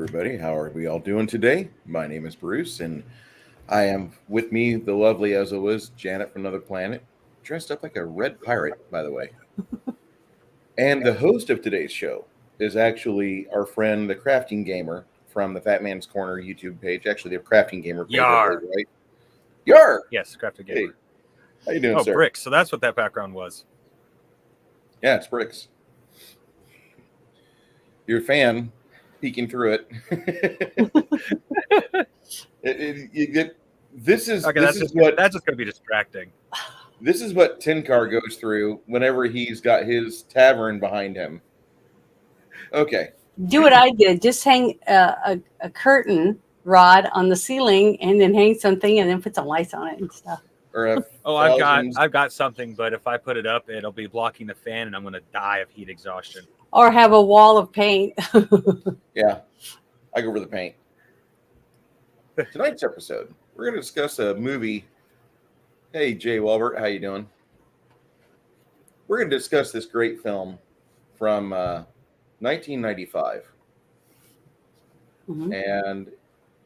everybody. How are we all doing today? My name is Bruce, and I am with me, the lovely as always, Janet from another planet, dressed up like a red pirate, by the way. And the host of today's show is actually our friend, the Crafting Gamer from the Fat Man's Corner YouTube page. Actually, the Crafting Gamer page, Yar. right? Yar! Yes, Crafted Hey, Gamer. how you doing, Oh, sir? bricks. So that's what that background was. Yeah, it's bricks. You're a fan, peeking through it. You get Okay, this is what that's just going to be distracting. this is what Tin Car goes through whenever he's got his tavern behind him. Okay. Do what I did. Just hang a curtain rod on the ceiling and then hang something and then put some lights on it and stuff. Or a Oh, thousands- I've got something, but if I put it up, it'll be blocking the fan, and I'm going to die of heat exhaustion. Or have a wall of paint. Yeah, I go for the paint. Tonight's episode, we're going to discuss a movie. Hey, Jay Walbert, how you doing? We're going to discuss this great film from 1995. Mhm. And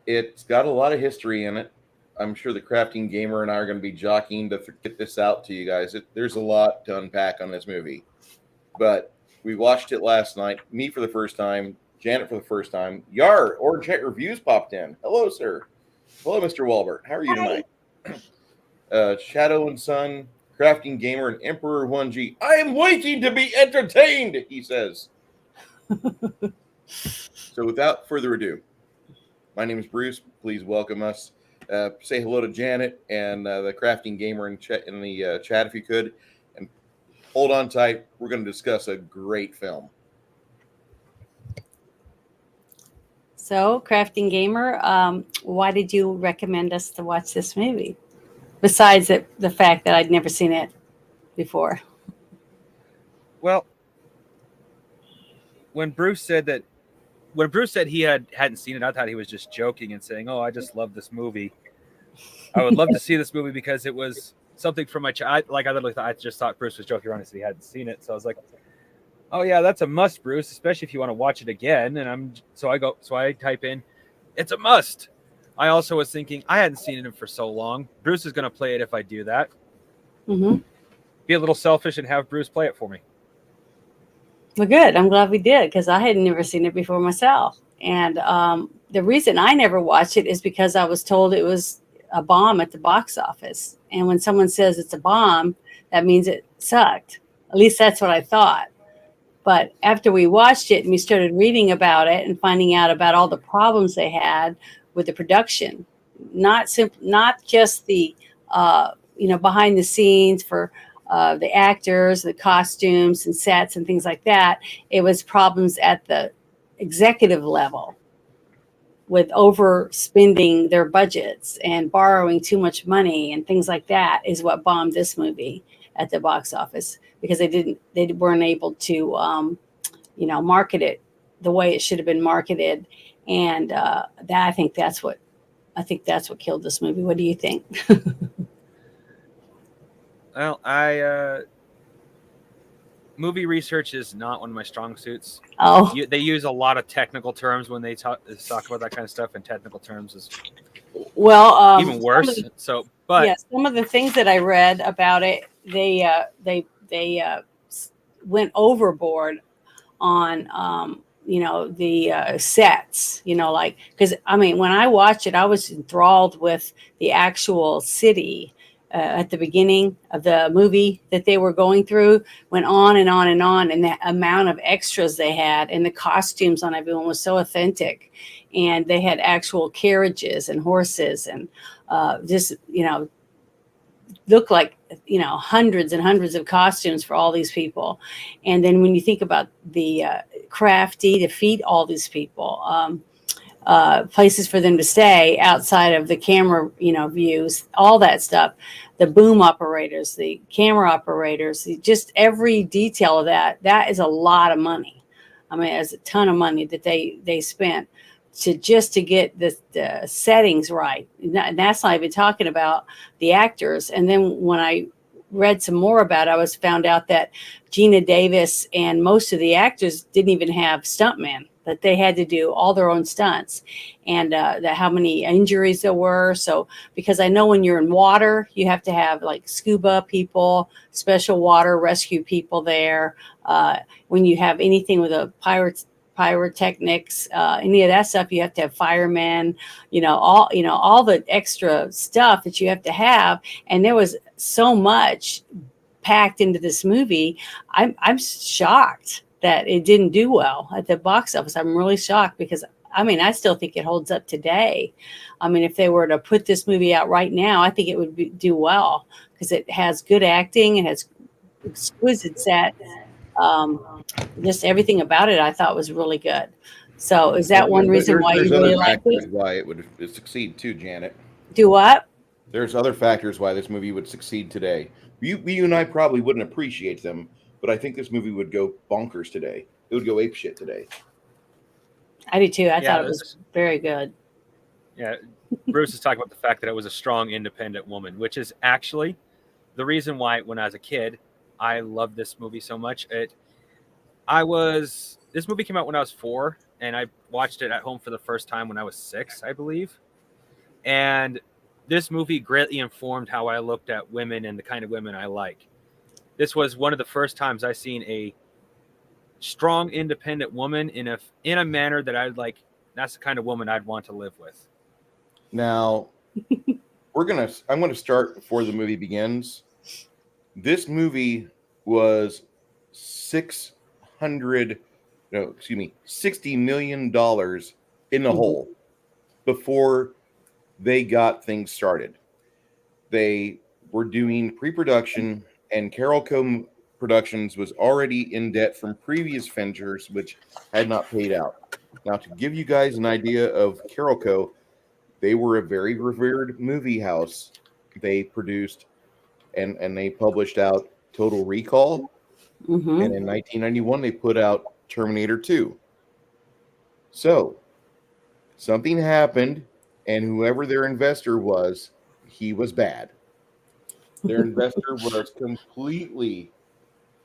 it's got a lot of history in it. I'm sure the Crafting Gamer and I are going to be jockeying to get this out to you guys. There's a lot to unpack on this movie. But we watched it last night. Me for the first time. Janet for the first time. Yar, Orange Hat Reviews popped in. Hello, sir. Hello, Mr. Walbert. How are you tonight? Shadow and Sun, Crafting Gamer, and Emperor 1G. I am waiting to be entertained, he says. So without further ado, my name is Bruce. Please welcome us. Say hello to Janet and the Crafting Gamer in the chat if you could. And hold on tight. We're going to discuss a great film. So, Crafting Gamer, why did you recommend us to watch this movie? Besides the fact that I'd never seen it before. Well, when Bruce said he hadn't seen it, I thought he was just joking and saying, "Oh, I just love this movie. I would love to see this movie because it was something from my child." Like I literally thought Bruce was joking around and said he hadn't seen it. So I was like, "Oh yeah, that's a must, Bruce, especially if you want to watch it again." And I type in, "It's a must." I also was thinking I hadn't seen it for so long. Bruce is going to play it if I do that. Mm-hmm. Be a little selfish and have Bruce play it for me. Well, good. I'm glad we did because I had never seen it before myself. And the reason I never watched it is because I was told it was a bomb at the box office. And when someone says it's a bomb, that means it sucked. At least that's what I thought. But after we watched it and we started reading about it and finding out about all the problems they had with the production, not just the behind the scenes for the actors, the costumes and sets and things like that. It was problems at the executive level with overspending their budgets and borrowing too much money and things like that is what bombed this movie at the box office because they weren't able to, market it the way it should have been marketed. And I think that's what killed this movie. What do you think? Well, movie research is not one of my strong suits. Oh, They use a lot of technical terms when they talk about that kind of stuff, and technical terms is well, even worse. Some of the things that I read about it, they went overboard on the sets, because when I watched it, I was enthralled with the actual city. At the beginning of the movie that they were going through, went on and on and on, and the amount of extras they had and the costumes on everyone was so authentic, and they had actual carriages and horses and looked like hundreds and hundreds of costumes for all these people. And then when you think about the crafty to feed all these people, places for them to stay outside of the camera, views, all that stuff, the boom operators, the camera operators, just every detail of that is a lot of money. It's a ton of money that they spent to get the settings right. And that's not even talking about the actors. And then when I read some more about it, found out that Gina Davis and most of the actors didn't even have stuntmen. that they had to do all their own stunts, and how many injuries there were. So because I know when you're in water, you have to have like scuba people, special water rescue people there. When you have anything with a pyrotechnics, any of that stuff, you have to have firemen, all the extra stuff that you have to have. And there was so much packed into this movie. I'm shocked that it didn't do well at the box office. I'm really shocked because I still think it holds up today. If they were to put this movie out right now, I think it would do well because it has good acting, it has exquisite set. Just everything about it I thought was really good. So is that one reason why you really liked it? Why it would succeed too, Janet. Do what? There's other factors why this movie would succeed today. You and I probably wouldn't appreciate them, but I think this movie would go bonkers today. It would go apeshit today. I do too. I thought it was very good. Yeah, Bruce is talking about the fact that it was a strong, independent woman, which is actually the reason why when I was a kid, I loved this movie so much. This movie came out when I was 4, and I watched it at home for the first time when I was 6, I believe. And this movie greatly informed how I looked at women and the kind of women I like. This was one of the first times I seen a strong, independent woman in a manner that I'd like. That's the kind of woman I'd want to live with. Now, I'm gonna start before the movie begins. This movie was $60 million in the hole before they got things started. They were doing pre-production, and Carol Co. Productions was already in debt from previous ventures, which had not paid out. Now, to give you guys an idea of Carol Co., they were a very revered movie house. They produced and they published out Total Recall. Mm-hmm. And in 1991, they put out Terminator 2. So, something happened, and whoever their investor was, he was bad. Their investor was completely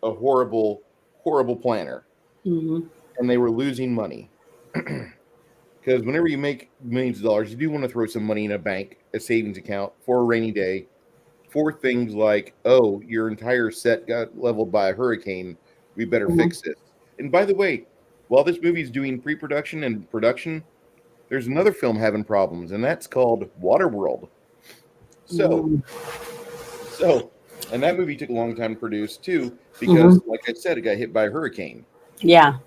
a horrible, horrible planner. Mm-hmm. And they were losing money. Because whenever you make millions of dollars, you do want to throw some money in a bank, a savings account, for a rainy day, for things like, oh, your entire set got leveled by a hurricane. We better fix this. And by the way, while this movie is doing pre-production and production, there's another film having problems, and that's called Waterworld. And that movie took a long time to produce too, because, like I said, it got hit by a hurricane. Yeah.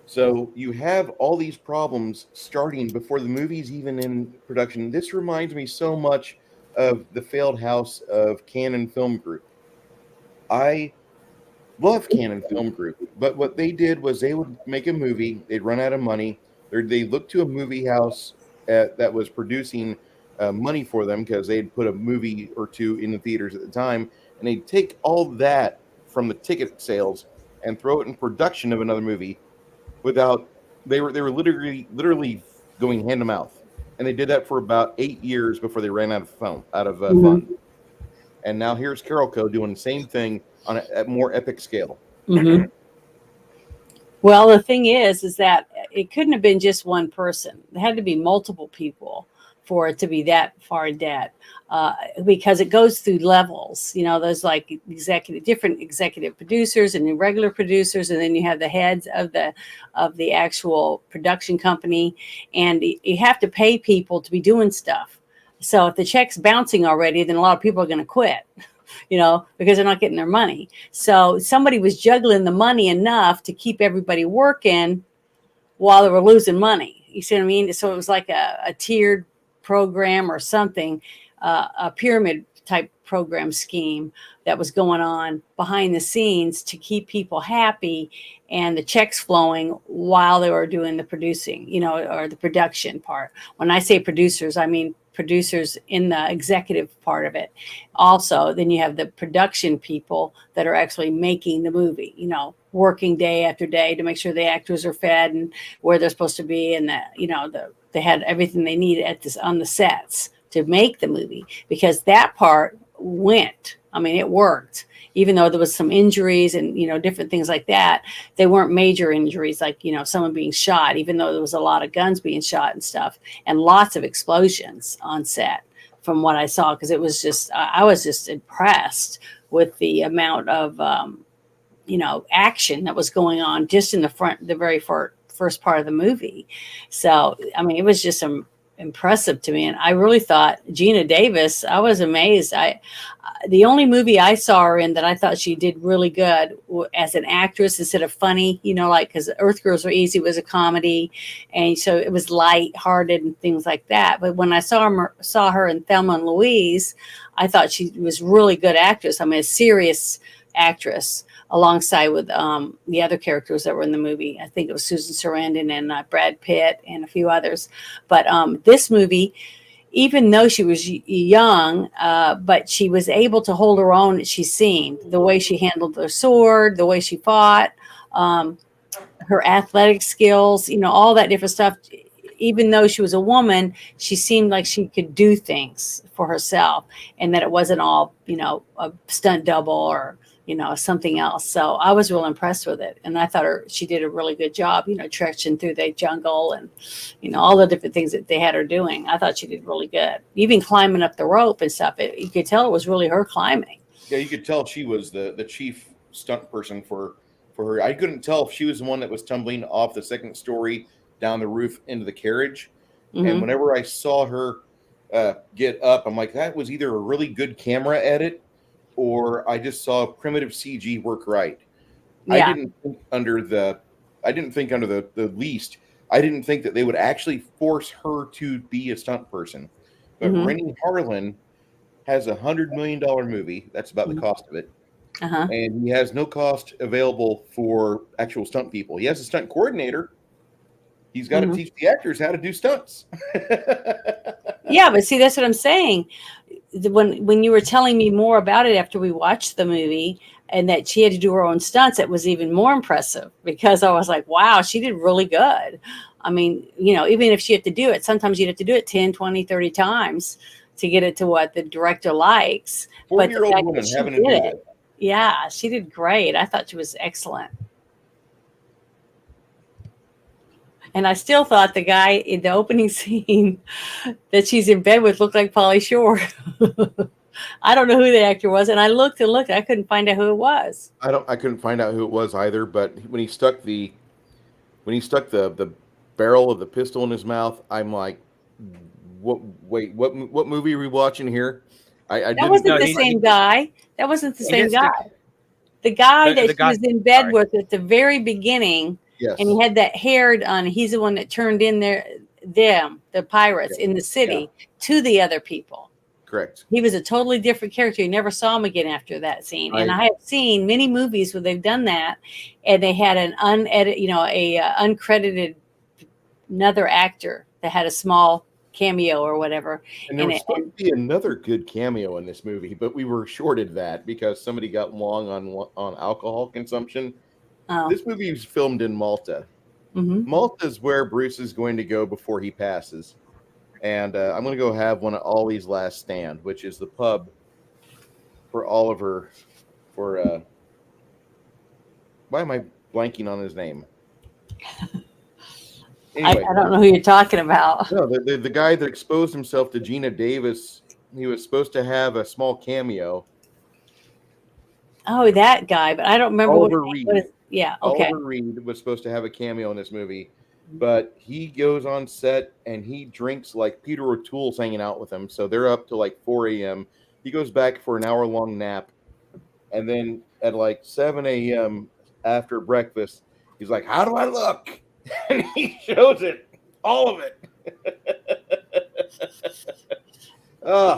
So you have all these problems starting before the movie's even in production. This reminds me so much of the failed house of Cannon Film Group. I love Cannon Film Group, but what they did was they would make a movie, they'd run out of money, they looked to a movie house that was producing money for them because they'd put a movie or two in the theaters at the time, and they'd take all that from the ticket sales and throw it in production of another movie without they were literally going hand to mouth, and they did that for about 8 years before they ran out of fund. And now here's Carol Co. doing the same thing on a more epic scale. Mm-hmm. Well, the thing is that it couldn't have been just one person. There had to be multiple people for it to be that far in debt, because it goes through levels. There's like different executive producers and regular producers, and then you have the heads of the actual production company, and you have to pay people to be doing stuff. So if the check's bouncing already, then a lot of people are going to quit, because they're not getting their money. So somebody was juggling the money enough to keep everybody working while they were losing money. You see what I mean? So it was like a tiered program or something, a pyramid type program scheme that was going on behind the scenes to keep people happy and the checks flowing while they were doing the producing, or the production part. When I say producers, I mean producers in the executive part of it. Also, then you have the production people that are actually making the movie, working day after day to make sure the actors are fed and where they're supposed to be, and that, they had everything they needed on the sets to make the movie, because that part went I mean, it worked, even though there was some injuries and, different things like that. They weren't major injuries, like, someone being shot, even though there was a lot of guns being shot and stuff, and lots of explosions on set from what I saw. Cause it was just, I was just impressed with the amount of, action that was going on just in the very first part of the movie. So, I mean, it was just impressive to me. And I really thought Gina Davis, I was amazed. The only movie I saw her in that I thought she did really good as an actress instead of funny, because Earth Girls Are Easy was a comedy. And so it was light-hearted and things like that. But when I saw her in Thelma and Louise, I thought she was really good actress. I mean, a serious actress alongside with the other characters that were in the movie. I think it was Susan Sarandon and Brad Pitt and a few others. But this movie, even though she was young, but she was able to hold her own, she seemed. The way she handled the sword, the way she fought, her athletic skills, all that different stuff. Even though she was a woman, she seemed like she could do things for herself and that it wasn't all, a stunt double or something else. So I was real impressed with it. And I thought she did a really good job, trekking through the jungle and, all the different things that they had her doing. I thought she did really good. Even climbing up the rope and stuff, you could tell it was really her climbing. Yeah, you could tell she was the chief stunt person for her. I couldn't tell if she was the one that was tumbling off the second story down the roof into the carriage. Mm-hmm. And whenever I saw her get up, I'm like, that was either a really good camera edit or I just saw primitive CG work right. Yeah. I didn't think under the least. I didn't think that they would actually force her to be a stunt person. But Rennie Harlan has $100 million movie. That's about the cost of it. Uh-huh. And he has no cost available for actual stunt people. He has a stunt coordinator. He's got to teach the actors how to do stunts. Yeah, but see, that's what I'm saying. When you were telling me more about it after we watched the movie and that she had to do her own stunts, it was even more impressive because I was like, wow, she did really good. I mean, even if she had to do it, sometimes you'd have to do it 10, 20, 30 times to get it to what the director likes. 40-year-old woman having to do it. Yeah, she did great. I thought she was excellent. And I still thought the guy in the opening scene that she's in bed with looked like Pauly Shore. I don't know who the actor was, and I looked. I couldn't find out who it was. I couldn't find out who it was either. But when he stuck the barrel of the pistol in his mouth, I'm like, what? Wait, what movie are we watching here? That wasn't the same guy. That wasn't the same guy. The guy that she was in bed with at the very beginning. Yes. And he had that hair on. He's the one that turned in the pirates in the city to the other people. Correct. He was a totally different character. You never saw him again after that scene. And I have seen many movies where they've done that, and they had an uncredited another actor that had a small cameo or whatever. And there was supposed to be another good cameo in this movie, but we were shorted that because somebody got long on alcohol consumption. Oh. This movie was filmed in Malta. Mm-hmm. Malta is where Bruce is going to go before he passes. And I'm going to go have one at Ollie's Last Stand, which is the pub for Oliver. Why am I blanking on his name? Anyway, I don't know who you're talking about. No, the guy that exposed himself to Gina Davis, he was supposed to have a small cameo. Oh, that guy, but I don't remember Oliver Reed. Yeah, okay. Oliver Reed was supposed to have a cameo in this movie, but he goes on set and he drinks like Peter O'Toole's hanging out with him. So they're up to like 4 a.m. He goes back for an hour-long nap. And then at like 7 a.m. after breakfast, he's like, how do I look? And he shows it. All of it.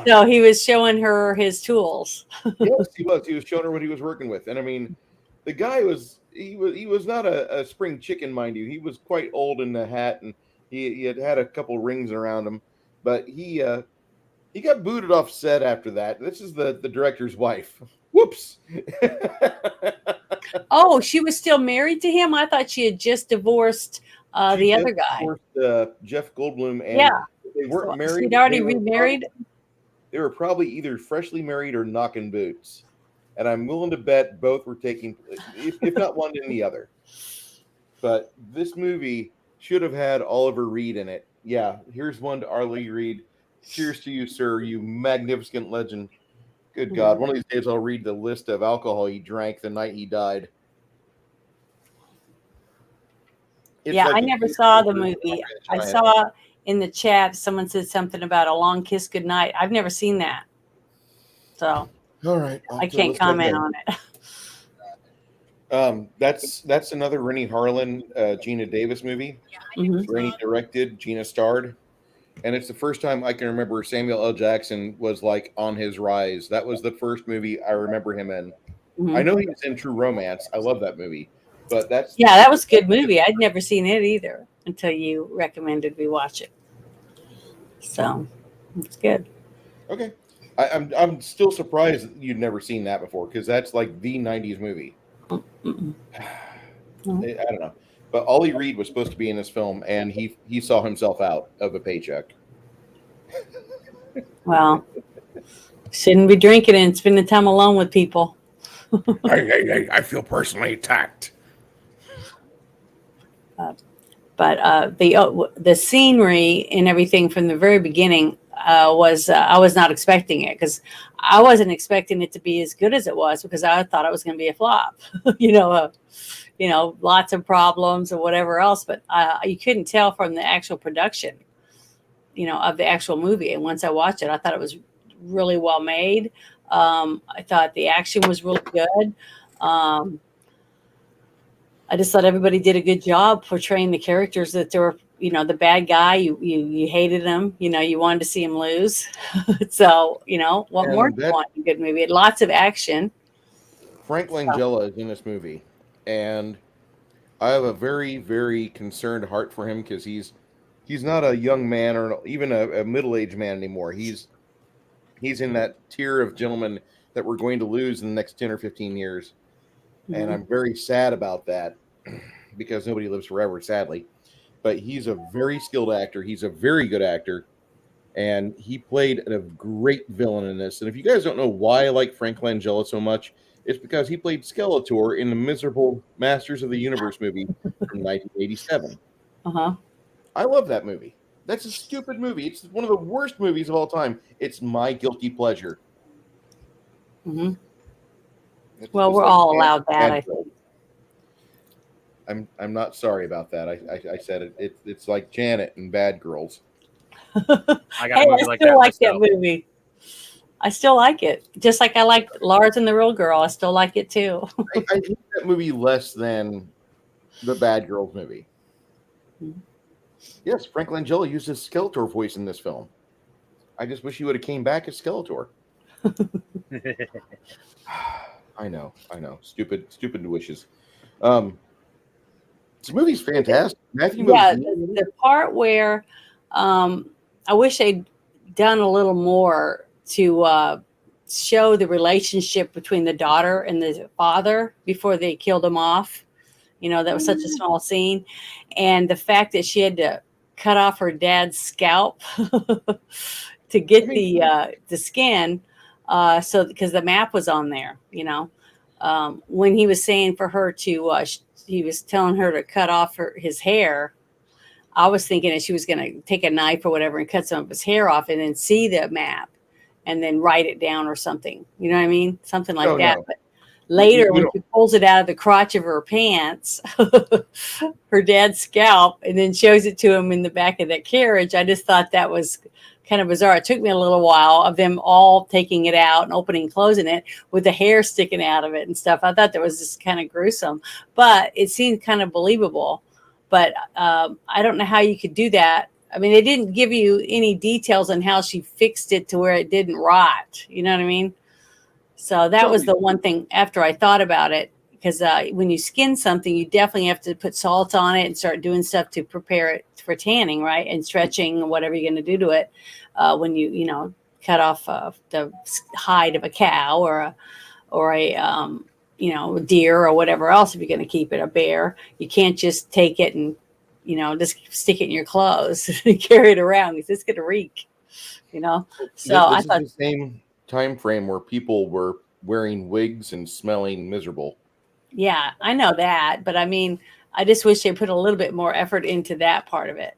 So he was showing her his tools. Yes, he was. He was showing her what he was working with. And I mean, the guy was not a spring chicken, mind you. He was quite old in the hat, and he had a couple rings around him. But he got booted off set after that. This is the director's wife. Whoops. Oh, she was still married to him? I thought she had just divorced the other guy. Divorced, Jeff Goldblum, and they weren't married. She'd already remarried? they were probably either freshly married or knocking boots. And I'm willing to bet both were taking, if not one, then the other. But this movie should have had Oliver Reed in it. Yeah, here's one to Arlie Reed. Cheers to you, sir, you magnificent legend. Good God, one of these days I'll read the list of alcohol he drank the night he died. It's Yeah, like I the never case saw of the the movie. I giant. saw in the chat someone said something about A Long Kiss Goodnight. I've never seen that, so All right, I can't comment on it. That's another Rennie Harlan, Gina Davis movie. Mhm. Rennie directed, Gina starred, and it's the first time I can remember Samuel L. Jackson was like on his rise. That was the first movie I remember him in. Mhm. I know he was in True Romance. I love that movie, but that's Yeah, that was a good movie. I'd never seen it either until you recommended we watch it. So it's good. okay. I'm still surprised that you'd never seen that before because that's like the '90s movie. Mm-mm. I don't know, but Ollie Reed was supposed to be in this film, and he saw himself out of a paycheck. Well, shouldn't be drinking and spending time alone with people. I feel personally attacked. But the scenery and everything from the very beginning was I was not expecting it because I wasn't expecting it to be as good as it was because I thought it was going to be a flop. Lots of problems or whatever else. But you couldn't tell from the actual production, of the actual movie. And once I watched it, I thought it was really well made. I thought the action was really good. I just thought everybody did a good job portraying the characters that they were, the bad guy, you hated him, you wanted to see him lose. So, what more do you want in a good movie? It had lots of action. Frank Langella is in this movie, and I have a very, very concerned heart for him because he's not a young man or even a middle-aged man anymore. He's in that tier of gentlemen that we're going to lose in the next 10 or 15 years. Mm-hmm. And I'm very sad about that because nobody lives forever, sadly. But he's a very skilled actor. He's a very good actor. And he played a great villain in this. And if you guys don't know why I like Frank Langella so much, it's because he played Skeletor in the miserable Masters of the Universe movie from 1987. Uh-huh. I love that movie. That's a stupid movie. It's one of the worst movies of all time. It's my guilty pleasure. Mm-hmm. Well, we're all allowed that, I think. I'm not sorry about that. I said it. It's like Janet and Bad Girls. I got a movie like that. I still like that movie. I still like it. Just like I like Lars and the Real Girl. I still like it too. I hate that movie less than the Bad Girls movie. Mm-hmm. Yes, Frank Langella used his Skeletor voice in this film. I just wish he would have came back as Skeletor. I know. Stupid wishes. This movie's fantastic. Matthew Modine. The part where I wish they'd done a little more to show the relationship between the daughter and the father before they killed him off. That was such a small scene. And the fact that she had to cut off her dad's scalp to get the skin, because the map was on there, when he was saying for her to, he was telling her to cut off his hair. I was thinking that she was going to take a knife or whatever and cut some of his hair off and then see the map and then write it down or something. You know what I mean? Something like that. No. But later, when she pulls it out of the crotch of her pants, her dad's scalp, and then shows it to him in the back of that carriage, I just thought that was kind of bizarre. It took me a little while of them all taking it out and opening and closing it with the hair sticking out of it and stuff. I thought that was just kind of gruesome, but it seemed kind of believable. But I don't know how you could do that. I mean, they didn't give you any details on how she fixed it to where it didn't rot. You know what I mean? So that was the one thing after I thought about it, because when you skin something, you definitely have to put salt on it and start doing stuff to prepare it for tanning, right? And stretching and whatever you're going to do to it when you cut off the hide of a cow or a deer or whatever else. If you're going to keep it, a bear, you can't just take it and just stick it in your clothes and carry it around because it's going to reek. you know. So This I is thought, the same time frame where people were wearing wigs and smelling miserable. yeah, I know that, but I mean, I just wish they put a little bit more effort into that part of it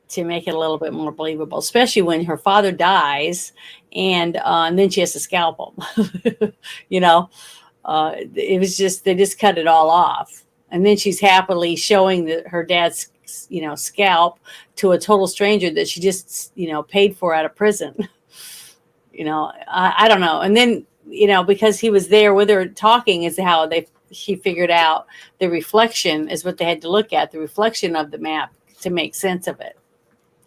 to make it a little bit more believable, especially when her father dies and then she has to scalp him. you know, it was just, they just cut it all off. And then she's happily showing her dad's, scalp to a total stranger that she just, paid for out of prison. I don't know. And then, because he was there with her talking is how she figured out the reflection is what they had to look at, the reflection of the map to make sense of it.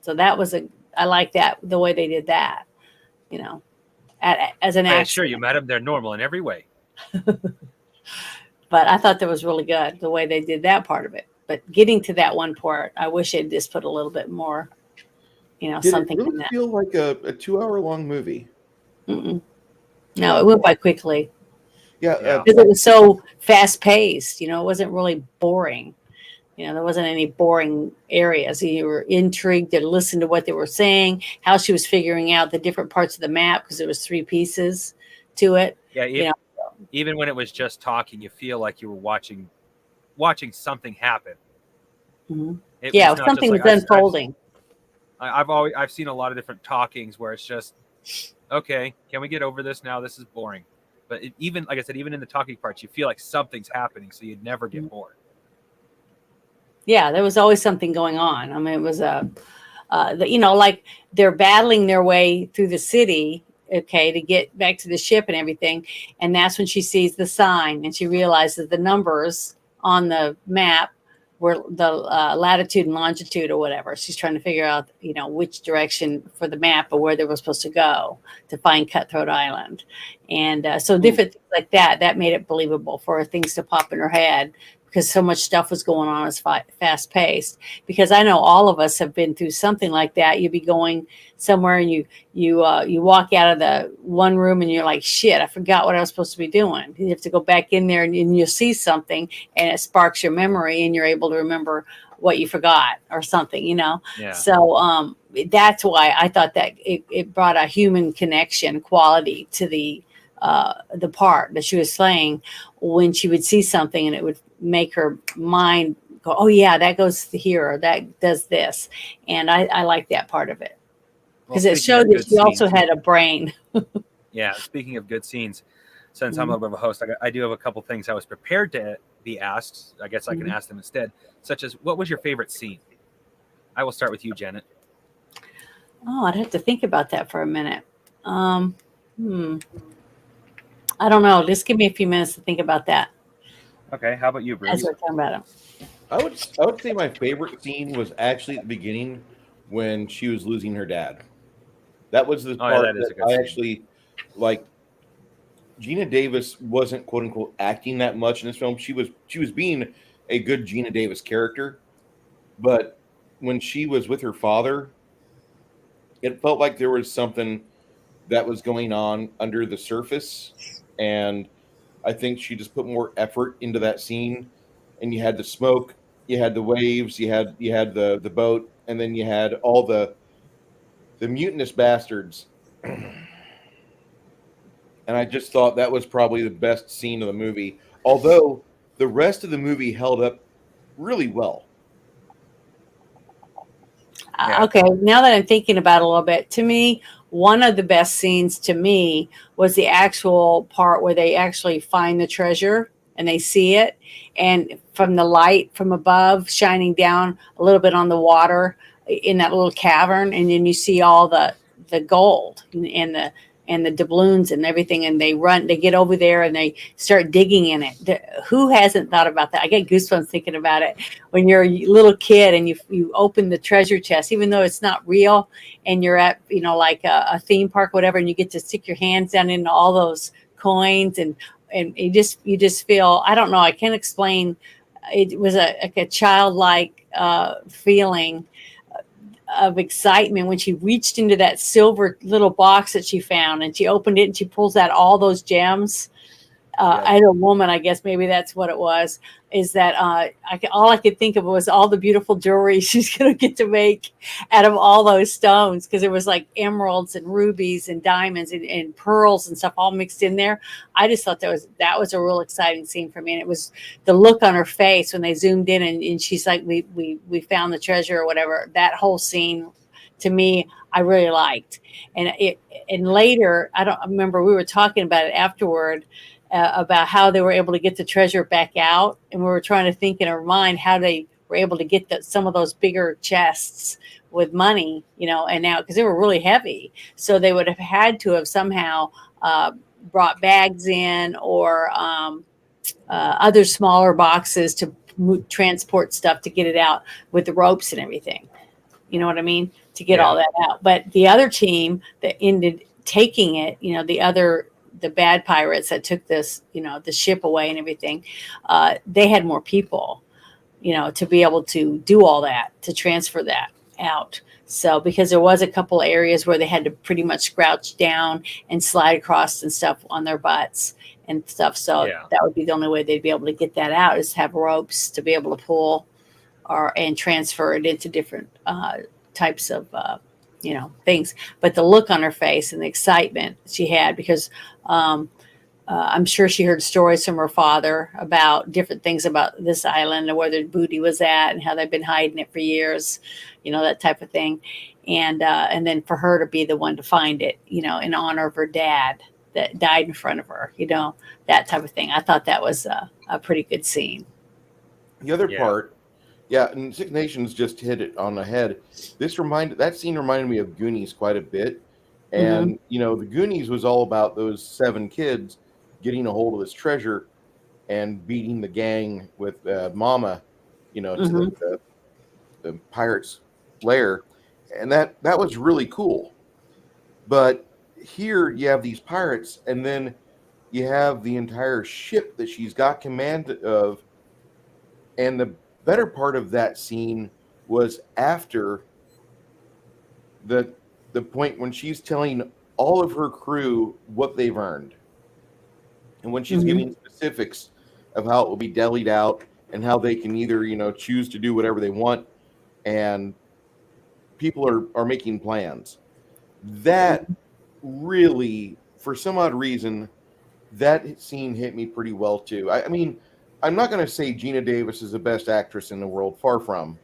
So I like that, the way they did that, as an I assure accident. you, madam, they're normal in every way. But I thought that was really good, the way they did that part of it. But getting to that one part, I wish they'd just put a little bit more, Did something it in really that. feel like a 2 hour long movie? Mm-mm. No, it went by quickly Yeah, Yeah. because it was so fast paced. It wasn't really boring. There wasn't any boring areas. You were intrigued to listen to what they were saying, how she was figuring out the different parts of the map because there was 3 pieces to it. Yeah, even when it was just talking, you feel like you were watching something happen. Mm-hmm. It's Yeah, not something just was like unfolding. I've seen a lot of different talkings where it's just, okay, can we get over this now? This is boring. But even like I said, even in the talking parts, you feel like something's happening, so you'd never get bored. Yeah, there was always something going on. I mean, it was like they're battling their way through the city, okay, to get back to the ship and everything. And that's when she sees the sign and she realizes the numbers on the map were the latitude and longitude or whatever. She's trying to figure out, which direction for the map or where they were supposed to go to find Cutthroat Island. And so different things like that made it believable for things to pop in her head because so much stuff was going on. It's fast paced. Because I know all of us have been through something like that. You'd be going somewhere and you walk out of the one room and you're like, shit, I forgot what I was supposed to be doing. You have to go back in there and you'll see something and it sparks your memory and you're able to remember what you forgot or something, Yeah. So that's why I thought that it brought a human connection quality to the part that she was saying when she would see something and it would make her mind go, oh yeah, that goes here or that does this. And I like that part of it because it showed that she also had a brain. Yeah, speaking of good scenes, since I'm a little bit of a host, I do have a couple things I was prepared to be asked. I guess I can ask them instead, such as, what was your favorite scene? I will start with you, Janet. Oh, I'd have to think about that for a minute. I don't know. Just give me a few minutes to think about that. Okay, how about you, Bruce? As we're talking about it. I would say my favorite scene was actually at the beginning when she was losing her dad. That was the part that I actually like. Gina Davis wasn't quote unquote acting that much in this film. She was being a good Gina Davis character, but when she was with her father, it felt like there was something that was going on under the surface, and I think she just put more effort into that scene. And you had the smoke, you had the waves, you had the boat, and then you had all the mutinous bastards. And I just thought that was probably the best scene of the movie, although the rest of the movie held up really well. Yeah. Okay, now that I'm thinking about it a little bit, to me, one of the best scenes to me was the actual part where they actually find the treasure and they see it, and from the light from above shining down a little bit on the water in that little cavern, and then you see all the gold and the doubloons and everything, and they get over there and they start digging in it. Who hasn't thought about that? I get goosebumps thinking about it. When you're a little kid and you open the treasure chest, even though it's not real, and you're at, like a theme park, whatever, and you get to stick your hands down into all those coins and you just feel, I don't know, I can't explain. It was a childlike feeling of excitement when she reached into that silver little box that she found and she opened it and she pulls out all those gems. as a woman, I guess maybe that's what it was, is that all I could think of was all the beautiful jewelry she's going to get to make out of all those stones, because it was like emeralds and rubies and diamonds and pearls and stuff all mixed in there. I just thought that was a real exciting scene for me. And it was the look on her face when they zoomed in and she's like, we found the treasure or whatever. That whole scene, to me, I really liked. And later, I don't remember, we were talking about it afterward, about how they were able to get the treasure back out. And we were trying to think in our mind how they were able to get some of those bigger chests with money, and now, because they were really heavy. So they would have had to have somehow brought bags in, or other smaller boxes to transport stuff to get it out with the ropes and everything. You know what I mean? To get all that out. But the other team that ended taking it, the bad pirates that took this, the ship away and everything, they had more people, to be able to do all that, to transfer that out. So, because there was a couple areas where they had to pretty much crouch down and slide across and stuff on their butts and stuff. So that would be the only way they'd be able to get that out, is have ropes to be able to pull and transfer it into different types of things. But the look on her face and the excitement she had, because I'm sure she heard stories from her father about different things about this island and where the booty was at and how they've been hiding it for years, that type of thing. And then for her to be the one to find it, in honor of her dad that died in front of her, that type of thing. I thought that was a pretty good scene. The other part, and Six Nations just hit it on the head. That scene reminded me of Goonies quite a bit. And, the Goonies was all about those 7 kids getting a hold of this treasure and beating the gang with Mama, to the pirate's lair. And that was really cool. But here you have these pirates, and then you have the entire ship that she's got command of. And the better part of that scene was after the point when she's telling all of her crew what they've earned, and when she's giving specifics of how it will be dellied out and how they can either choose to do whatever they want, and people are making plans. That really, for some odd reason, that scene hit me pretty well too. I mean, I'm not going to say Gina Davis is the best actress in the world, far from.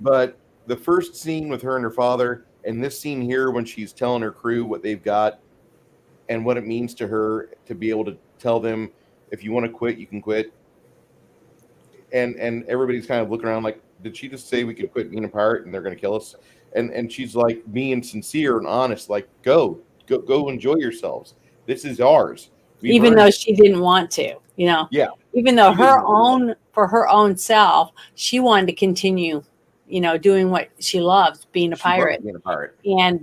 But the first scene with her and her father, and this scene here when she's telling her crew what they've got and what it means to her to be able to tell them, if you want to quit, you can quit. And everybody's kind of looking around like, did she just say we could quit being a pirate and they're going to kill us? And she's like being sincere and honest, like, go enjoy yourselves. This is ours. Even though she didn't want to, even though for her own self, she wanted to continue, doing what she loved, being a pirate.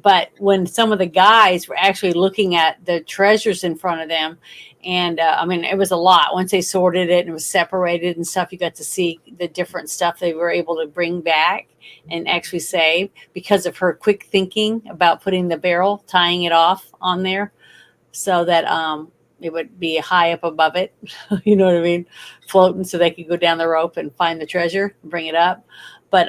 But when some of the guys were actually looking at the treasures in front of them, and it was a lot. Once they sorted it and it was separated and stuff, you got to see the different stuff they were able to bring back and actually save because of her quick thinking about putting the barrel, tying it off on there so that it would be high up above it, you know what I mean, floating, so they could go down the rope and find the treasure and bring it up. But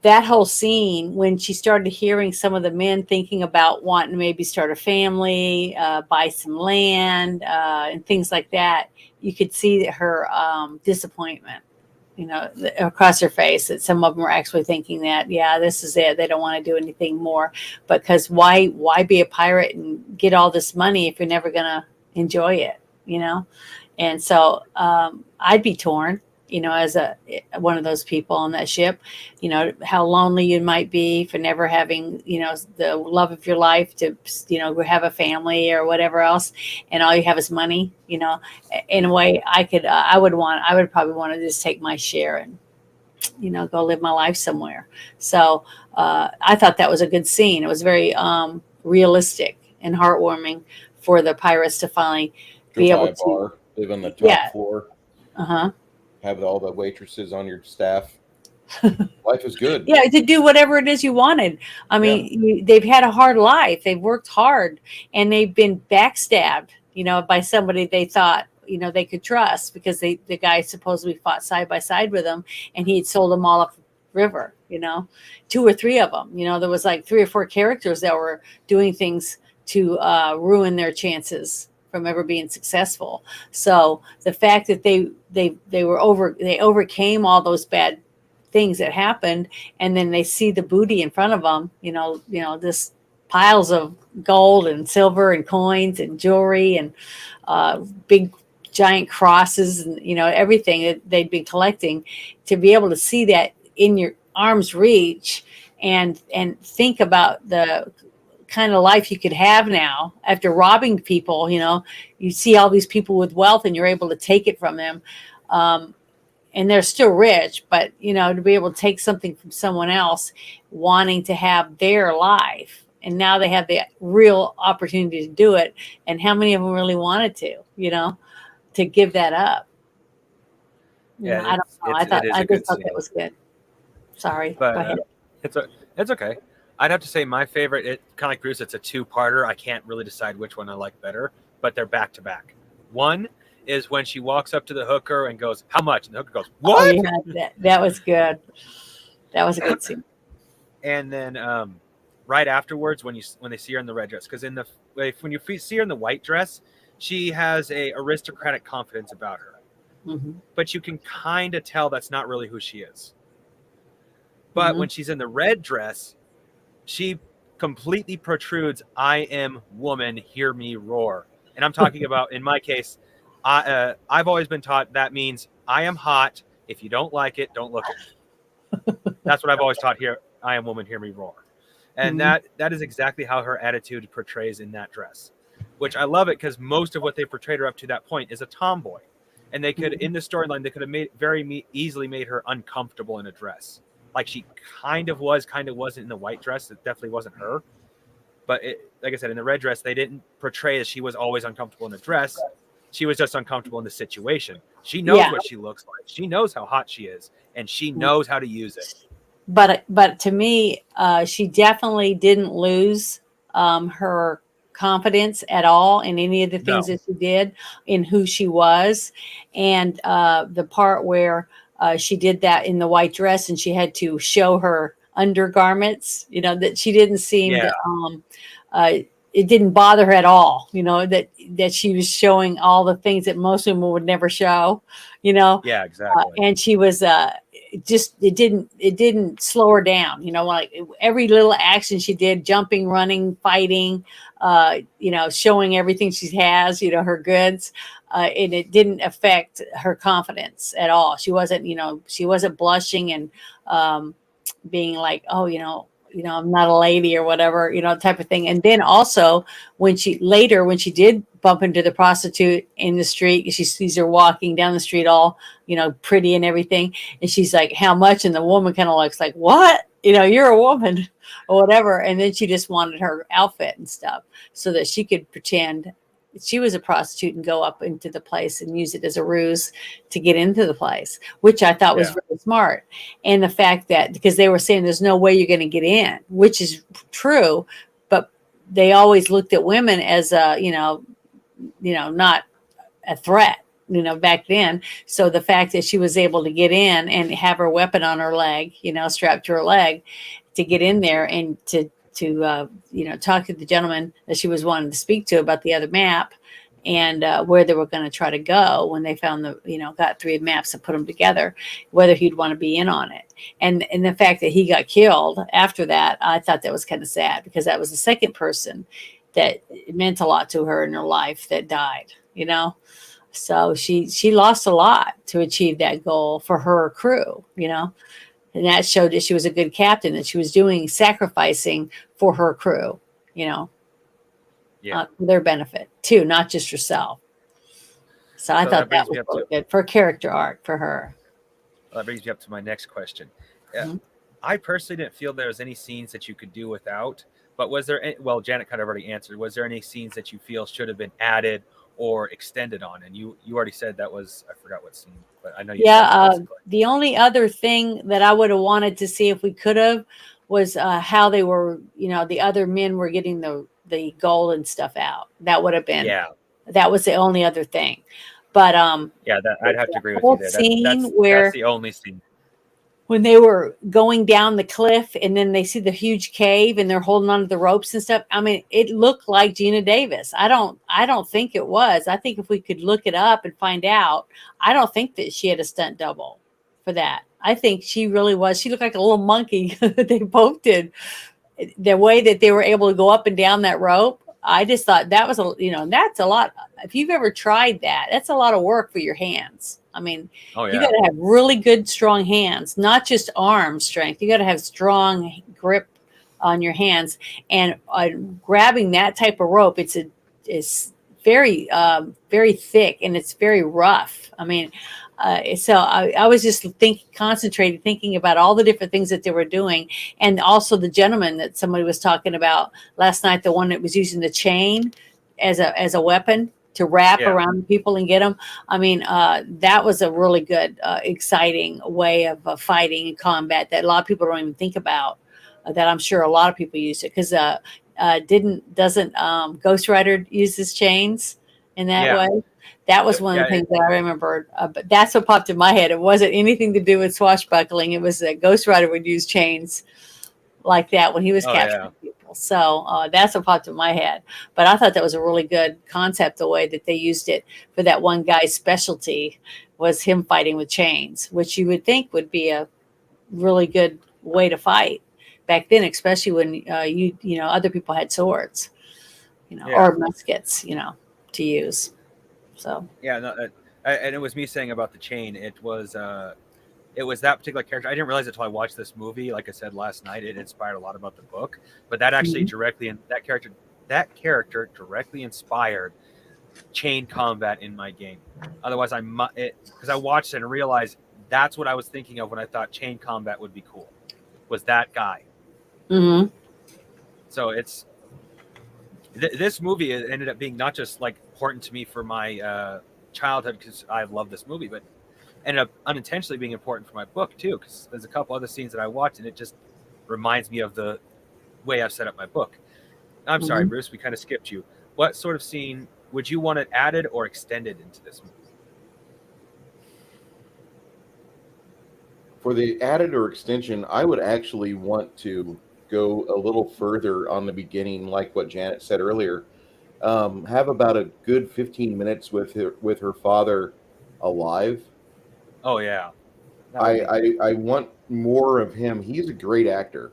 that whole scene, when she started hearing some of the men thinking about wanting to maybe start a family, buy some land, and things like that, you could see her disappointment, across her face, that some of them were actually thinking that, this is it. They don't want to do anything more. Because why be a pirate and get all this money if you're never going to enjoy it, And so I'd be torn, as one of those people on that ship, how lonely you might be for never having, the love of your life to, have a family or whatever else. And all you have is money, in a way I would probably want to just take my share and, go live my life somewhere. So I thought that was a good scene. It was very realistic and heartwarming for the pirates to finally be able to live on the top floor. Uh-huh. Have all the waitresses on your staff. Life is good. Yeah, to do whatever it is you wanted. I mean, they've had a hard life. They've worked hard, and they've been backstabbed, by somebody they thought, they could trust, because the guy supposedly fought side by side with them, and he had sold them all up the river, 2 or 3 of them. There was like 3 or 4 characters that were doing things to ruin their chances from ever being successful. So the fact that they overcame all those bad things that happened, and then they see the booty in front of them, this piles of gold and silver and coins and jewelry and big giant crosses and everything that they'd been collecting, to be able to see that in your arm's reach, and think about the kind of life you could have now after robbing people. You see all these people with wealth, and you're able to take it from them, and they're still rich, but to be able to take something from someone else wanting to have their life, and now they have the real opportunity to do it, and how many of them really wanted to give that up? Yeah, I don't know. I just thought that was good. Sorry, but go ahead. It's okay. I'd have to say my favorite, it kind of like Bruce, it's a 2-parter. I can't really decide which one I like better, but they're back to back. One is when she walks up to the hooker and goes, "How much?" And the hooker goes, "What?" Oh, yeah, that was good. That was a good scene. And then right afterwards, when they see her in the red dress, because when you see her in the white dress, she has a aristocratic confidence about her, but you can kind of tell that's not really who she is. But when she's in the red dress, she completely protrudes, "I am woman, hear me roar." And I'm talking about, in my case, I've always been taught that means I am hot. If you don't like it, don't look at me. That's what I've always taught here. I am woman, hear me roar. And that is exactly how her attitude portrays in that dress, which I love it, because most of what they portrayed her up to that point is a tomboy. And they could, in the storyline, they could have easily made her uncomfortable in a dress. Like she kind of wasn't in the white dress. It definitely wasn't her. But like I said, in the red dress, they didn't portray as she was always uncomfortable in the dress. She was just uncomfortable in the situation. She knows what she looks like. She knows how hot she is, and she knows how to use it. But to me, she definitely didn't lose her confidence at all in any of the things that she did, in who she was. And the part where she did that in the white dress, and she had to show her undergarments, that she didn't seem to, it didn't bother her at all, that she was showing all the things that most women would never show, Yeah, exactly. and she was it didn't slow her down, like every little action she did, jumping, running, fighting, showing everything she has, her goods, and it didn't affect her confidence at all. She wasn't blushing and being like, oh, I'm not a lady or whatever, type of thing. And then also when she did bump into the prostitute in the street, she sees her walking down the street all, pretty and everything. And she's like, "How much?" And the woman kind of looks like, "What? You're a woman," or whatever. And then she just wanted her outfit and stuff so that she could pretend she was a prostitute and go up into the place and use it as a ruse to get into the place, which I thought was really smart. And the fact that, because they were saying there's no way you're going to get in, which is true, but they always looked at women as not a threat, back then. So the fact that she was able to get in and have her weapon on her leg, strapped to her leg, to get in there and to talk to the gentleman that she was wanting to speak to about the other map, and where they were going to try to go when they found got 3 maps and put them together, whether he'd want to be in on it. And the fact that he got killed after that, I thought that was kind of sad, because that was the second person that meant a lot to her in her life that died, so she lost a lot to achieve that goal for her crew, and that showed that she was a good captain, that she was sacrificing for her crew, for their benefit too, not just herself. So I thought that was really good for character arc for her. Well, that brings me up to my next question. I personally didn't feel there was any scenes that you could do without, but was there well, Janet kind of already answered. Was there any scenes that you feel should have been added or extended on? And you already said that was, I forgot what scene, but I know you said the only other thing that I would have wanted to see if we could have was how they were, the other men were getting the gold and stuff out. That would have been That was the only other thing. But Yeah, that I'd have to agree with whole you there. scene That's where the only scene. when they were going down the cliff and then they see the huge cave and they're holding onto the ropes and stuff. I mean, it looked like Gina Davis. I don't think it was. I think if we could look it up and find out, I don't think that she had a stunt double for that. I think she really was. She looked like a little monkey. They both did. The way that they were able to go up and down that rope, I just thought that was that's a lot. If you've ever tried that, that's a lot of work for your hands. I mean, Oh you yeah. got to have really good, strong hands, not just arm strength. You got to have strong grip on your hands, and grabbing that type of rope, it's very, very thick and it's very rough. I mean, so I was just concentrated, thinking about all the different things that they were doing, and also the gentleman that somebody was talking about last night, the one that was using the chain as a weapon to wrap Yeah. around people and get them. I mean, that was a really good, exciting way of fighting and combat that a lot of people don't even think about. That I'm sure a lot of people use it because doesn't Ghost Rider use his chains in that Yeah. way? That was one of the things that I remembered. But that's what popped in my head. It wasn't anything to do with swashbuckling. It was that Ghost Rider would use chains like that when he was capturing people. So that's what popped in my head. But I thought that was a really good concept, the way that they used it for that one guy's specialty was him fighting with chains, which you would think would be a really good way to fight back then, especially when other people had swords, or muskets, to use. So yeah, no, and it was me saying about the chain. It was that particular character. I didn't realize it until I watched this movie. Like I said last night, it inspired a lot about the book. But that actually that character directly inspired chain combat in my game. Otherwise, because I watched it and realized that's what I was thinking of when I thought chain combat would be cool. Was that guy? Mm-hmm. So it's this movie ended up being not just like important to me for my childhood because I love this movie, but ended up unintentionally being important for my book too, because there's a couple other scenes that I watched and it just reminds me of the way I've set up my book. I'm sorry, Bruce, we kind of skipped you. What sort of scene would you want it added or extended into this movie? For the added or extension, I would actually want to go a little further on the beginning, like what Janet said earlier. Have about a good 15 minutes with her father alive. Oh yeah, I want more of him. He's a great actor.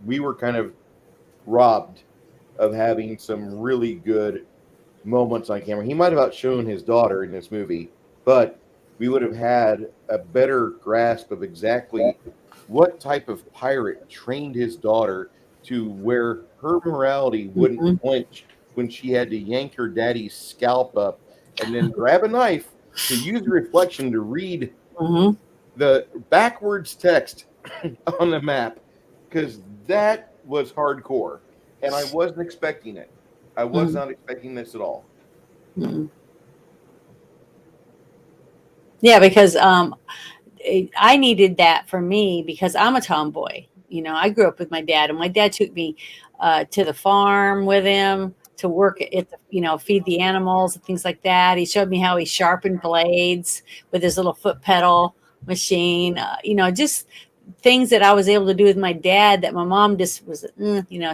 We were kind of robbed of having some really good moments on camera. He might have outshone his daughter in this movie, but we would have had a better grasp of exactly what type of pirate trained his daughter to where her morality wouldn't flinch when she had to yank her daddy's scalp up and then grab a knife to use the reflection to read the backwards text on the map, because that was hardcore and I wasn't expecting it. I was not expecting this at all. Yeah, because I needed that for me because I'm a tomboy. I grew up with my dad, and my dad took me to the farm with him to work at feed the animals and things like that. He showed me how he sharpened blades with his little foot pedal machine. Just things that I was able to do with my dad that my mom just was,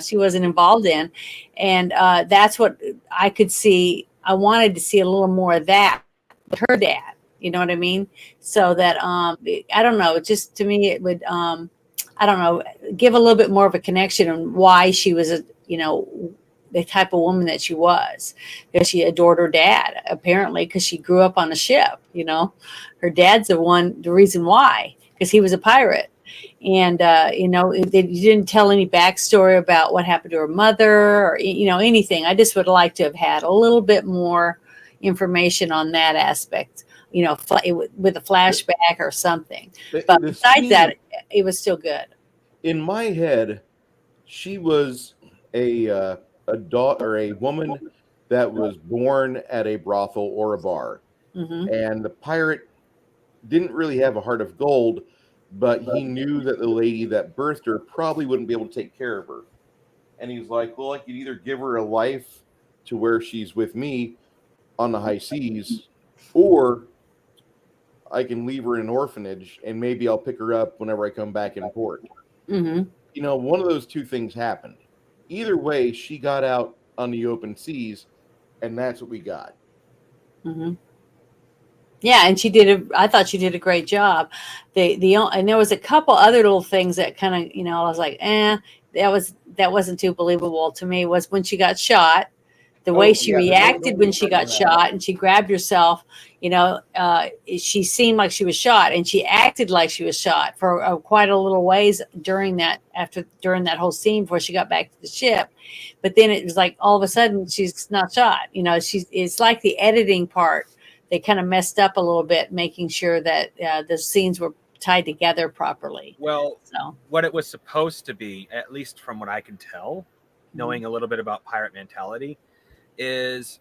she wasn't involved in. And that's what I could see. I wanted to see a little more of that with her dad. You know what I mean? So that, I don't know, just to me, it would, I don't know, give a little bit more of a connection on why she was, the type of woman that she was. Because she adored her dad, apparently, because she grew up on a ship, Her dad's the reason why, because he was a pirate. And, you didn't tell any backstory about what happened to her mother or, anything. I just would like to have had a little bit more information on that aspect, with a flashback or something. But besides that, it was still good. In my head, she was a daughter, a woman that was born at a brothel or a bar. And the pirate didn't really have a heart of gold, but he knew that the lady that birthed her probably wouldn't be able to take care of her. And he's like, well, I could either give her a life to where she's with me, on the high seas, or I can leave her in an orphanage and maybe I'll pick her up whenever I come back in port. Mm-hmm. You know, one of those two things happened. Either way, she got out on the open seas, and that's what we got. Mm-hmm. Yeah, and I thought she did a great job. And there was a couple other little things that kind of, I was like, that wasn't too believable to me. Was when she got shot, the way Oh she yeah, but no, reacted when nobody she got questioned that. shot, and she grabbed herself. She seemed like she was shot, and she acted like she was shot for quite a little ways during that whole scene before she got back to the ship. But then it was like all of a sudden she's not shot. It's like the editing part. They kind of messed up a little bit, making sure that the scenes were tied together properly. Well, So, what it was supposed to be, at least from what I can tell, knowing a little bit about pirate mentality, is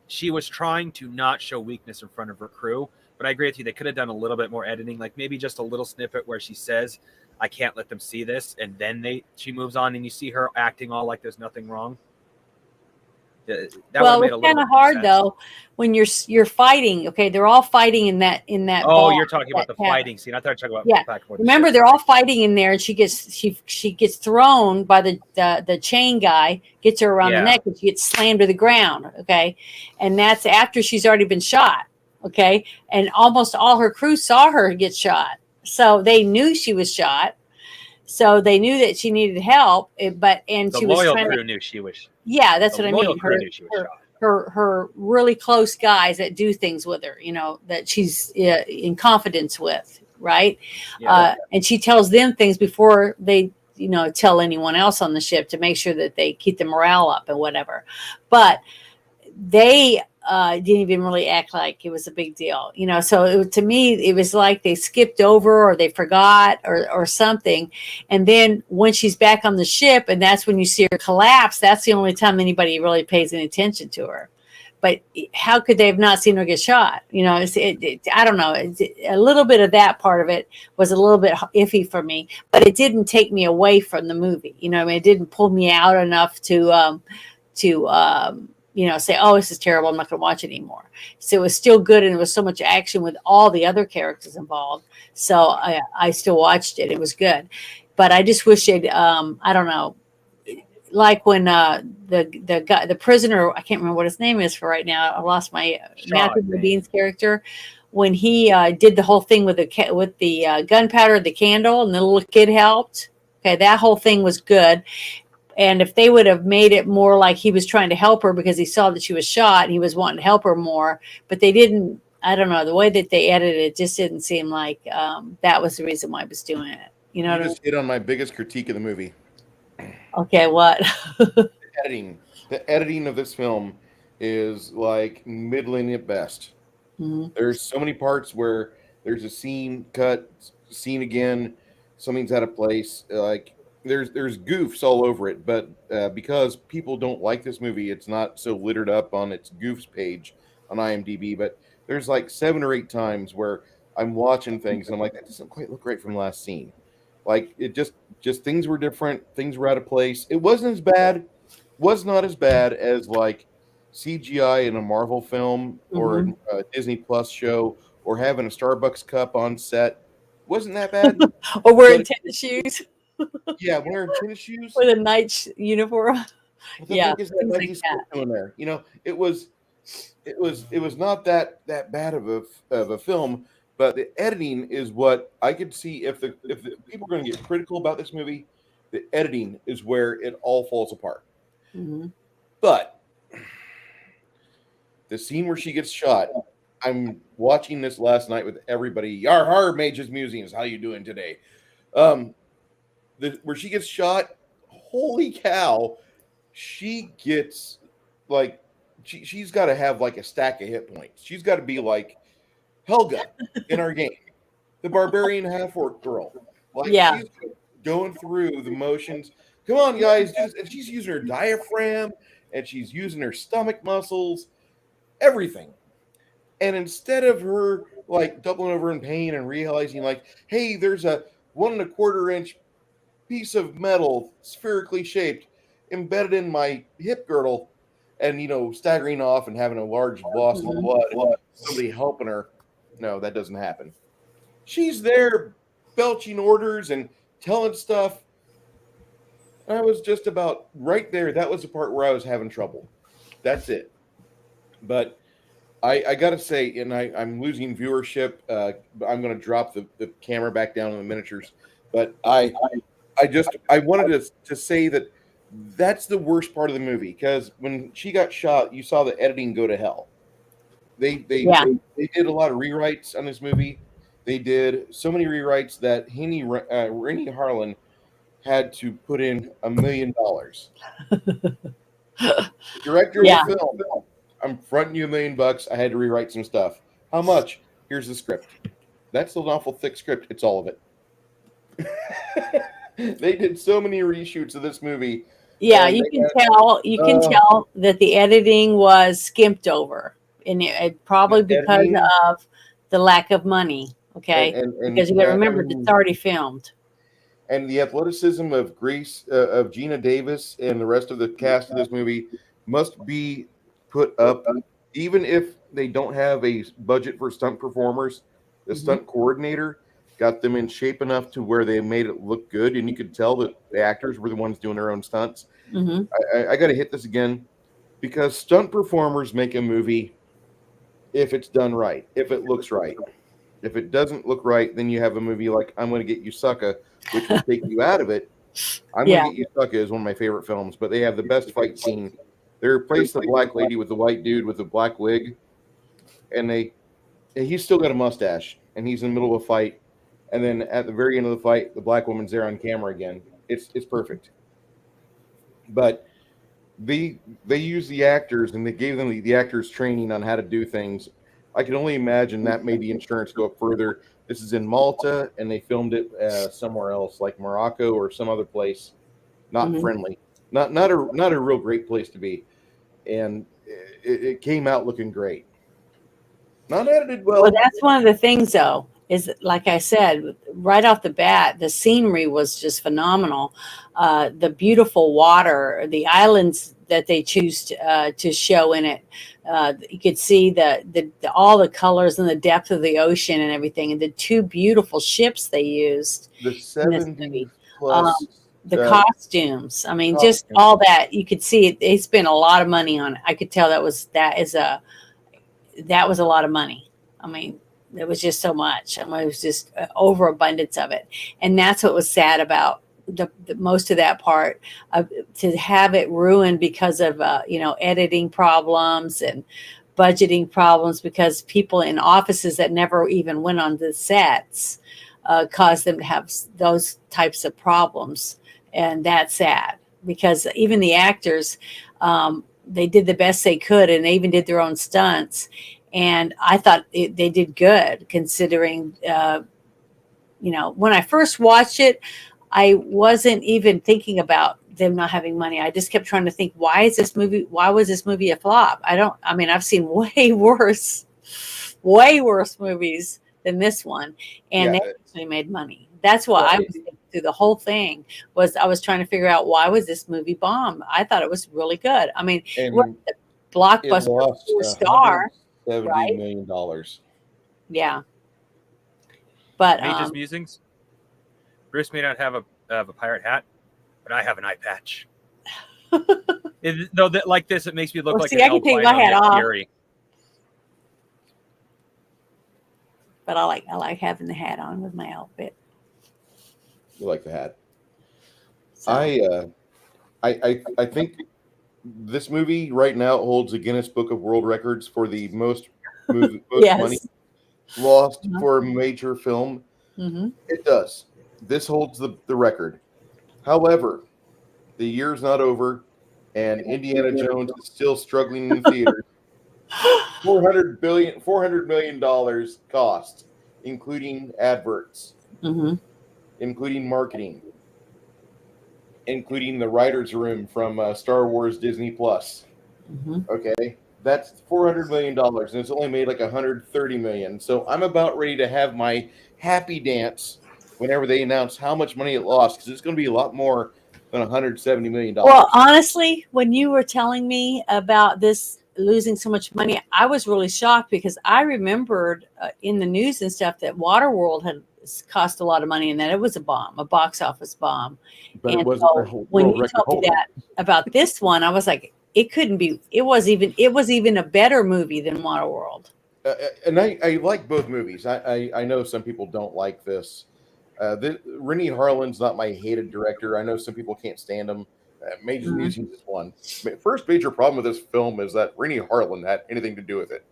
she was trying to not show weakness in front of her crew. But I agree with you, they could have done a little bit more editing, like maybe just a little snippet where she says, I can't let them see this, and then she moves on and you see her acting all like there's nothing wrong. That well, would it's have made a kind little of bit more hard sense. though when you're fighting. Okay, they're all fighting in that Oh, bar, you're talking about that the cabin. fighting scene. I thought you were talking Yeah. about back with Remember, the they're all fighting in there, and she gets thrown by the chain guy, gets her around the neck, and she gets slammed to the ground. Okay, and that's after she's already been shot. Okay, and almost all her crew saw her get shot, so they knew she was shot. So they knew that she needed help, and the she was loyal trying to. crew knew she was. Yeah, that's The what I loyal mean. crew knew she was shot. Her really close guys that do things with her, that she's in confidence with, right? Yeah. And she tells them things before they, tell anyone else on the ship to make sure that they keep the morale up and whatever. But they didn't even really act like it was a big deal, so to me it was like they skipped over or they forgot or something. And then when she's back on the ship and that's when you see her collapse, that's the only time anybody really pays any attention to her. But how could they have not seen her get shot? I don't know. A little bit of that part of it was a little bit iffy for me, but it didn't take me away from the movie. It didn't pull me out enough to say, oh, this is terrible, I'm not going to watch it anymore. So it was still good, and there was so much action with all the other characters involved. So I still watched it. It was good. But I just wish it, I don't know, like when the guy, the prisoner, I can't remember what his name is for right now. I lost my Matthew Modine's character. When he did the whole thing with the gunpowder, the candle, and the little kid helped. Okay, that whole thing was good. And if they would have made it more like he was trying to help her because he saw that she was shot and he was wanting to help her more, but they didn't, I don't know, the way that they edited it just didn't seem like that was the reason why I was doing it. You know You what just hit on my biggest critique of the movie. Okay, what? Editing. The editing of this film is like middling at best. Mhm. There's so many parts where there's a scene cut, scene again, something's out of place. Like there's goofs all over it, but because people don't like this movie, it's not so littered up on its goofs page on IMDb. But there's like 7 or 8 times where I'm watching things and I'm like, that doesn't quite look right from the last scene. Like it just things were different, things were out of place. It wasn't as bad, was not as bad as like CGI in a Marvel film or Mhm. a Disney Plus show or having a Starbucks cup on set. Wasn't that bad? Or wearing But tennis shoes yeah, wearing tennis shoes. with a night uniform. What the Yeah, heck is that things like Nike that. skirt doing there? It was not that bad of a film, but the editing is what I could see if the people are going to get critical about this movie, the editing is where it all falls apart. Mhm. But the scene where she gets shot, I'm watching this last night with everybody. Yar har, Mages Museums, how you doing today? Um, where she gets shot, holy cow, she gets like she's got to have like a stack of hit points. She's got to be like Helga in our game, the barbarian half orc girl. Like Yeah. she's going through the motions. Come on, guys, do this. And she's using her diaphragm and she's using her stomach muscles, everything. And instead of her like doubling over in pain and realizing, like, hey, there's a 1.25 inch piece of metal, spherically shaped, embedded in my hip girdle, and staggering off and having a large loss of blood, and somebody helping her. No, that doesn't happen. She's there belching orders and telling stuff. I was just about right there. That was the part where I was having trouble. That's it. But I got to say, and I'm losing viewership. I'm going to drop the camera back down on the miniatures. But I wanted to say that that's the worst part of the movie, because when she got shot, you saw the editing go to hell. They did a lot of rewrites on this movie. They did so many rewrites that Rennie Harlan had to put in $1 million. The director of the film, I'm fronting you $1 million. I had to rewrite some stuff. How much? Here's the script. That's an awful thick script. It's all of it. They did so many reshoots of this movie. Yeah, you can tell that the editing was skimped over, and it probably because of the lack of money. Okay, because you got to remember it's already filmed. And the athleticism of of Gina Davis and the rest of the cast of this movie must be put up, even if they don't have a budget for stunt performers. The stunt coordinator got them in shape enough to where they made it look good, and you could tell that the actors were the ones doing their own stunts. I got to hit this again, because stunt performers make a movie if it's done right, if it looks right. If it doesn't look right, then you have a movie like I'm Going to Get You Sucker, which will take you out of it. I'm Going to Get You Sucker is one of my favorite films, but they have the best fight scene. They replaced the black lady with the white dude with the black wig, and he's still got a mustache, and he's in the middle of a fight, and then at the very end of the fight, the black woman's there on camera again. It's perfect. But they use the actors, and they gave them the actors training on how to do things. I can only imagine that made the insurance go up further. This is in Malta, and they filmed it somewhere else, like Morocco or some other place, not friendly, not a real great place to be. And it came out looking great. Not edited well. Well, that's one of the things, though, is like I said, right off the bat, the scenery was just phenomenal. The beautiful water, the islands that they choose to show in it. You could see all the colors and the depth of the ocean and everything, and the two beautiful ships they used. The 70 plus. The costumes. I mean, just all that. You could see it. They spent a lot of money on it. I could tell that was a lot of money. I mean, it was just so much. I mean, it was just overabundance of it. And that's what was sad about the most of that part, to have it ruined because of editing problems and budgeting problems, because people in offices that never even went on the sets caused them to have those types of problems. And that's sad, because even the actors, they did the best they could, and they even did their own stunts. And I thought they did good, considering, when I first watched it, I wasn't even thinking about them not having money. I just kept trying to think, why was this movie a flop? I've seen way worse movies than this one, and they actually made money. That's why I was thinking through the whole thing. I was trying to figure out, why was this movie bomb? I thought it was really good. I mean, the blockbuster star, $70 million. Yeah, but Mage's musings. Bruce may not have a pirate hat, but I have an eye patch. Like this, it makes me look like an I can take my hat off. Gary. But I like having the hat on with my outfit. You like the hat? So. I think this movie right now holds a Guinness Book of World Records for the most money lost for a major film. It does. This holds the record. However, the year's not over, and Indiana Jones is still struggling in theaters. $400 million cost, including adverts, including marketing, including the writer's room from Star Wars Disney Plus. Okay, that's $400 million, and it's only made like $130 million. So I'm about ready to have my happy dance whenever they announce how much money it lost, because it's going to be a lot more than $170 million. Well, honestly, when you were telling me about this losing so much money, I was really shocked because I remembered in the news and stuff that Waterworld had cost a lot of money and that it was a bomb, a box office bomb. But And it wasn't so a whole when world you record told me holder. that about this one, I was like, it couldn't be. It was even a better movie than Waterworld. And I like both movies. I know some people don't like this. Rennie Harlin's not my hated director. I know some people can't stand him. Major Musings is one. First major problem with this film is that Rennie Harlin had anything to do with it.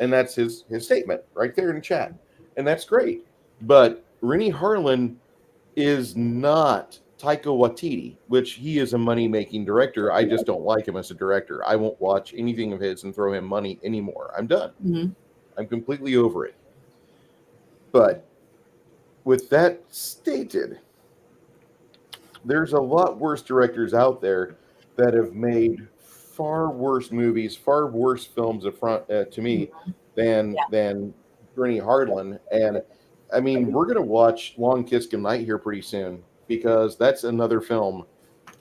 And that's his statement right there in the chat. And that's great. But Rennie Harlin is not Taika Waititi, which he is a money-making director. I just don't like him as a director. I won't watch anything of his and throw him money anymore. I'm done. Mm-hmm. I'm completely over it. But with that stated, there's a lot worse directors out there that have made far worse movies, far worse films to me than Rennie Harlin. And I mean, we're going to watch Long Kiss Goodnight here pretty soon because that's another film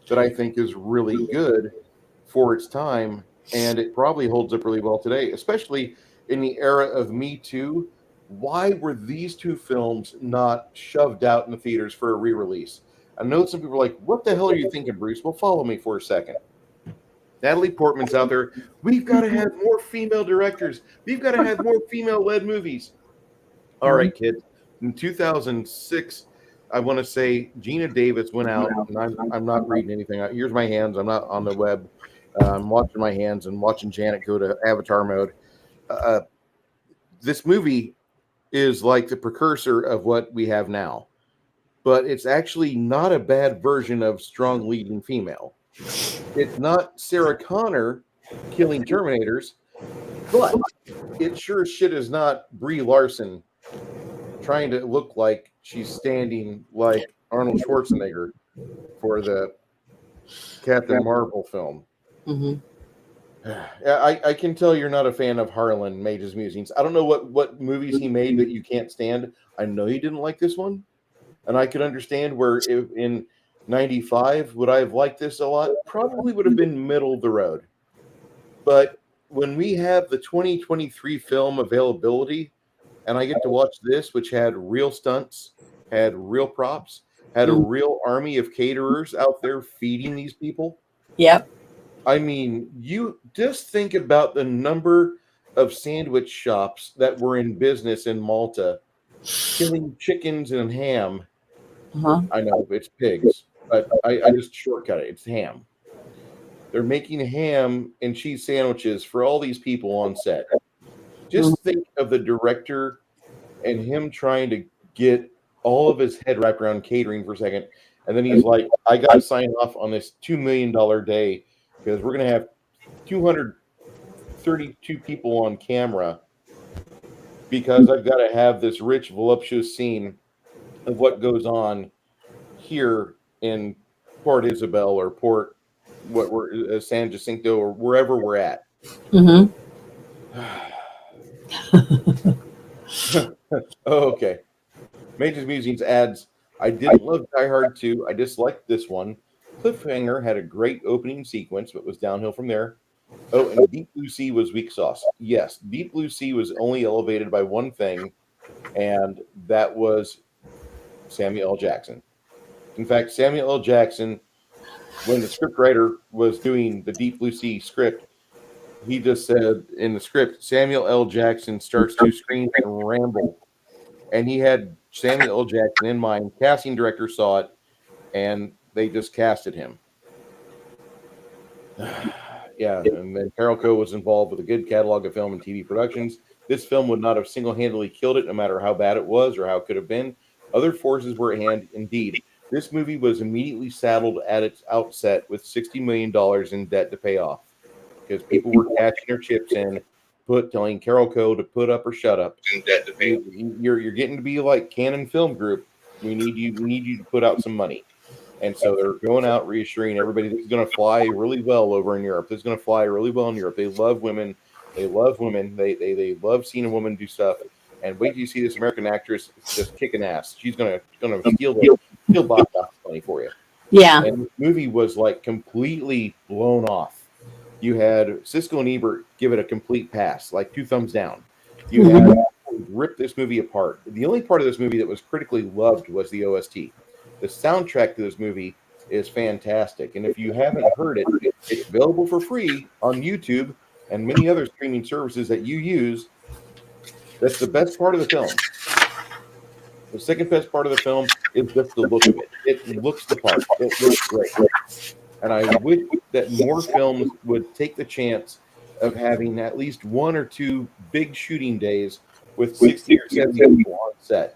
that I think is really good for its time, and it probably holds up really well today, especially in the era of Me Too. Why were these two films not shoved out in the theaters for a re-release? I know some people are like, what the hell are you thinking, Bruce? Well, follow me for a second. Natalie Portman's out there. We've got to have more female directors. We've got to have more female-led movies. All right, kids. In 2006, I want to say Gina Davis went out, and I'm not reading anything. Here's my hands. I'm not on the web. I'm watching my hands and watching Janet go to avatar mode. This movie is like the precursor of what we have now, but it's actually not a bad version of strong leading female. It's not Sarah Connor killing Terminators, but it sure as shit is not Brie Larson trying to look like she's standing like Arnold Schwarzenegger for the Captain Marvel film. Mm-hmm. I can tell you're not a fan of Harlan Mage's Musings. I don't know what movies he made that you can't stand. I know you didn't like this one, and I could understand where if in 95 would I have liked this a lot? Probably would have been middle of the road. But when we have the 2023 film availability, and I get to watch this, which had real stunts, had real props, had a real army of caterers out there feeding these people. Yep. I mean, you just think about the number of sandwich shops that were in business in Malta, killing chickens and ham. Uh-huh. I know it's pigs, but I just shortcut it. It's ham. They're making ham and cheese sandwiches for all these people on set. Just think of the director and him trying to get all of his head wrapped around catering for a second. And then he's like, I got to sign off on this $2 million day because we're going to have 232 people on camera because I've got to have this rich, voluptuous scene of what goes on here in Port Isabel or Port, what we're San Jacinto or wherever we're at. Mm-hmm. Oh, okay. Mage's Musings adds, I didn't love Die Hard 2. I disliked this one. Cliffhanger had a great opening sequence, but was downhill from there. Oh, and Deep Blue Sea was weak sauce. Yes, Deep Blue Sea was only elevated by one thing, and that was Samuel L. Jackson. In fact, Samuel L. Jackson, when the scriptwriter was doing the Deep Blue Sea script, he just said in the script, Samuel L. Jackson starts to scream and ramble. And he had Samuel L. Jackson in mind. Casting director saw it, and they just casted him. Yeah, and then Carol Coe was involved with a good catalog of film and TV productions. This film would not have single-handedly killed it, no matter how bad it was or how it could have been. Other forces were at hand, indeed. This movie was immediately saddled at its outset with $60 million in debt to pay off because people were cashing their chips in, telling Carol Coe to put up or shut up. Debt to pay. You're getting to be like Canon Film Group. We need you to put out some money. And so they're going out reassuring everybody this is going to fly really well over in Europe. This is going to fly really well in Europe. They love women. They love women. They love seeing a woman do stuff. And wait till you see this American actress just kicking ass. She's gonna steal box office money for you. Yeah. And the movie was like completely blown off. You had Siskel and Ebert give it a complete pass, like 2 thumbs down. You had rip this movie apart. The only part of this movie that was critically loved was the OST. The soundtrack to this movie is fantastic, and if you haven't heard it, it's available for free on YouTube and many other streaming services that you use. That's the best part of the film. The second best part of the film is just the look of it. It looks the part. It looks great. And I wish that more films would take the chance of having at least 1 or 2 big shooting days with 60 or 70 people on set.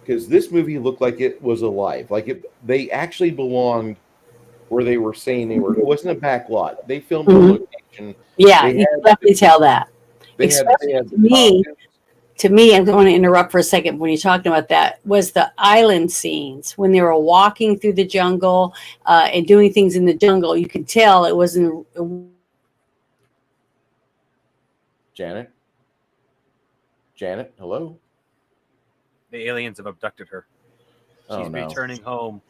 Because this movie looked like it was alive. They actually belonged where they were saying they were. It wasn't a back lot. They filmed on location. Yeah, They you had- can definitely tell that. They Especially had to me, costumes. to me, I'm going to interrupt for a second when you're talking about that, was the island scenes when they were walking through the jungle and doing things in the jungle. You could tell it wasn't. Janet, hello. The aliens have abducted her. She's Oh, no. returning home.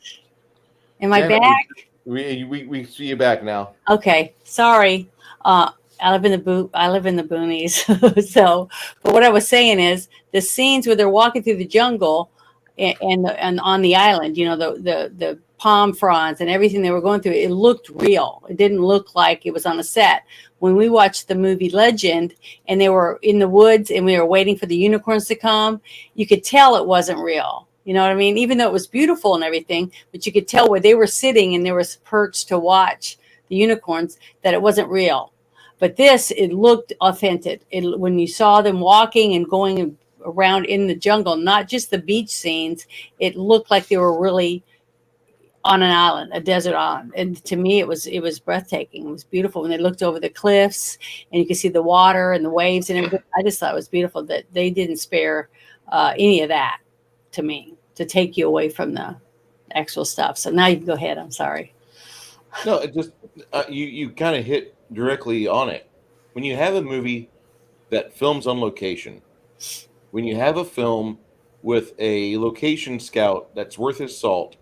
Am I Janet, back? We see you back now. Okay, sorry. I live in the boonies. So, but what I was saying is the scenes where they're walking through the jungle and on the island, you know, the palm fronds and everything they were going through, it looked real. It didn't look like it was on a set. When we watched the movie Legend and they were in the woods and we were waiting for the unicorns to come, you could tell it wasn't real. You know what I mean? Even though it was beautiful and everything, but you could tell where they were sitting and there was perched to watch the unicorns that it wasn't real. But this, it looked authentic. When you saw them walking and going around in the jungle, not just the beach scenes, it looked like they were really on an island, a desert island. And to me, it was breathtaking. It was beautiful when they looked over the cliffs and you could see the water and the waves and everything. I just thought it was beautiful that they didn't spare any of that to me to take you away from the actual stuff. So now you can go ahead. I'm sorry. No, it just you kind of hit directly on it. When you have a movie that films on location, when you have a film with a location scout that's worth his salt,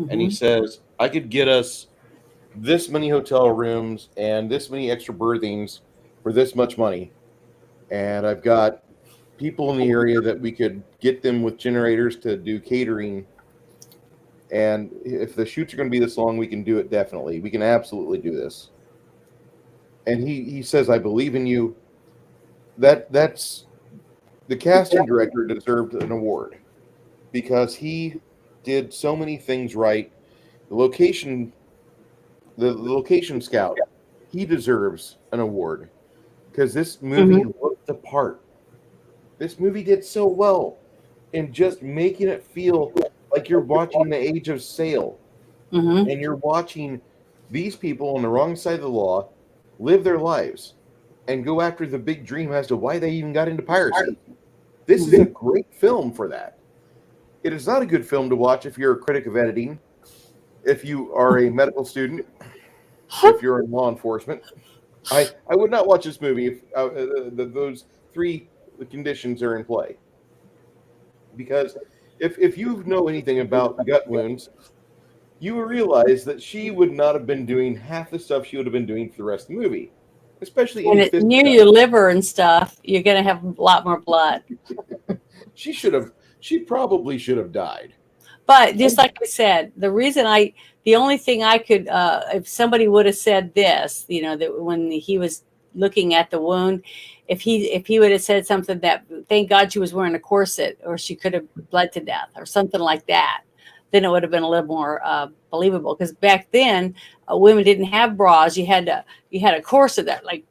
and he says, I could get us this many hotel rooms and this many extra berthings for this much money, and I've got people in the area that we could get them with generators to do catering. And if the shoots are going to be this long, we can do it definitely. We can absolutely do this. And he says, I believe in you. That's the casting director deserved an award because he did so many things right. The location scout, he deserves an award because this movie looked the part. This movie did so well in just making it feel like you're watching The Age of Sail, and you're watching these people on the wrong side of the law live their lives and go after the big dream as to why they even got into piracy. This is a great film for that. It is not a good film to watch if you're a critic of editing, if you are a medical student, if you're in law enforcement. I would not watch this movie if those 3 conditions are in play. Because if you know anything about gut wounds, you will realize that she would not have been doing half the stuff she would have been doing for the rest of the movie. Especially When it's near your liver and stuff, you're going to have a lot more blood. She probably should have died. But just like I said, the only thing I could, if somebody would have said this, you know, that when he was looking at the wound, if he would have said something that, thank God she was wearing a corset or she could have bled to death or something like that, then it would have been a little more believable. Because back then, women didn't have bras. You had a corset that like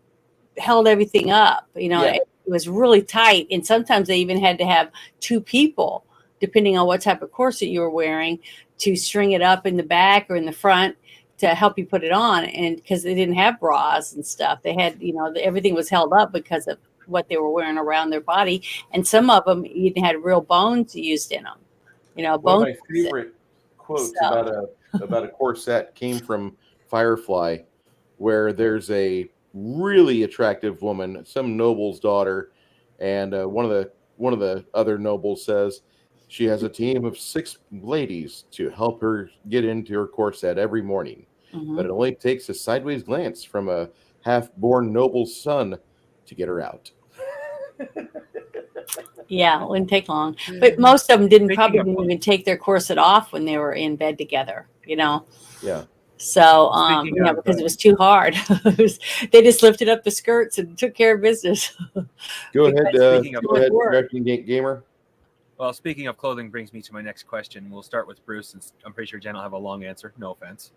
held everything up. You know, it was really tight, and sometimes they even had to have 2 people, depending on what type of corset you were wearing, to string it up in the back or in the front to help you put it on. And because they didn't have bras and stuff, they had, you know, everything was held up because of what they were wearing around their body. And some of them even had real bones used in them. You know, One bones. of my favorite quotes about a corset came from Firefly, where there's a really attractive woman, some noble's daughter, and one of the other nobles says She has a team of 6 ladies to help her get into her corset every morning. But it only takes a sideways glance from a half-born noble's son to get her out. Yeah, it wouldn't take long. But most of them didn't Speaking of- even take their corset off when they were in bed together, you know? Yeah. So, Speaking yeah, of, because it was too hard. They just lifted up the skirts and took care of business. Go ahead, Speaking of- go ahead, work. Crafting Gamer. Well, speaking of clothing brings me to my next question. We'll start with Bruce, since I'm pretty sure Jen will have a long answer. No offense.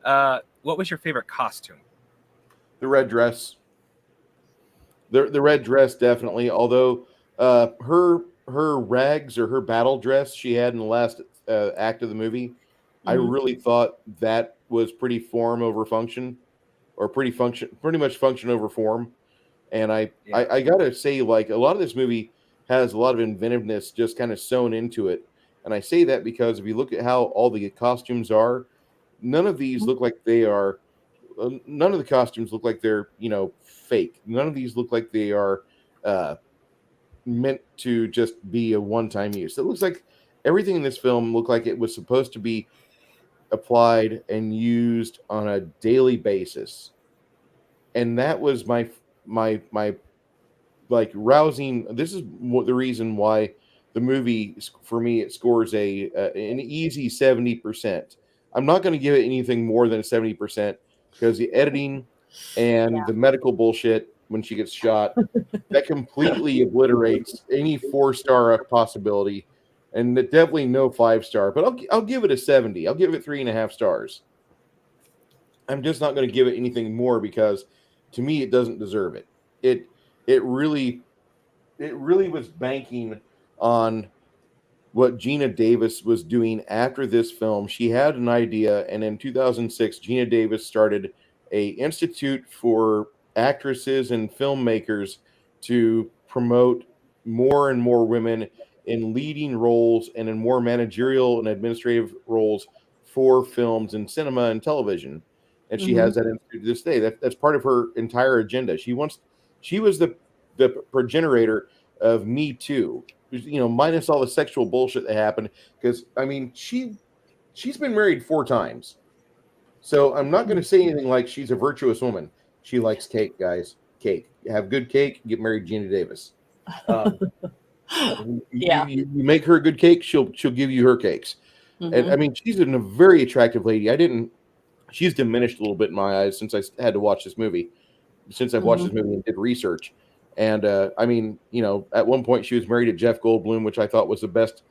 What was your favorite costume? The red dress. The red dress, definitely. Although her rags or her battle dress she had in the last act of the movie, I Mhm. really thought that was pretty form over function, or pretty much function over form. And I gotta say, like, a lot of this movie has a lot of inventiveness just kind of sewn into it. And I say that because if you look at how all the costumes are, none of these look like they are. None of the costumes look like they're fake. None of these look like they are meant to just be a one-time use. It looks like everything in this film looked like it was supposed to be applied and used on a daily basis. And that was my like rousing. This is the reason why the movie, for me, it scores an easy 70%. I'm not going to give it anything more than 70% because the editing and the medical bullshit when she gets shot, that completely obliterates any 4-star possibility, and definitely no 5-star. But I'll give it a 70. I'll give it 3.5 stars. I'm just not going to give it anything more because to me it doesn't deserve it. It really was banking on what Gina Davis was doing after this film. She had an idea, and in 2006, Gina Davis started a institute for actresses and filmmakers to promote more and more women in leading roles and in more managerial and administrative roles for films and cinema and television. And she has that institute to this day. That's part of her entire agenda. She was the progenitor of Me Too, minus all the sexual bullshit that happened. Because I mean, she's been married 4 times, so I'm not going to say anything like she's a virtuous woman. She likes cake, guys. Cake. Have good cake. Get married, to Gina Davis. Yeah. You make her a good cake, she'll give you her cakes. And I mean, she's a very attractive lady. She's diminished a little bit in my eyes since I had to watch this movie. Since I've watched this movie and did research. And I mean, at one point she was married to Jeff Goldblum, which I thought was the best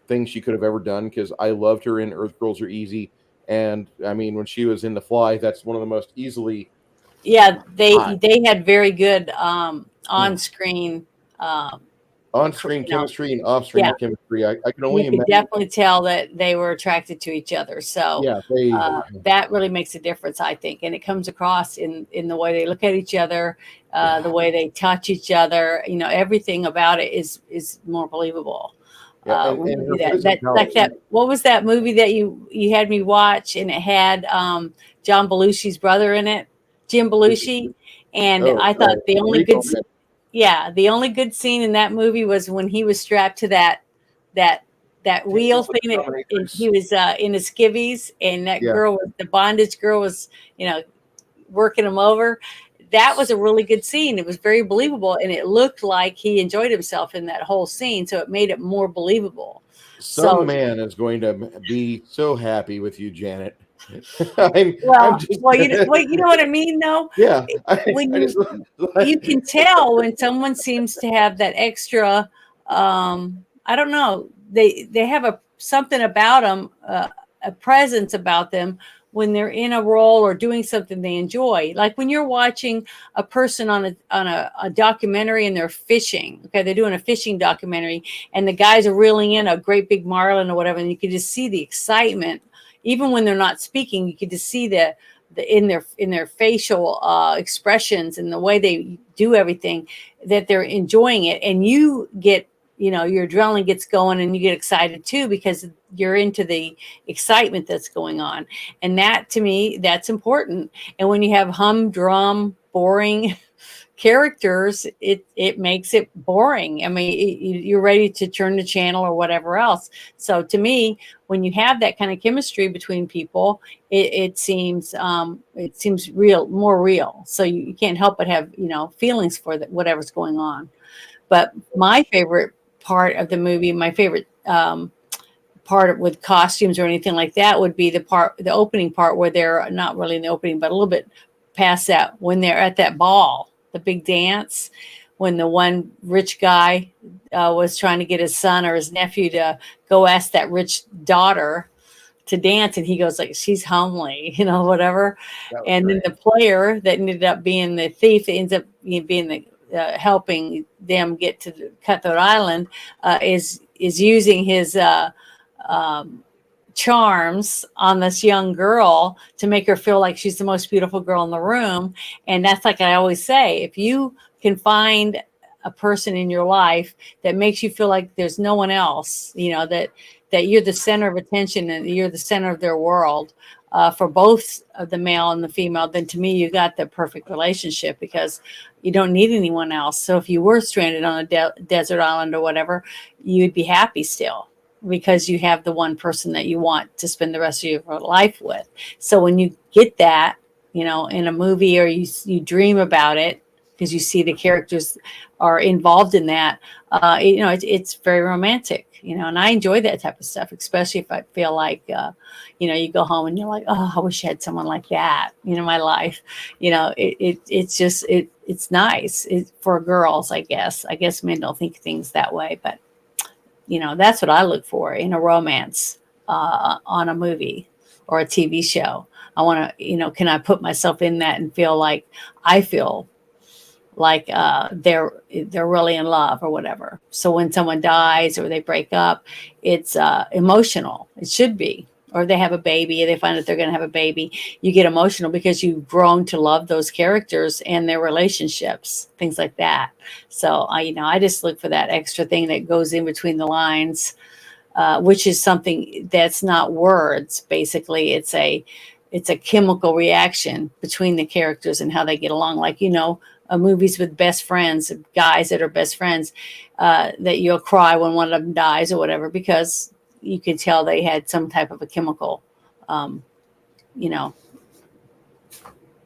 thing she could have ever done because I loved her in Earth Girls Are Easy. And I mean, when she was in The Fly, that's one of the most easily. Yeah, they had very good on-screen On-screen chemistry and off-screen chemistry. I can only you could imagine. definitely tell that they were attracted to each other. So that really makes a difference, I think, and it comes across in the way they look at each other, the way they touch each other. Everything about it is more believable. Yeah, when and you do her that. Like that. What was that movie that you had me watch, and it had John Belushi's brother in it, Jim Belushi, and I thought the only good. Yeah, the only good scene in that movie was when he was strapped to that wheel thing, and he was in his skivvies, and that girl, the bondage girl, was working him over. That was a really good scene. It was very believable, and it looked like he enjoyed himself in that whole scene, so it made it more believable. Some man is going to be so happy with you, Janet. You know what I mean, though. Yeah, you can tell when someone seems to have that extra. I don't know. They have something about them, a presence about them when they're in a role or doing something they enjoy. Like when you're watching a person on a documentary and they're fishing. Okay, they're doing a fishing documentary, and the guys are reeling in a great big marlin or whatever, and you can just see the excitement. Even when they're not speaking, you can just see the in their facial expressions and the way they do everything, that they're enjoying it, and you get your adrenaline gets going and you get excited too, because you're into the excitement that's going on. And that, to me, that's important. And when you have humdrum, boring characters, it makes it boring. I mean, you're ready to turn the channel or whatever else. So to me, when you have that kind of chemistry between people, it seems real, more real. So you can't help but have feelings for whatever's going on. But my favorite part of the movie, my favorite part with costumes or anything like that, would be the opening part, where they're not really in the opening, but a little bit past that, when they're at that ball, the big dance, when the one rich guy was trying to get his son or his nephew to go ask that rich daughter to dance, and he goes like, she's homely, whatever. And great. then the player that ended up being the thief, that ends up being the helping them get to the Cutthroat Island, is using his charms on this young girl to make her feel like she's the most beautiful girl in the room. And that's, like I always say, if you can find a person in your life that makes you feel like there's no one else, that you're the center of attention and you're the center of their world, for both of the male and the female, then to me, you got the perfect relationship, because you don't need anyone else. So if you were stranded on a desert island or whatever, you'd be happy still, because you have the one person that you want to spend the rest of your life with. So when you get that, in a movie, or you dream about it, because you see the characters are involved in that, it's very romantic, and I enjoy that type of stuff, especially if I feel like, you go home and you're like, oh, I wish I had someone like that, in my life. It's nice for girls, I guess. I guess men don't think things that way, but that's what I look for in a romance, on a movie or a TV show. I want to, can I put myself in that and feel like I feel like they're really in love or whatever. So when someone dies or they break up, it's emotional. It should be. Or they have a baby, and they find out they're going to have a baby. You get emotional because you've grown to love those characters and their relationships, things like that. So I just look for that extra thing that goes in between the lines, which is something that's not words. Basically, it's a chemical reaction between the characters and how they get along. Like, movies with best friends, guys that are best friends, that you'll cry when one of them dies or whatever, because you could tell they had some type of a chemical,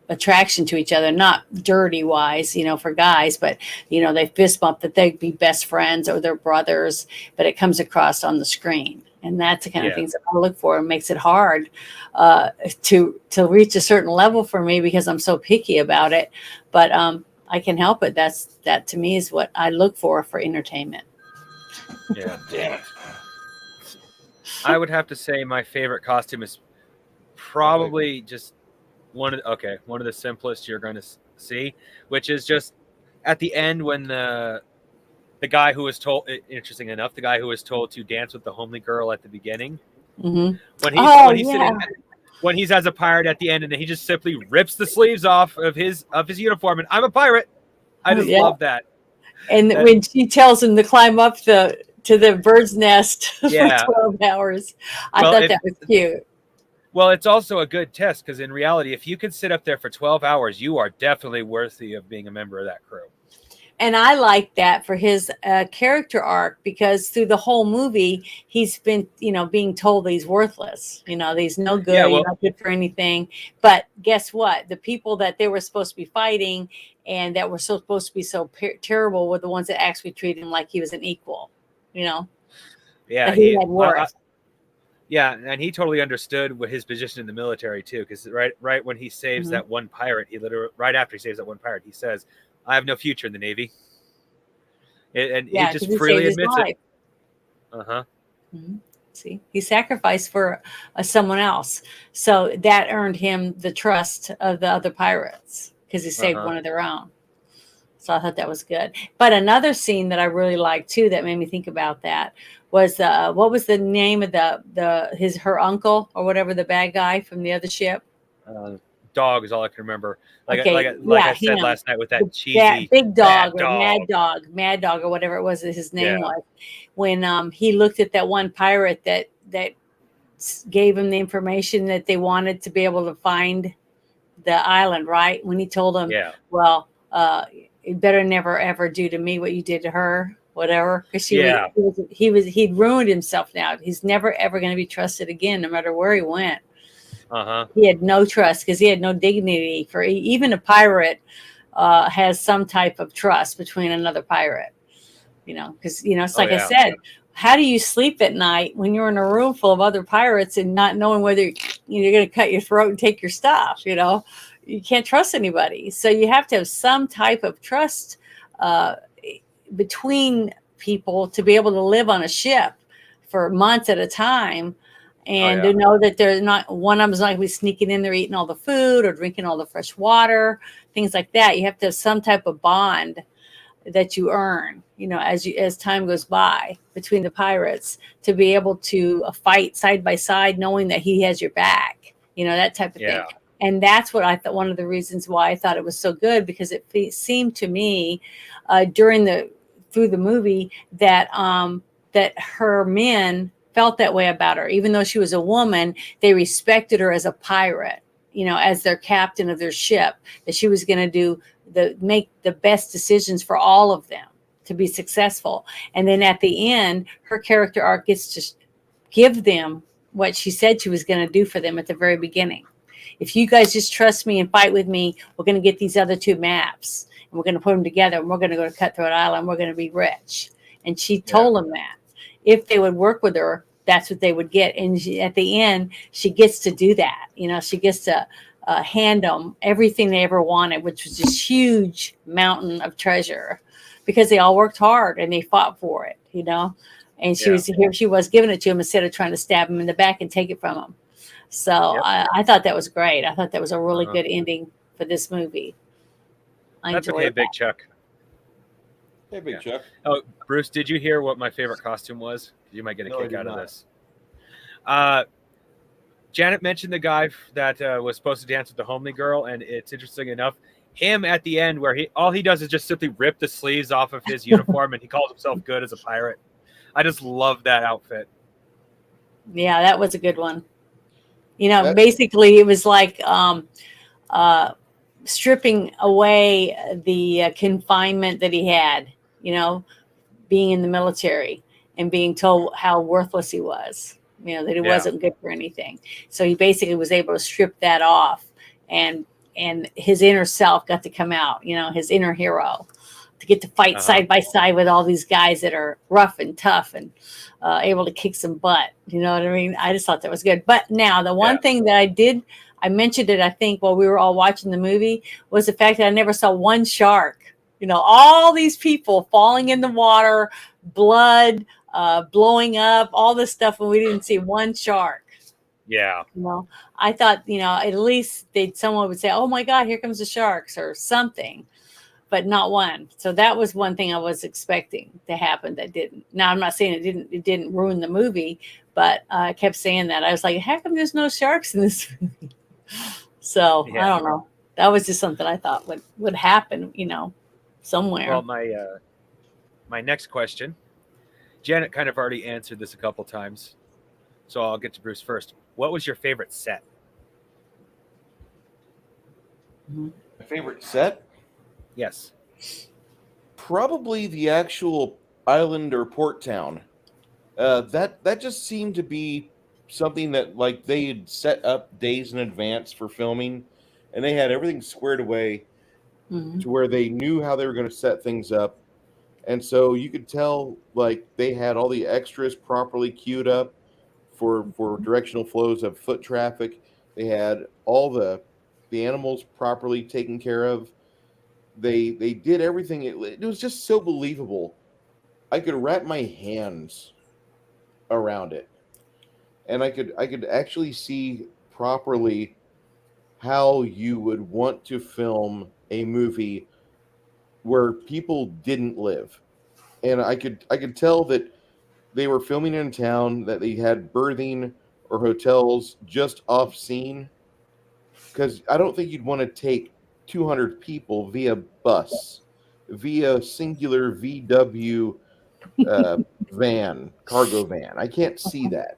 attraction to each other, not dirty wise, for guys, but, they fist bump that they'd be best friends or they're brothers, but it comes across on the screen. And that's the kind of things that I look for. It makes it hard to reach a certain level for me, because I'm so picky about it. But I can help it. That to me is what I look for entertainment. Yeah. I would have to say my favorite costume is probably just one of the simplest you're going to see, which is just at the end when the guy who was told, interesting enough, the guy who was told to dance with the homely girl at the beginning, Mm-hmm. when he's as a pirate at the end, and he just simply rips the sleeves off of his uniform, and I'm a pirate. I just love that. And when she tells him to climb up to the bird's nest for 12 hours, I thought that was cute. Well, it's also a good test, because in reality, if you can sit up there for 12 hours, you are definitely worthy of being a member of that crew. And I like that for his character arc, because through the whole movie, he's been, being told he's worthless. He's no good. You're not good for anything. But guess what? The people that they were supposed to be fighting and that were supposed to be so terrible were the ones that actually treated him like he was an equal. Yeah, he had worth. And he totally understood what his position in the military too, because right when he saves that one pirate, right after he saves that one pirate, he says, "I have no future in the Navy," and he just freely admits it. Mm-hmm. See, he sacrificed for someone else, so that earned him the trust of the other pirates, because he saved one of their own. So I thought that was good. But another scene that I really liked too, that made me think about that, was what was the name of her uncle or whatever, the bad guy from the other ship? dog is all I can remember. Like Okay, I said him. last night with The that cheesy big bad dog or mad dog or whatever it was that his name Yeah. was. When he looked at that one pirate that gave him the information that they wanted to be able to find the island, right? When he told him, Yeah. well, it better never ever do to me what you did to her, whatever, because Yeah. he'd ruined himself now. He's never ever going to be trusted again, no matter where he went. Uh-huh. He had no trust because he had no dignity. For even a pirate has some type of trust between another pirate, because it's like I yeah. said, how do you sleep at night when you're in a room full of other pirates and not knowing whether you're going to cut your throat and take your stuff? You can't trust anybody, so you have to have some type of trust between people to be able to live on a ship for months at a time, and to know that there's not one of them's not going to be sneaking in there eating all the food or drinking all the fresh water, things like that. You have to have some type of bond that you earn, as time goes by between the pirates, to be able to fight side by side, knowing that he has your back, that type of thing. And that's what I thought, one of the reasons why I thought it was so good, because it seemed to me through the movie that that her men felt that way about her. Even though she was a woman, they respected her as a pirate, as their captain of their ship, that she was going to make the best decisions for all of them to be successful. And then at the end, her character arc gets to give them what she said she was going to do for them at the very beginning. If you guys just trust me and fight with me, we're going to get these other 2 maps and we're going to put them together and we're going to go to Cutthroat Island. We're going to be rich. And she told them that if they would work with her, that's what they would get. And at the end, she gets to do that. She gets to hand them everything they ever wanted, which was this huge mountain of treasure, because they all worked hard and they fought for it, and she was giving it to him instead of trying to stab him in the back and take it from him. So I thought that was great. I thought that was a really good ending for this movie. That's okay, Big Chuck. Hey, Big Chuck. Oh, Bruce, did you hear what my favorite costume was? You might get a kick out of this. Janet mentioned the guy that was supposed to dance with the homely girl, and it's interesting enough, him at the end, where all he does is just simply rip the sleeves off of his uniform, and he calls himself good as a pirate. I just love that outfit. Yeah, that was a good one. Basically, it was like stripping away the confinement that he had, being in the military and being told how worthless he was, that he wasn't good for anything. So he basically was able to strip that off, and his inner self got to come out, his inner hero, to get to fight side by side with all these guys that are rough and tough and able to kick some butt. You know what I mean? I just thought that was good. But now the one thing that I mentioned it, I think, while we were all watching the movie, was the fact that I never saw one shark. All these people falling in the water, blood, blowing up, all this stuff, and we didn't see one shark. Yeah. I thought, at least someone would say, "Oh my God, here comes the sharks," or something, but not one. So that was one thing I was expecting to happen that didn't. Now, I'm not saying it didn't ruin the movie, but I kept saying that. I was like, how come there's no sharks in this movie? So I don't know. That was just something I thought would happen, somewhere. Well, my next question, Janet kind of already answered this a couple times, so I'll get to Bruce first. What was your favorite set? My favorite set? Yes. Probably the actual island or port town. That just seemed to be something that like they had set up days in advance for filming, and they had everything squared away to where they knew how they were going to set things up. And so you could tell like they had all the extras properly queued up for directional flows of foot traffic. They had all the animals properly taken care of. They did everything. It was just so believable. I could wrap my hands around it, and I could actually see properly how you would want to film a movie where people didn't live. And I could tell that they were filming in town, that they had berthing or hotels just off scene, because I don't think you'd want to take 200 people via bus, via singular VW cargo van. I can't see that.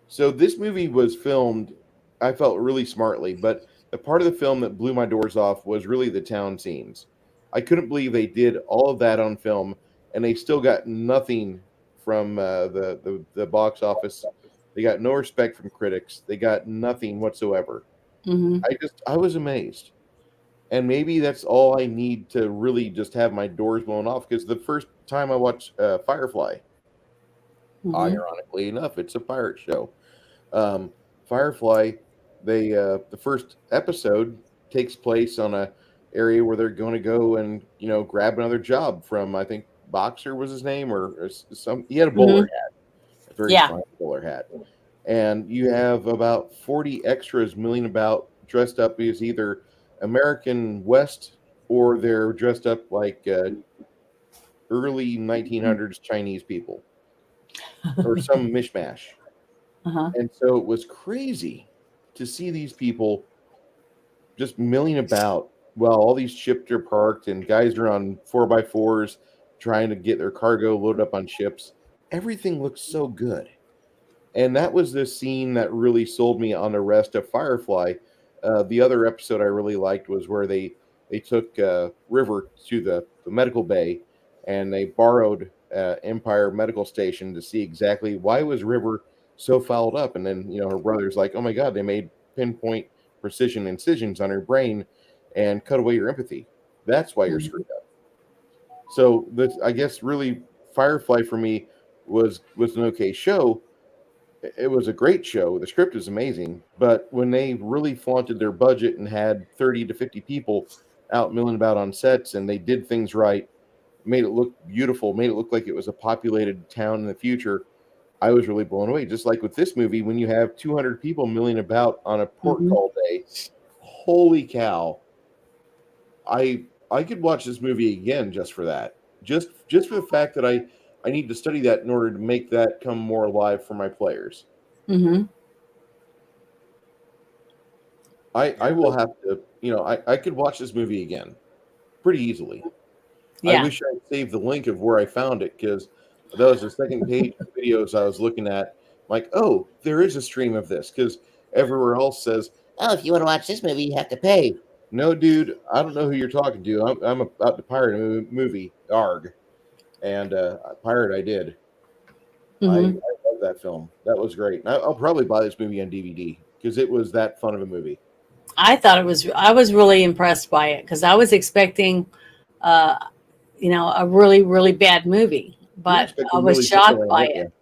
So this movie was filmed, I felt really smartly, but the part of the film that blew my doors off was really the town scenes. I couldn't believe they did all of that on film, and they still got nothing from the box office. They got no respect from critics. They got nothing whatsoever. Mm-hmm. I was amazed, and maybe that's all I need to really just have my doors blown off. Because the first time I watched Firefly, Mm-hmm. ironically enough, it's a pirate show. Firefly, the first episode takes place on a area where they're going to go and grab another job from, I think, Boxer was his name, or some. He had a bowler hat, a very fine bowler hat, and you have about 40 extras milling about, dressed up as either American West or they're dressed up like early 1900s Chinese people or some mishmash. Uh-huh. And so it was crazy to see these people just milling about while all these ships are parked and guys are on 4x4s trying to get their cargo loaded up on ships. Everything looks so good. And that was the scene that really sold me on the rest of Firefly. The other episode I really liked was where they took River to the medical bay, and they borrowed Empire Medical Station to see exactly why was River so fouled up. And then her brother's like, oh my god, they made pinpoint precision incisions on her brain and cut away your empathy. That's why you're screwed up. So I guess really Firefly for me was an okay show. It was a great show. The script is amazing, but when they really flaunted their budget and had 30 to 50 people out milling about on sets, and they did things right, made it look beautiful, made it look like it was a populated town in the future, I was really blown away. Just like with this movie, when you have 200 people milling about on a port call day, holy cow! I could watch this movie again just for that. Just for the fact that I need to study that in order to make that come more alive for my players. Mm-hmm. I will have to, I could watch this movie again pretty easily. Yeah. I wish I'd saved the link of where I found it, because that was the second page of videos I was looking at. Like, oh, there is a stream of this, because everywhere else says, oh, if you want to watch this movie, you have to pay. No, dude, I don't know who you're talking to. I'm about to pirate a movie, ARG. And pirate I did. I love that film. That was great. I'll probably buy this movie on DVD because it was that fun of a movie. I thought I was really impressed by it, because I was expecting, a really, really bad movie, but I was shocked by it.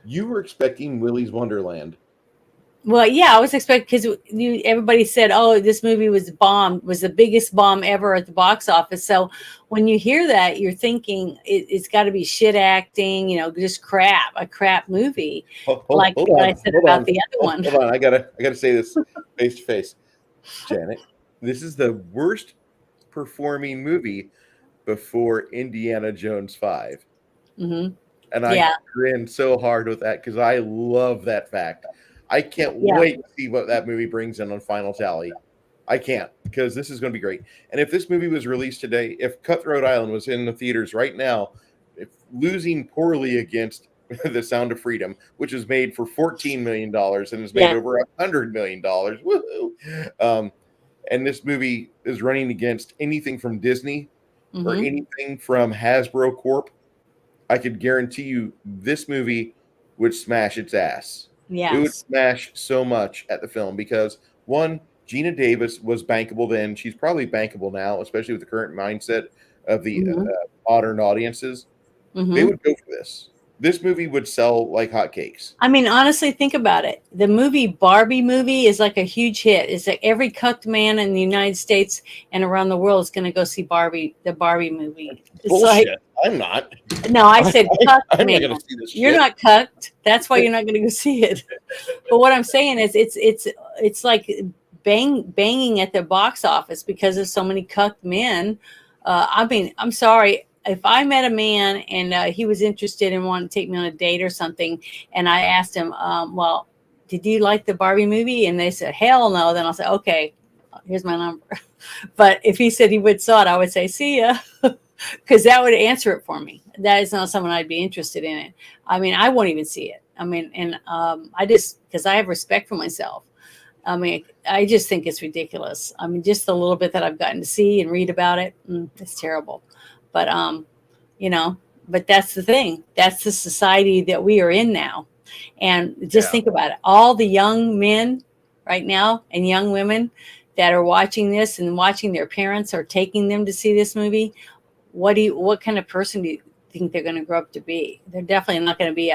You were expecting Willy's Wonderland. Well, yeah, I was expecting, because everybody said, "Oh, this movie was the biggest bomb ever at the box office." So when you hear that, you're thinking it's got to be shit acting, just a crap movie, what I said about the other one. Hold on, I gotta say this face to face, Janet. This is the worst performing movie before Indiana Jones 5, and I grinned so hard with that because I love that fact. I can't wait to see what that movie brings in on Final Tally. I can't, because this is going to be great. And if this movie was released today, if Cutthroat Island was in the theaters right now, if losing poorly against The Sound of Freedom, which is made for $14 million and is made over $100 million, woohoo! And this movie is running against anything from Disney or anything from Hasbro Corp, I could guarantee you this movie would smash its ass. Yes. It would smash so much at the film because, one, Gina Davis was bankable then. She's probably bankable now, especially with the current mindset of the modern audiences. They would go for this. This movie would sell like hotcakes. I mean, honestly, think about it. The Barbie movie is like a huge hit. It's like every cucked man in the United States and around the world is going to go see the Barbie movie. It's bullshit. I'm not. No, I said cucked I'm man. not going to see this shit. You're not cucked. That's why you're not going to go see it. But what I'm saying is it's like banging at the box office because there's so many cucked men. I mean, I'm sorry. If I met a man and he was interested and wanted to take me on a date or something, and I asked him, well, did you like the Barbie movie? And they said, hell no. Then I'll say, okay, here's my number. But if he said he would saw it, I would say, see ya. Because that would answer it for me. That is not someone I'd be interested in it. I mean, I won't even see it. I mean, and I just, because I have respect for myself. I mean, I just think it's ridiculous. I mean, just the little bit that I've gotten to see and read about it, it's terrible. But, you know, but that's the thing. That's the society that we are in now. And just think about it. All the young men right now and young women that are watching this and watching their parents or taking them to see this movie, what kind of person do you think they're going to grow up to be? They're definitely not going to be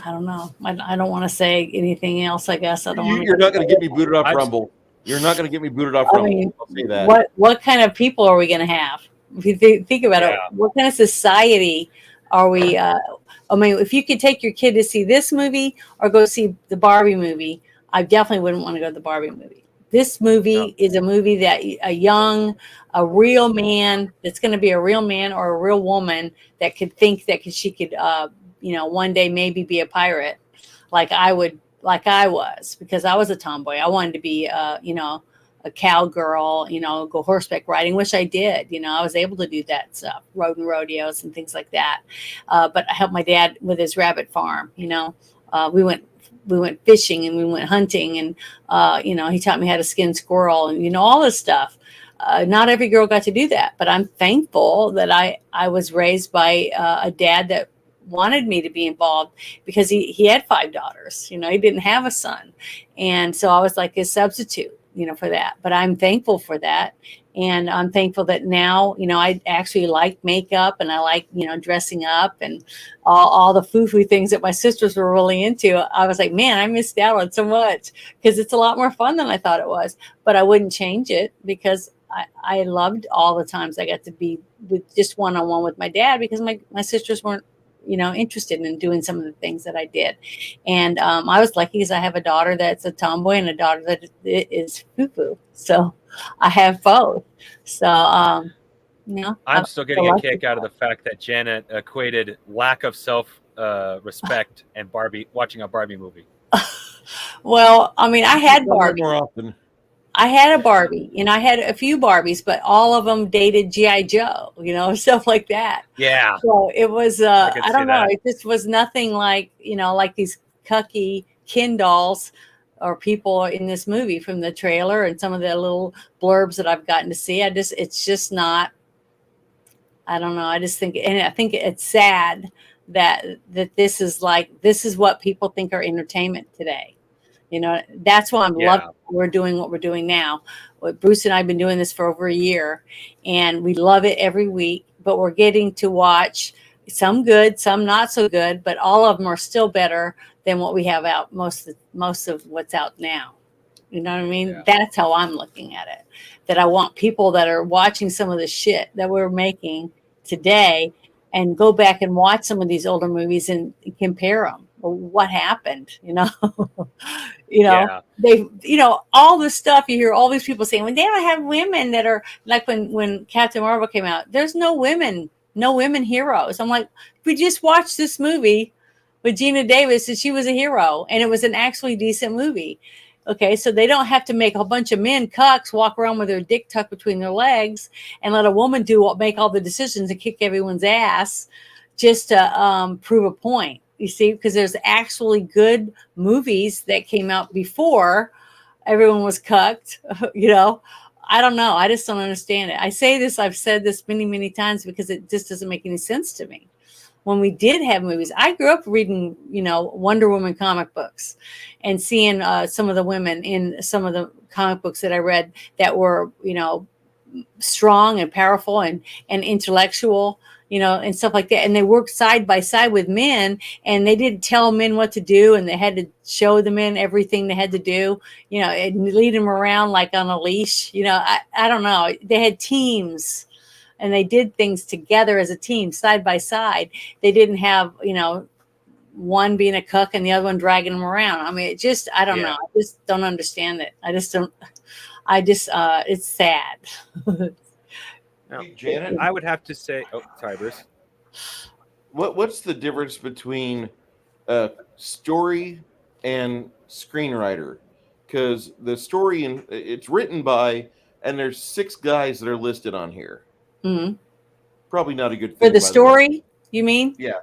I don't know. I don't want to say anything else. I guess I don't. You're not going to get me booted off Rumble. You're not going to get me booted off Rumble. mean, I'll say that. What kind of people are we going to have? If you think about it, what kind of society are we? I mean, if you could take your kid to see this movie or go see the Barbie movie, I definitely wouldn't want to go to the Barbie movie. This movie is a movie that a real man that's going to be a real man or a real woman that could think that she could, one day maybe be a pirate, like I was, because I was a tomboy. I wanted to be, a cowgirl, go horseback riding, which I did. I was able to do that stuff, riding rodeos and things like that. But I helped my dad with his rabbit farm. We went fishing and we went hunting, and he taught me how to skin squirrel and all this stuff. Not every girl got to do that, but I'm thankful that I was raised by a dad that wanted me to be involved, because he had 5 daughters. He didn't have a son, and so I was like his substitute for that. But I'm thankful for that, and I'm thankful that now I actually like makeup, and I like dressing up, and all the foo-foo things that my sisters were really into. I was like, man, I missed out on so much, because it's a lot more fun than I thought it was. But I wouldn't change it, because I loved all the times I got to be with just one-on-one with my dad, because my sisters weren't interested in doing some of the things that I did. And I was lucky because I have a daughter that's a tomboy and a daughter that is foo-foo. So I have both. So, I'm still getting a kick out of the fact that Janet equated lack of self-respect and watching a Barbie movie. Well, I mean, I had Barbie. More often. I had a Barbie, and I had a few Barbies, but all of them dated G.I. Joe, stuff like that. Yeah. So it was, I don't know. That. It just was nothing like, like these cucky Ken dolls or people in this movie from the trailer and some of the little blurbs that I've gotten to see. It's just not, I don't know. I just think, and I think it's sad that this is what people think are entertainment today. That's why I'm loving we're doing what we're doing now. Bruce and I have been doing this for over a year, and we love it every week, but we're getting to watch some good, some not so good, but all of them are still better than what we have out, most of what's out now. You know what I mean? Yeah. That's how I'm looking at it. That I want people that are watching some of the shit that we're making today and go back and watch some of these older movies and compare them. What happened, they, all this stuff you hear all these people saying, when they don't have women that are like when Captain Marvel came out, there's no women heroes. I'm like, we just watched this movie with Gina Davis and she was a hero, and it was an actually decent movie. Okay, so they don't have to make a bunch of men cucks walk around with their dick tucked between their legs and let a woman make all the decisions and kick everyone's ass just to prove a point. You see, because there's actually good movies that came out before everyone was cucked. I don't know. I just don't understand it. I've said this many, many times, because it just doesn't make any sense to me. When we did have movies, I grew up reading, Wonder Woman comic books and seeing some of the women in some of the comic books that I read that were, strong and powerful and intellectual, and stuff like that. And they worked side by side with men, and they didn't tell men what to do, and they had to show the men everything they had to do, and lead them around like on a leash. I don't know. They had teams, and they did things together as a team, side by side. They didn't have, one being a cook and the other one dragging them around. I mean, I don't know. I just don't understand it. It's sad. No. Janet, I would have to say, sorry, Bruce. What's the difference between story and screenwriter, because the story and it's written by, and there's 6 guys that are listed on here. Hmm. Probably not a good For thing. the by story, you mean? Yeah.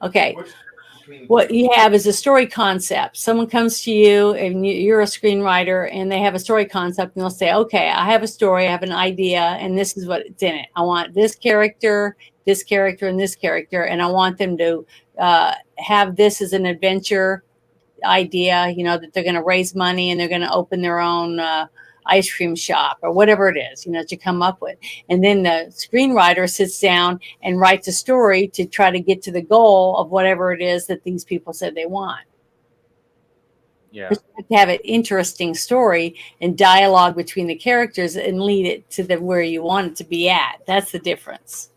Okay. What's between What two? you have is a story concept. Someone comes to you and you're a screenwriter and they have a story concept and they'll say, okay, I have a story, I have an idea, and this is what's in it. I want this character, and this character, and I want them to have this as an adventure idea, that they're going to raise money and they're going to open their own ice cream shop or whatever it is, that you come up with. And then the screenwriter sits down and writes a story to try to get to the goal of whatever it is that these people said they want. Yeah. But you have to have an interesting story and dialogue between the characters and lead it to where you want it to be at. That's the difference.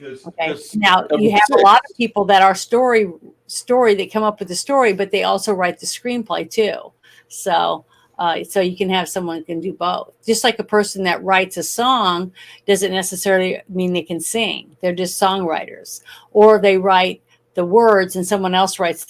Okay. Now you have a lot of people that are story that come up with the story, but they also write the screenplay too. So you can have someone who can do both. Just like a person that writes a song doesn't necessarily mean they can sing. They're just songwriters, or they write the words and someone else writes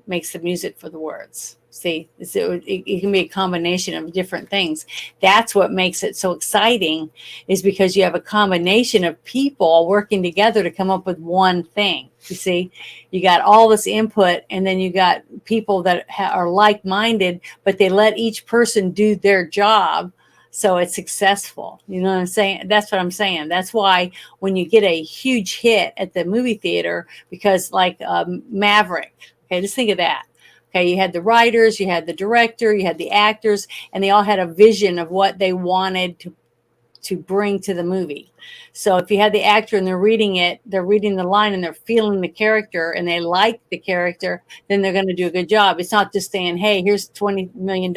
makes the music for the words. See, it can be a combination of different things. That's what makes it so exciting, is because you have a combination of people working together to come up with one thing. You see, you got all this input, and then you got people that are like-minded, but they let each person do their job, so it's successful. You know what I'm saying? That's what I'm saying. That's why when you get a huge hit at the movie theater, because like Maverick, okay, just think of that. Okay, you had the writers, you had the director, you had the actors, and they all had a vision of what they wanted to bring to the movie. So if you had the actor and they're reading the line and they're feeling the character and they like the character, then they're going to do a good job. It's not just saying, hey, here's $20 million.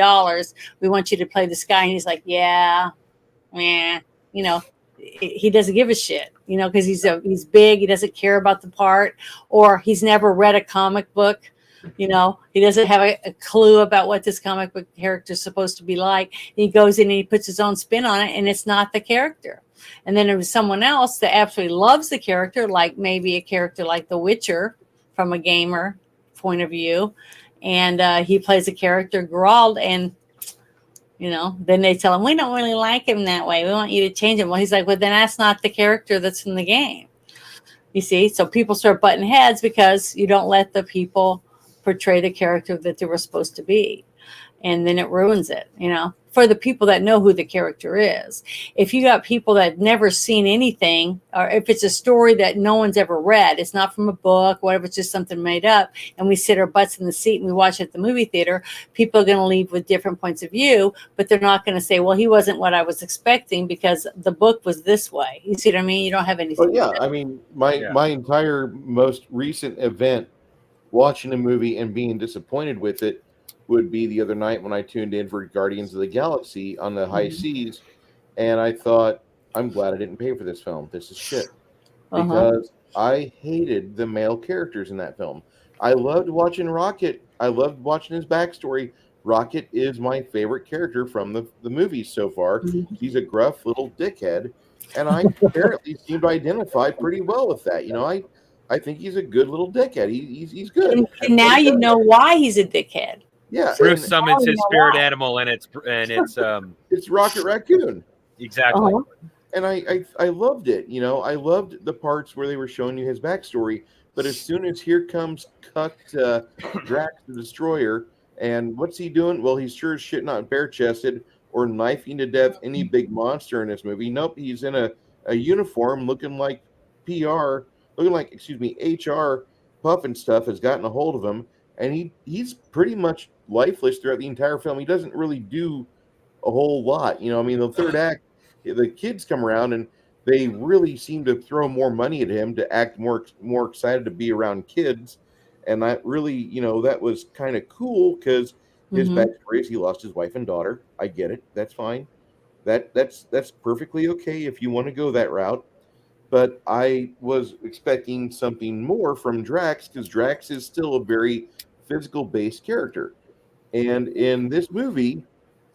We want you to play this guy. And he's like, yeah, he doesn't give a shit, because he's big. He doesn't care about the part, or he's never read a comic book. He doesn't have a clue about what this comic book character is supposed to be like. He goes in and he puts his own spin on it, and it's not the character. And then there was someone else that absolutely loves the character, like maybe a character like The Witcher from a gamer point of view. And he plays a character, Geralt, and then they tell him, we don't really like him that way. We want you to change him. Well, he's like, well, then that's not the character that's in the game. You see? So people start butting heads because you don't let the people portray the character that they were supposed to be. And then it ruins it, for the people that know who the character is. If you got people that have never seen anything, or if it's a story that no one's ever read, it's not from a book, whatever, it's just something made up, and we sit our butts in the seat and we watch it at the movie theater, people are going to leave with different points of view, but they're not going to say, well, he wasn't what I was expecting because the book was this way. You see what I mean? You don't have anything. But yeah, I mean, my entire most recent event watching a movie and being disappointed with it would be the other night when I tuned in for Guardians of the Galaxy on the high seas, and I thought, I'm glad I didn't pay for this film. This is shit. Because I hated the male characters in that film. I loved watching Rocket. I loved watching his backstory. Rocket is my favorite character from the movies so far. He's a gruff little dickhead, and I apparently seem to identify pretty well with that. I think he's a good little dickhead. He's good. And now you know why he's a dickhead. Yeah, Bruce summons his spirit animal, and it's it's Rocket Raccoon. Exactly. And I loved it. I loved the parts where they were showing you his backstory. But as soon as here comes Drax the Destroyer, and what's he doing? Well, he's sure as shit not bare-chested or knifing to death any big monster in this movie. Nope, he's in a uniform looking like HR Puff and stuff has gotten a hold of him, and he's pretty much lifeless throughout the entire film. He doesn't really do a whole lot. The third act, the kids come around and they really seem to throw more money at him to act more excited to be around kids. And that really, that was kind of cool because his backstory is he lost his wife and daughter. I get it. That's fine. That's perfectly okay if you want to go that route. But I was expecting something more from Drax because Drax is still a very physical-based character. And in this movie,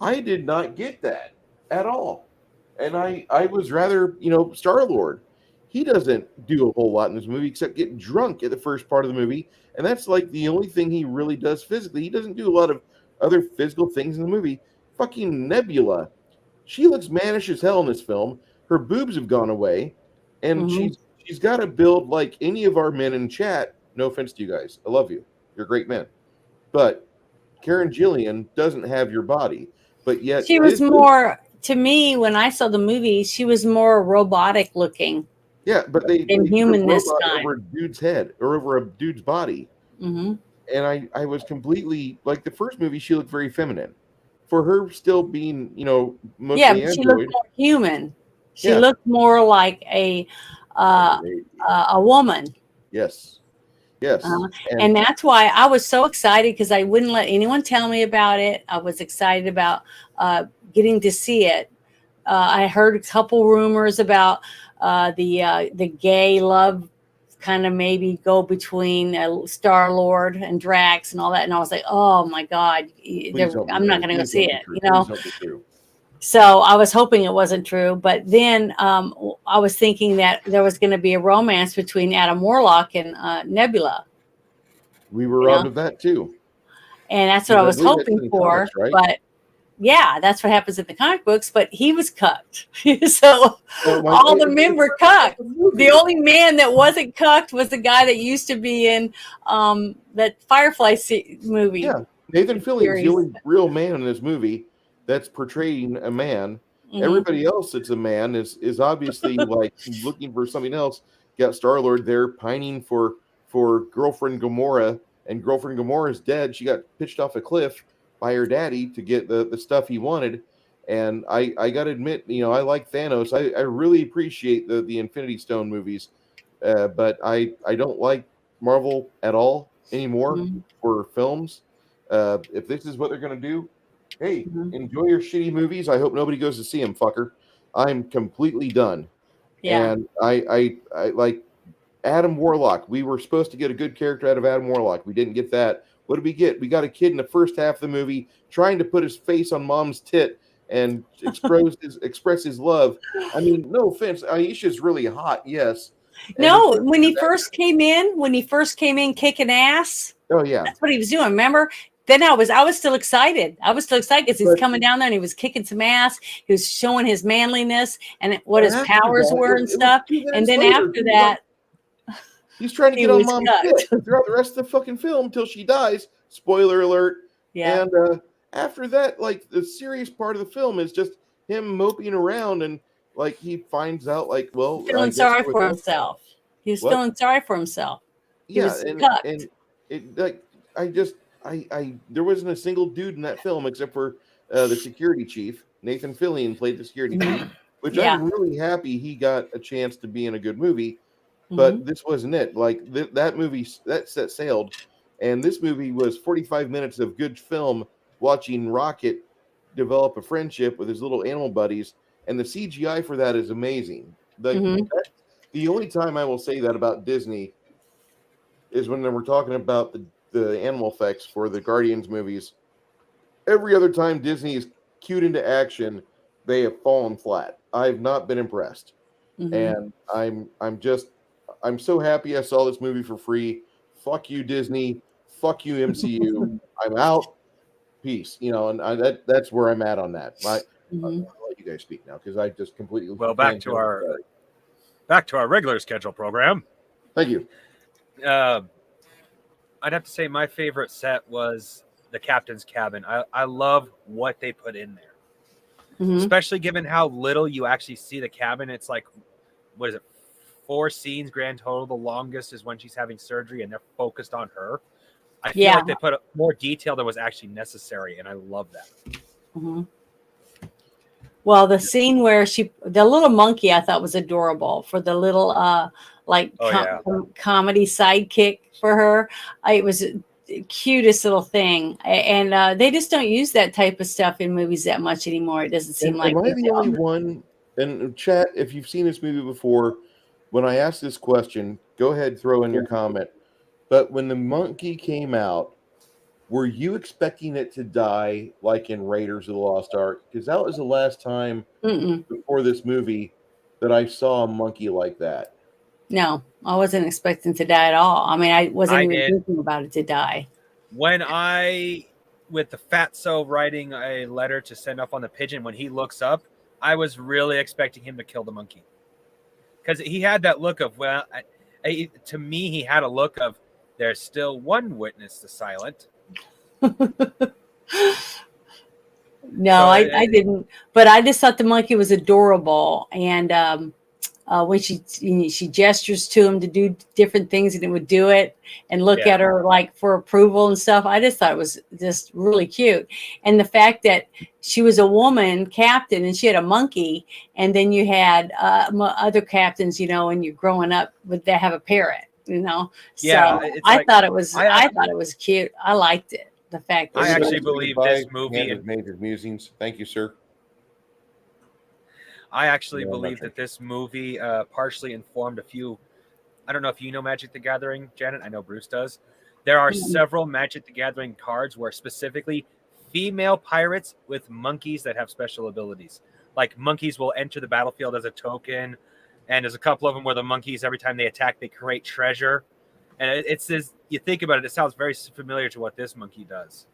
I did not get that at all. And I was rather, Star-Lord. he doesn't do a whole lot in this movie except get drunk at the first part of the movie, and that's like the only thing he really does physically. He doesn't do a lot of other physical things in the movie. Fucking Nebula, she looks mannish as hell in this film. Her boobs have gone away, and Mhm. she's got to build like any of our men in chat. No offense to you guys, I love you. You're great men, but Karen Gillian doesn't have your body. But yet, She was more, to me, when I saw the movie, she was more robotic looking yeah, but they than put a human this robot time. over a dude's head or over a dude's body. Hmm. And I was completely like the first movie. She looked very feminine, for her still being mostly Yeah, but she looked android. more human. She Yeah. looked more like uh, a woman. Yes, yes, And that's why I was so excited, because I wouldn't let anyone tell me about it. I was excited about getting to see it. I heard a couple rumors about the gay love kind of maybe go between Star-Lord and Drax and all that, and I was like, oh my God, I'm not going to go see it, Please don't be true. So I was hoping it wasn't true, but then I was thinking that there was going to be a romance between Adam Warlock and Nebula. We were robbed of that too. And that's what I was believe that's hoping in for. comics, right? But yeah, that's what happens in the comic books. But he was cucked. So all the men were cucked. The only man that wasn't cucked was the guy that used to be in that Firefly movie. Yeah, Nathan Fillion's series. the only real man in this movie that's portraying a man. Mhm. Everybody else that's a man is obviously like looking for something else. Got Star-Lord there pining for girlfriend Gamora, and girlfriend Gamora's dead. She got pitched off a cliff by her daddy to get the stuff he wanted. And I gotta admit, I like Thanos. I really appreciate the Infinity Stone movies, but I don't like Marvel at all anymore Mhm. for films. If this is what they're gonna do, hey, Mhm. enjoy your shitty movies. I hope nobody goes to see them, fucker. I'm completely done. Yeah. And I like Adam Warlock. We were supposed to get a good character out of Adam Warlock. We didn't get that. What did we get? We got a kid in the first half of the movie trying to put his face on mom's tit and express his love. I mean, no offense, Aisha's really hot, yes. No, when he first came in kicking ass. Oh yeah, that's what he was doing. Remember? Then I was still excited. I was still excited because he's coming down there and he was kicking some ass. He was showing his manliness and what his powers were and stuff. And then after that, he's trying to get on mom's shit throughout the rest of the fucking film until she dies. Spoiler alert. Yeah. And after that, like the serious part of the film is just him moping around, and like he finds out, like, well, feeling sorry for himself. He was feeling sorry for himself. Yeah, and it like I there wasn't a single dude in that film except for the security chief. Nathan Fillion played the security chief, which I'm really happy he got a chance to be in a good movie. But this wasn't it. Like that movie that set sailed, and this movie was 45 minutes of good film watching Rocket develop a friendship with his little animal buddies, and the CGI for that is amazing. The only time I will say that about Disney is when we're talking about the animal effects for the Guardians movies. Every other time Disney is cued into action, they have fallen flat. I've not been impressed. And I'm so happy I saw this movie for free. Fuck you, Disney. Fuck you, MCU. I'm out. Peace. And that's where I'm at on that. I'll let you guys speak now because I just completely back to our regular schedule program. Thank you. I'd have to say my favorite set was the captain's cabin. I love what they put in there, especially given how little you actually see the cabin. It's like, what is it? 4 scenes grand total. The longest is when she's having surgery and they're focused on her. I feel like they put more detail than was actually necessary, and I love that. Well, the scene where the little monkey, I thought was adorable for the little comedy sidekick for her. It was the cutest little thing, and they just don't use that type of stuff in movies that much anymore. It doesn't seem like. Am I the only one? And chat, if you've seen this movie before, when I asked this question, go ahead, throw in your comment. But when the monkey came out, were you expecting it to die like in Raiders of the Lost Ark? Because that was the last time before this movie that I saw a monkey like that. No, I wasn't expecting to die at all. I mean, I wasn't I even did. thinking about it to die. When with the fatso writing a letter to send off on the pigeon, when he looks up, I was really expecting him to kill the monkey. Because he had that look of, to me, he had a look of, there's still one witness to silent. No, So I didn't. But I just thought the monkey was adorable, and when she gestures to him to do different things, and it would do it and look Yeah. at her like for approval and stuff. I just thought it was just really cute, and the fact that she was a woman captain and she had a monkey, and then you had other captains, you know, and you're growing up with that have a parrot, you know. Yeah, So it's I like- thought it was I- I thought it was cute. I liked it. The fact that I she actually was- believe Goodbye. this movie- Hand has made his musings. Thank you, sir. I actually No, I'm not believe sure. that this movie partially informed a few. I don't know if you know Magic the Gathering, Janet. I know Bruce does. There are several Magic the Gathering cards where specifically female pirates with monkeys that have special abilities. Like monkeys will enter the battlefield as a token, and there's a couple of them where the monkeys, every time they attack, they create treasure. And it says, you think about it, it sounds very familiar to what this monkey does.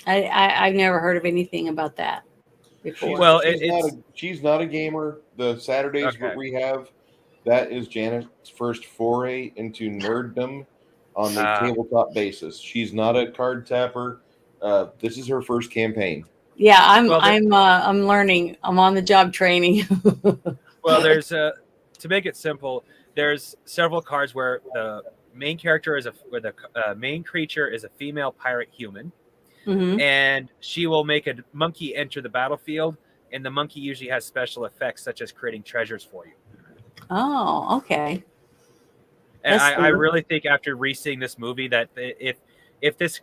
I've never heard of anything about that before. Well, she's not a gamer. The Saturdays Okay. we have, that is Janet's first foray into nerddom on the tabletop basis. She's not a card tapper. This is her first campaign. Yeah, I'm Well, I'm learning. I'm on the job training. Well, there's to make it simple, there's several cards where the main character is where the main creature is a female pirate human, and she will make a monkey enter the battlefield, and the monkey usually has special effects such as creating treasures for you. Oh, okay. And That's I cool. really think after re-seeing this movie that if this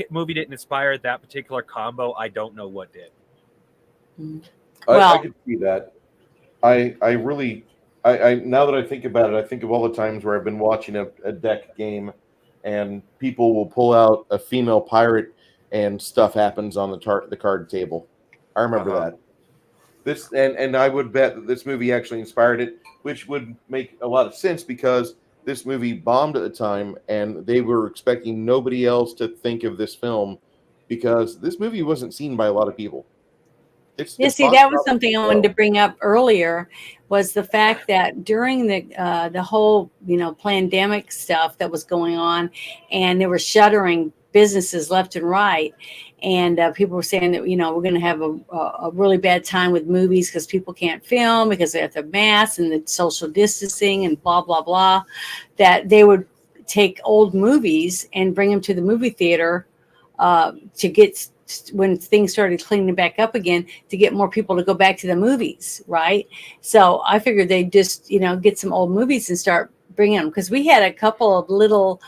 movie didn't inspire that particular combo, I don't know what did. Well- I could see that. I really now that I think about it, I think of all the times where I've been watching a deck game and people will pull out a female pirate and stuff happens on the card table. I remember that. This and I would bet that this movie actually inspired it, which would make a lot of sense because this movie bombed at the time and they were expecting nobody else to think of this film because this movie wasn't seen by a lot of people. Yeah, see, that was something I wanted to bring up earlier, was the fact that during the whole, you know, pandemic stuff that was going on, and they were shuttering businesses left and right, and people were saying that, you know, we're going to have a really bad time with movies because people can't film because they have the masks and the social distancing and blah blah blah, that they would take old movies and bring them to the movie theater to get, when things started cleaning back up again, to get more people to go back to the movies, right? So I figured they'd just, you know, get some old movies and start bringing them, because we had a couple of little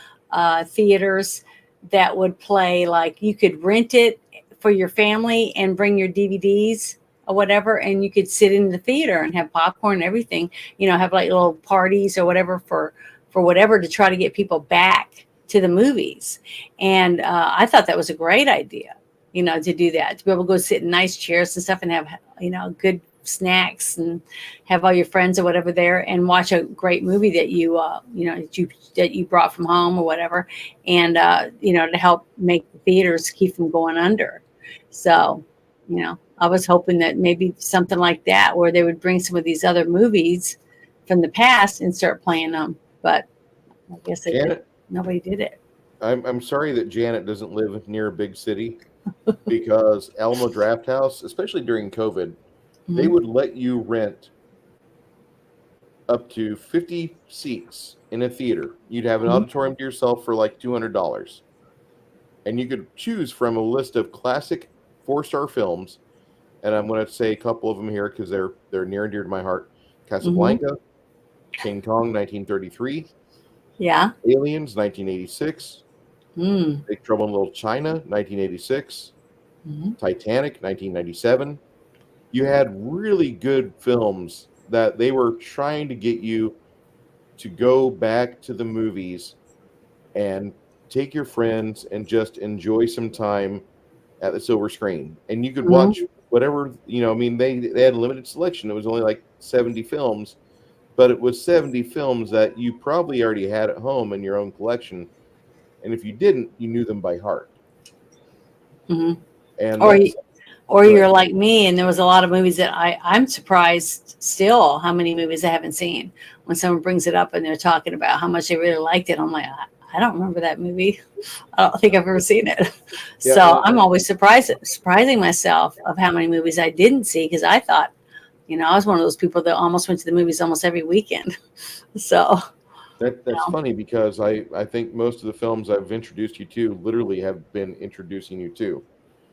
theaters that would play, like you could rent it for your family and bring your DVDs or whatever, and you could sit in the theater and have popcorn and everything, you know, have like little parties or whatever for whatever, to try to get people back to the movies. And I thought that was a great idea, you know, to do that, to be able to go sit in nice chairs and stuff and have, you know, good snacks and have all your friends or whatever there and watch a great movie that you that you brought from home or whatever, and you know, to help make the theaters keep from going under. So, you know, I was hoping that maybe something like that, where they would bring some of these other movies from the past and start playing them, but I guess they did. Nobody did it. I'm sorry that Janet doesn't live near a big city, because Alamo Draft House, especially during COVID, they would let you rent up to 50 seats in a theater. You'd have an auditorium to yourself for like $200. And you could choose from a list of classic 4-star films. And I'm going to say a couple of them here because they're near and dear to my heart. Casablanca, King Kong, 1933. Yeah. Aliens, 1986. Big Trouble in Little China, 1986. Titanic, 1997. You had really good films that they were trying to get you to go back to the movies and take your friends and just enjoy some time at the silver screen. And you could watch whatever, you know, I mean, they had a limited selection. It was only like 70 films, but it was 70 films that you probably already had at home in your own collection, and if you didn't, you knew them by heart. Mhm. And Or that's or Go you're ahead. like me, and there was a lot of movies that I'm surprised still how many movies I haven't seen. When someone brings it up and they're talking about how much they really liked it, I'm like, I don't remember that movie. I don't think I've ever seen it. Yeah, So I'm always surprising myself of how many movies I didn't see, because I thought, I was one of those people that almost went to the movies almost every weekend. So, that's funny because I think most of the films I've introduced you to literally have been introducing you to.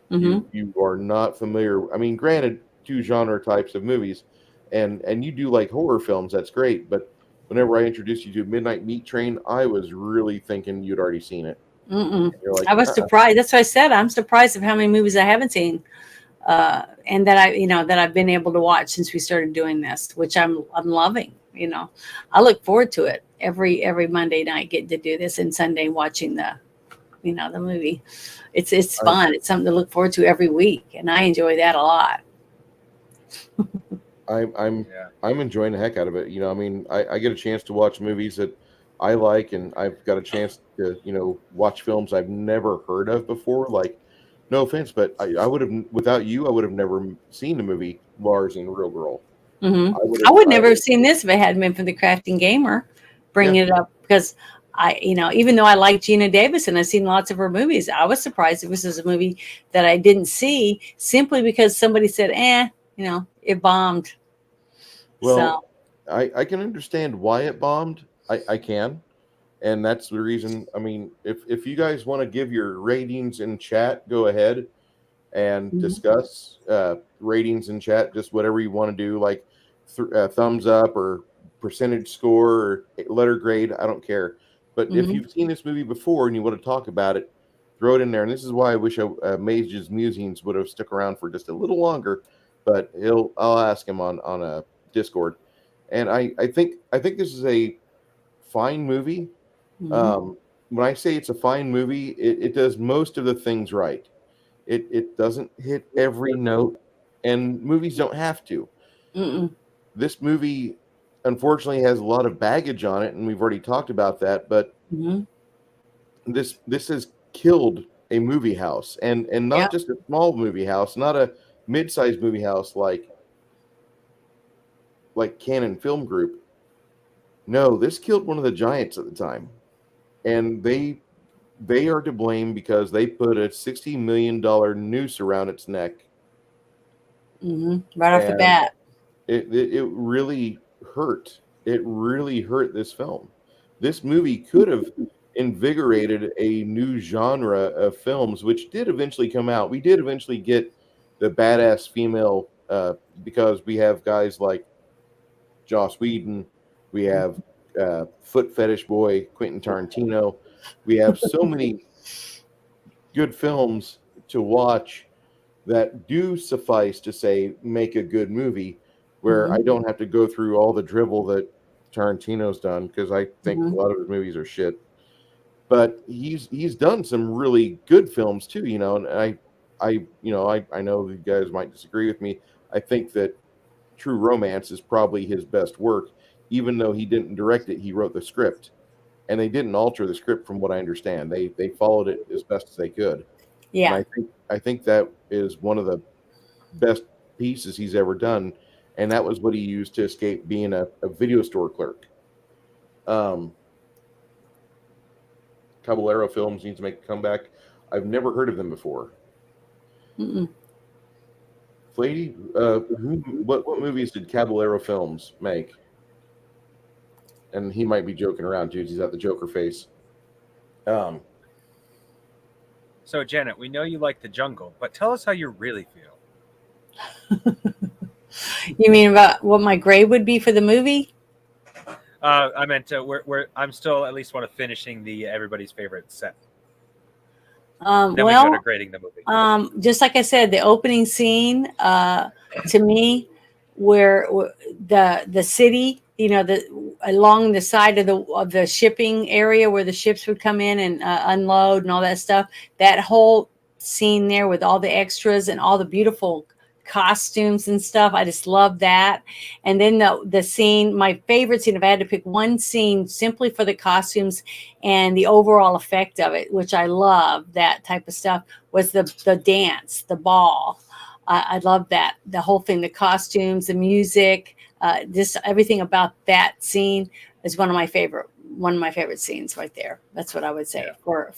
hmm You are not familiar. I mean, granted, two genre types of movies, and you do like horror films. That's great. But whenever I introduced you to Midnight Meat Train, I was really thinking you'd already seen it. Mm-mm. And you're like, I was surprised. That's why I said I'm surprised of how many movies I haven't seen, and that I've been able to watch since we started doing this, which I'm loving. I look forward to it every Monday night, getting to do this, and Sunday watching the movie. It's I'm, fun. It's something to look forward to every week, and I enjoy that a lot. I'm Yeah. I'm enjoying the heck out of it. I mean, I get a chance to watch movies that I like, and I've got a chance to watch films I've never heard of before. Like, no offense, but I would have, without you, I would have never seen the movie Lars and the Real Girl. hmm I would I have, would never have seen this if it hadn't been for the Crafting Gamer yeah. bringing it up, because even though I like Gina Davis and I've seen lots of her movies, I was surprised if this is a movie that I didn't see simply because somebody said, it bombed. Well, So, I can understand why it bombed. I can, and that's the reason. I mean, if you guys want to give your ratings in chat, go ahead and mhm, discuss ratings in chat, just whatever you want to do, like thumbs up or percentage score or letter grade. I don't care. But if mhm. you've seen this movie before and you want to talk about it, throw it in there. And this is why I wish Mage's Musings would have stuck around for just a little longer. But I'll ask him on a Discord. And I think this is a fine movie. Mhm. When I say it's a fine movie, it does most of the things right. It doesn't hit every note, and movies don't have to. Mm-mm. This movie, unfortunately, has a lot of baggage on it, and we've already talked about that. But Mhm. this has killed a movie house, and Yeah. not just a small movie house, not a mid-sized movie house like Canon Film Group. No, this killed one of the giants at the time, and they are to blame because they put a $60 million noose around its neck, Right off the and bat. it really hurt. It really hurt this film. This movie could have invigorated a new genre of films, which did eventually come out. We did eventually get the badass female, because we have guys like Joss Whedon, we have Foot Fetish Boy Quentin Tarantino. We have so many good films to watch that do suffice to say make a good movie, where I Mhm. don't have to go through all the dribble that Tarantino's done, because I think a Mhm. lot of his movies are shit. But he's done some really good films too, and I know you guys might disagree with me. I think that True Romance is probably his best work, even though he didn't direct it, he wrote the script. And they didn't alter the script from what I understand. They followed it as best as they could. And Yeah. I think that is one of the best pieces he's ever done, and that was what he used to escape being a video store clerk. Um, Caballero Films needs to make a comeback. I've never heard of them before. Mm-mm. Flady, what movies did Caballero Films make? And he might be joking around too. He's got the Joker face. Um, So, Janet, we know you like the jungle, but tell us how you really feel. You mean about what my grade would be for the movie? I meant I'm still at least want to finishing the everybody's favorite set. Then we go to Well, grading the movie. just like I said, the opening scene, to me, where the city, along the side of the shipping area where the ships would come in and unload and all that stuff, that whole scene there with all the extras and all the beautiful costumes and stuff. I just love that. And then the scene, my favorite scene, if I had to pick one scene simply for the costumes and the overall effect of it, which I love that type of stuff, was the dance, the ball. I love that, the whole thing, the costumes, the music, just everything about that scene is one of my favorite scenes right there. That's what I would say for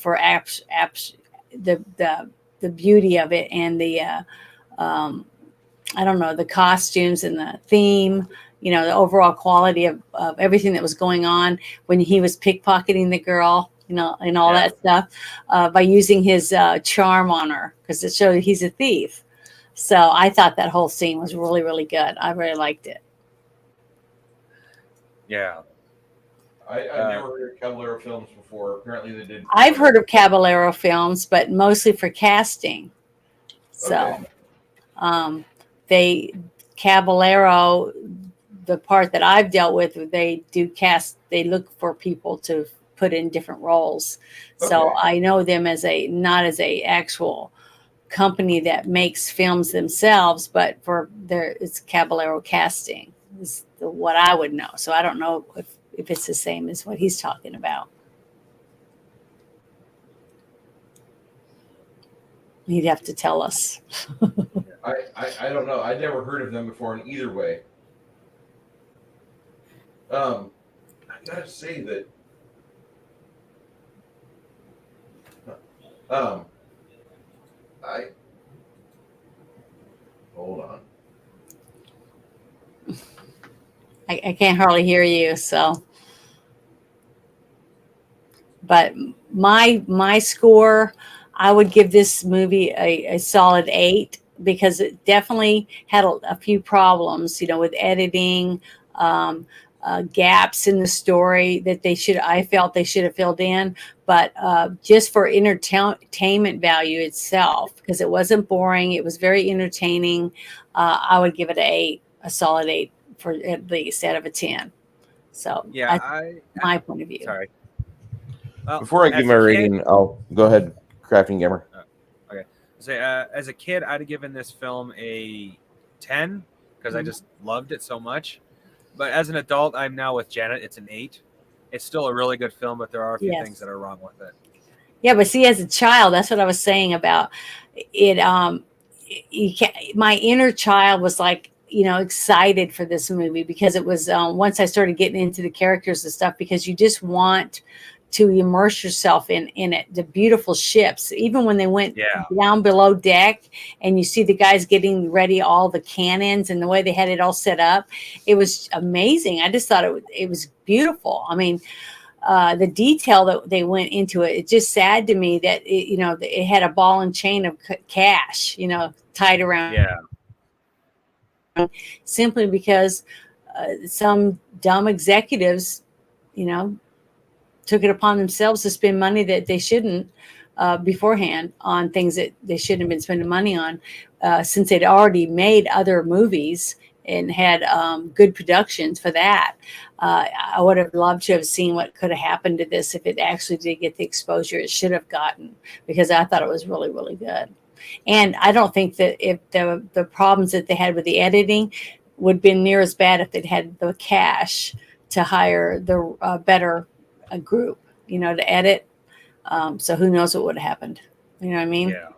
the beauty of it and the I don't know, the costumes and the theme, the overall quality of everything that was going on when he was pickpocketing the girl, and all that stuff, by using his charm on her, because it showed he's a thief. So I thought that whole scene was really, really good. I really liked it. Yeah. I've never heard of Caballero films before. Apparently they did. I've heard of Caballero films, but mostly for casting. So Caballero, the part that I've dealt with, they look for people to put in different roles. So I know them not as a actual company that makes films themselves, but it's Caballero casting is what I would know. So I don't know if it's the same as what he's talking about. He'd have to tell us. I don't know. I'd never heard of them before in either way. I gotta say that hold on. I can't hardly hear you, so. But my score, I would give this movie a solid 8, because it definitely had a few problems, with editing, gaps in the story that I felt they should have filled in. But just for entertainment value itself, because it wasn't boring, it was very entertaining, I would give it a solid 8 for at least out of a 10. So yeah, my point of view. Sorry. Well, Before I give my rating, I'll go ahead, Crafting Gamer. Okay. So, as a kid, I'd have given this film a 10 because I just loved it so much. But as an adult, I'm now with Janet. It's an 8. It's still a really good film, but there are a few things that are wrong with it. Yeah, but see, as a child, that's what I was saying about it. My inner child was like, excited for this movie, because it was once I started getting into the characters and stuff, because you just want to immerse yourself in it. The beautiful ships, even when they went down below deck and you see the guys getting ready, all the cannons and the way they had it all set up, it was amazing. I just thought it was beautiful. I mean, the detail that they went into it, it's just sad to me that it had a ball and chain of cash, tied around. Simply because some dumb executives, took it upon themselves to spend money that they shouldn't beforehand on things that they shouldn't have been spending money on, since they'd already made other movies and had good productions for that. I would have loved to have seen what could have happened to this if it actually did get the exposure it should have gotten, because I thought it was really, really good. And I don't think that if the problems that they had with the editing would have been near as bad if they'd had the cash to hire the better group, to edit. So who knows what would have happened? You know what I mean? Yeah.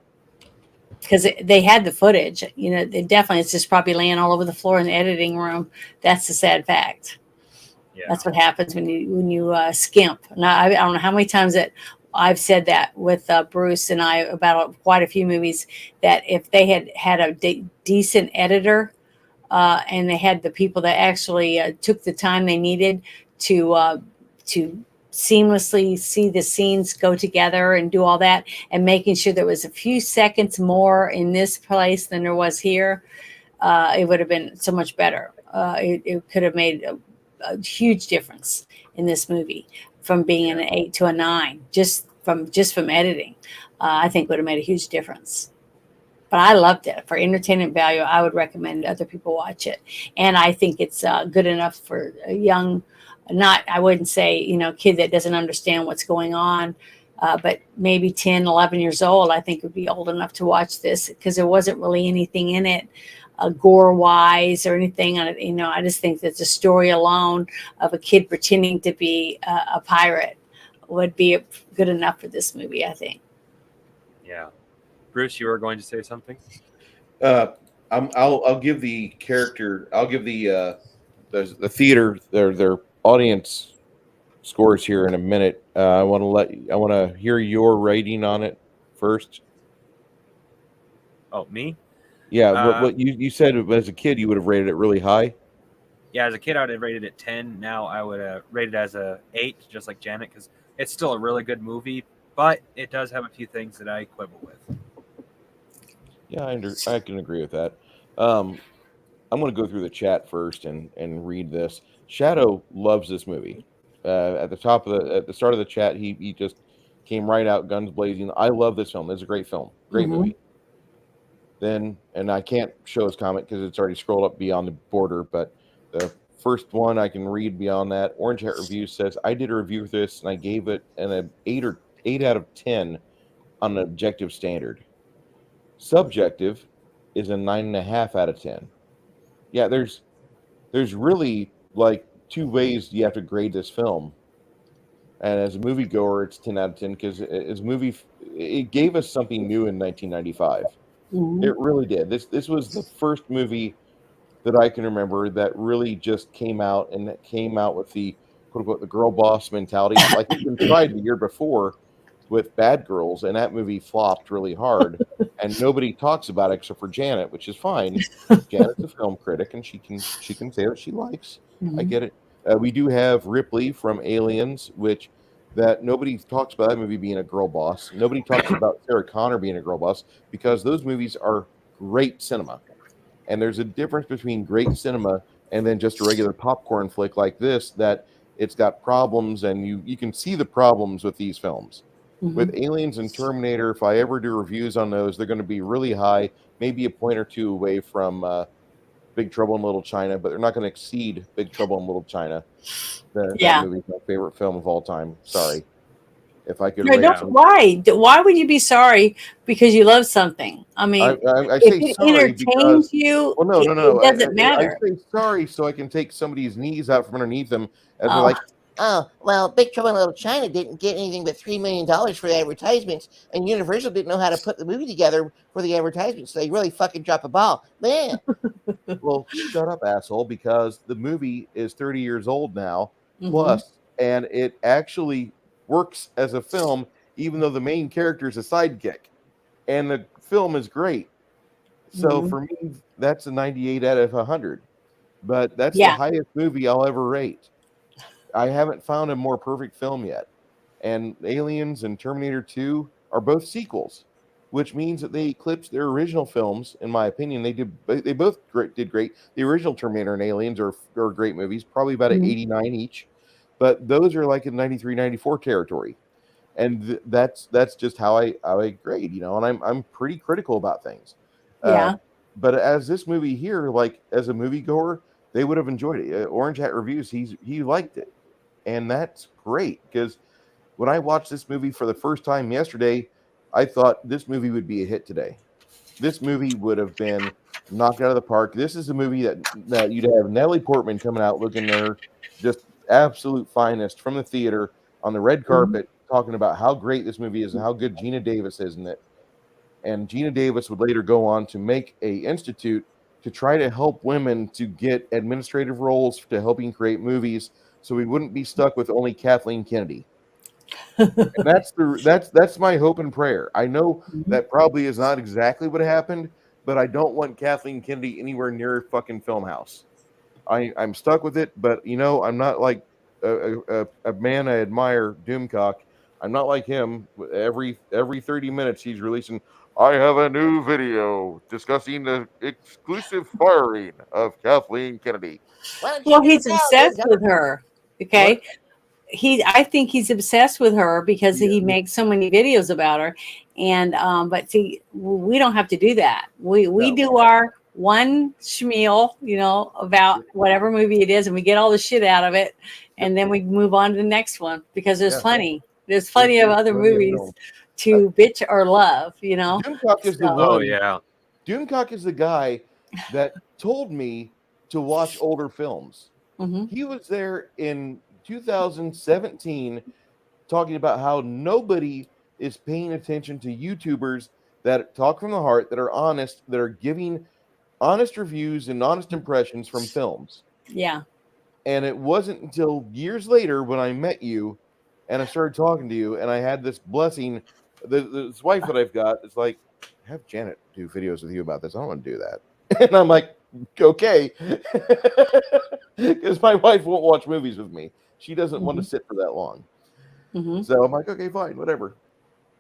Because they had the footage, it's just probably laying all over the floor in the editing room. That's the sad fact. Yeah. That's what happens when you skimp. Now, I don't know how many times that I've said that with Bruce and I about quite a few movies, that if they had a decent editor, and they had the people that actually took the time they needed to seamlessly see the scenes go together and do all that, and making sure there was a few seconds more in this place than there was here, it would have been so much better. It could have made a huge difference in this movie, from being an 8 to a 9, just from editing. I think would have made a huge difference. But I loved it. For entertainment value, I would recommend other people watch it. And I think it's good enough for a young, I wouldn't say, kid that doesn't understand what's going on. But maybe 10, 11 years old, I think would be old enough to watch this because there wasn't really anything in it gore wise or anything on it. I just think that the story alone of a kid pretending to be a pirate would be good enough for this movie, I think. Yeah. Bruce, you were going to say something? I'll give the character. I'll give the theater their audience scores here in a minute. I want to hear your rating on it first. Oh, me? Yeah, what you said as a kid you would have rated it really high. Yeah, as a kid I would have rated it 10. Now I would rate it as a 8, just like Janet, because it's still a really good movie, but it does have a few things that I quibble with. Yeah, I can agree with that. I'm going to go through the chat first and read this. Shadow loves this movie. At the start of the chat, he just came right out, guns blazing. I love this film. This is a great film, great movie. Then, and I can't show his comment because it's already scrolled up beyond the border, but the first one I can read beyond that. Orange Hat Review says, I did a review of this and I gave it an 8 out of 10 on an objective standard. Subjective is a 9.5 out of 10. Yeah, there's really like two ways you have to grade this film. And as a moviegoer, it's 10 out of 10 because as a movie, it gave us something new in 1995. It really did. This was the first movie that I can remember that really just came out and that came out with the quote unquote the girl boss mentality. Like it's been tried the year before with Bad Girls, and that movie flopped really hard, and nobody talks about it except for Janet, which is fine. Janet's a film critic, and she can say what she likes. I get it. We do have Ripley from Aliens, which that nobody talks about that movie being a girl boss. Nobody talks about Sarah Connor being a girl boss because those movies are great cinema. And there's a difference between great cinema and then just a regular popcorn flick like this, that it's got problems, and you can see the problems with these films. With Aliens and Terminator, if I ever do reviews on those, they're going to be really high, maybe a point or two away from Big Trouble in Little China, but they're not going to exceed Big Trouble in Little China. That movie's my favorite film of all time. Sorry. If I could why would you be sorry because you love something? I mean, I say if it sorry entertains because you, no. It doesn't matter. I say sorry so I can take somebody's knees out from underneath them as they're like, oh, well, Big Trouble in Little China didn't get anything but $3 million for the advertisements, and Universal didn't know how to put the movie together for the advertisements, so they really fucking dropped a ball. Man. Well, shut up, asshole, because the movie is 30 years old now, plus, and it actually works as a film, even though the main character is a sidekick, and the film is great. So for me, that's a 98 out of 100, but that's the highest movie I'll ever rate. I haven't found a more perfect film yet. And Aliens and Terminator 2 are both sequels, which means that they eclipsed their original films. In my opinion, they both did great. The original Terminator and Aliens are great movies, probably about an 89 each, but those are like in 93, 94 territory. And that's just how I grade, and I'm pretty critical about things. But as this movie here, like as a moviegoer, they would have enjoyed it. Orange Hat Reviews, he liked it. And that's great, because when I watched this movie for the first time yesterday, I thought this movie would be a hit today. This movie would have been knocked out of the park. This is a movie that you'd have Natalie Portman coming out looking there, just absolute finest from the theater on the red carpet, talking about how great this movie is and how good Gina Davis is in it. And Gina Davis would later go on to make a institute to try to help women to get administrative roles to helping create movies, so we wouldn't be stuck with only Kathleen Kennedy. And that's my hope and prayer. I know that probably is not exactly what happened, but I don't want Kathleen Kennedy anywhere near fucking Filmhouse. I'm stuck with it, but I'm not like a man I admire, Doomcock. I'm not like him. Every 30 minutes he's releasing, I have a new video discussing the exclusive firing of Kathleen Kennedy. Well, he's obsessed with her. Okay. What? I think he's obsessed with her because he makes so many videos about her. And but see, we don't have to do that. We do our one schmeal, about whatever movie it is, and we get all the shit out of it, and then we move on to the next one because there's plenty. There's plenty of There's other plenty of movies films. to bitch or love, you know. Doomcock is the So- one. Oh yeah. Doomcock is the guy that told me to watch older films. Mhm. He was there in 2017 talking about how nobody is paying attention to YouTubers that talk from the heart, that are honest, that are giving honest reviews and honest impressions from films. Yeah. And it wasn't until years later when I met you and I started talking to you and I had this blessing. This wife that I've got is like, have Janet do videos with you about this. I don't want to do that. And I'm like, okay. Because my wife won't watch movies with me. She doesn't want to sit for that long. Mhm. So I'm like, okay, fine, whatever.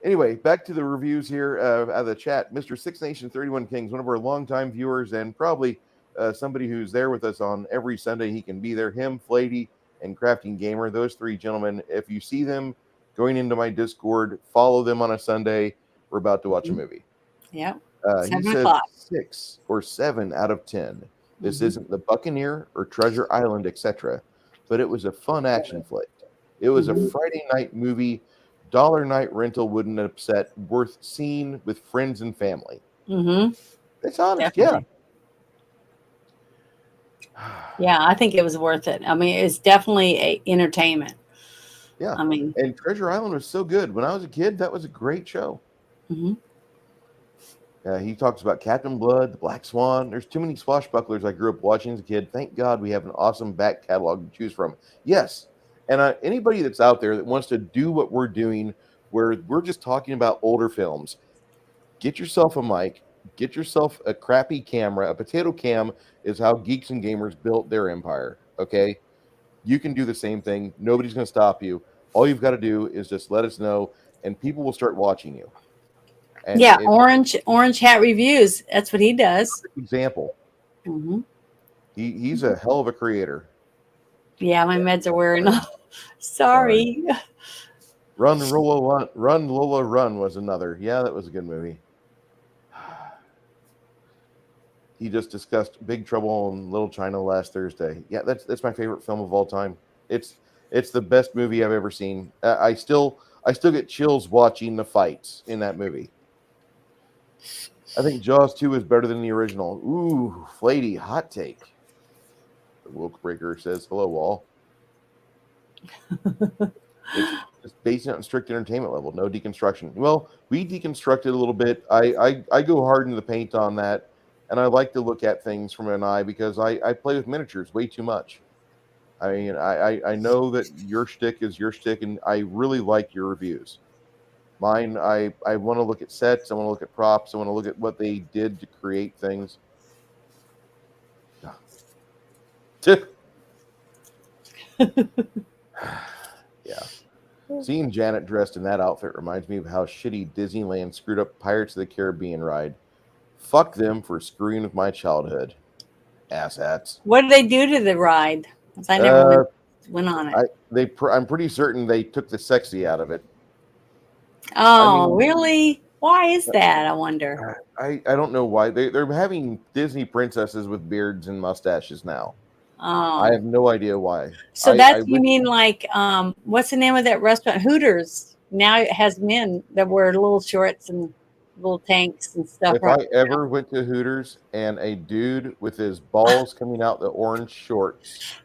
Anyway, back to the reviews here out of the chat. Mr. Six Nation 31 Kings, one of our longtime viewers and probably somebody who's there with us on every Sunday. He can be there. Him, Flady, and Crafting Gamer. Those three gentlemen, if you see them going into my Discord, follow them on a Sunday. We're about to watch a movie. Yep. He 7 says o'clock. 6 or 7 out of 10. This Mhm. isn't the Buccaneer or Treasure Island, etc., but it was a fun action flick. It was a Friday night movie, dollar night rental wouldn't upset, worth seeing with friends and family. Mhm. It's honest, Definitely. Yeah, I think it was worth it. I mean, it's definitely a entertainment. Yeah. I mean, And Treasure Island was so good. When I was a kid, that was a great show. mhm. He talks about Captain Blood, the Black Swan. There's too many swashbucklers I grew up watching as a kid. Thank God we have an awesome back catalog to choose from. Yes. And anybody that's out there that wants to do what we're doing, where we're just talking about older films, get yourself a mic, get yourself a crappy camera. A potato cam is how geeks and gamers built their empire. Okay. You can do the same thing. Nobody's going to stop you. All you've got to do is just let us know, and people will start watching you. And Yeah, Orange Hat Reviews. That's what he does. example, Mhm. he's a hell of a creator. Yeah, my meds are wearing off. Sorry. Run Lola Run was another. Yeah, that was a good movie. He just discussed Big Trouble in Little China last Thursday. Yeah, that's my favorite film of all time. It's the best movie I've ever seen. I still get chills watching the fights in that movie. I think Jaws 2 is better than the original. Ooh, Flady, hot take. The Wilk Breaker says, hello, Wall. It's based on strict entertainment level, no deconstruction. Well, we deconstructed a little bit. I go hard in the paint on that, and I like to look at things from an eye because I play with miniatures way too much. I mean, I know that your shtick is your shtick, and I really like your reviews. Mine, I want to look at sets. I want to look at props. I want to look at what they did to create things. Yeah. Seeing Janet dressed in that outfit reminds me of how shitty Disneyland screwed up Pirates of the Caribbean ride. Fuck them for screwing with my childhood. Asshats. What did they do to the ride? 'Cause I never went on it. I'm pretty certain they took the sexy out of it. Oh, really? Why is that? I wonder. I don't know why. They're having Disney princesses with beards and mustaches now. I Oh, have no idea why. so I that's you wish- mean like what's the name of that restaurant? Hooters. Now it has men that wear little shorts and little tanks and stuff. If I ever went to Hooters and a dude with his balls coming out the orange shorts,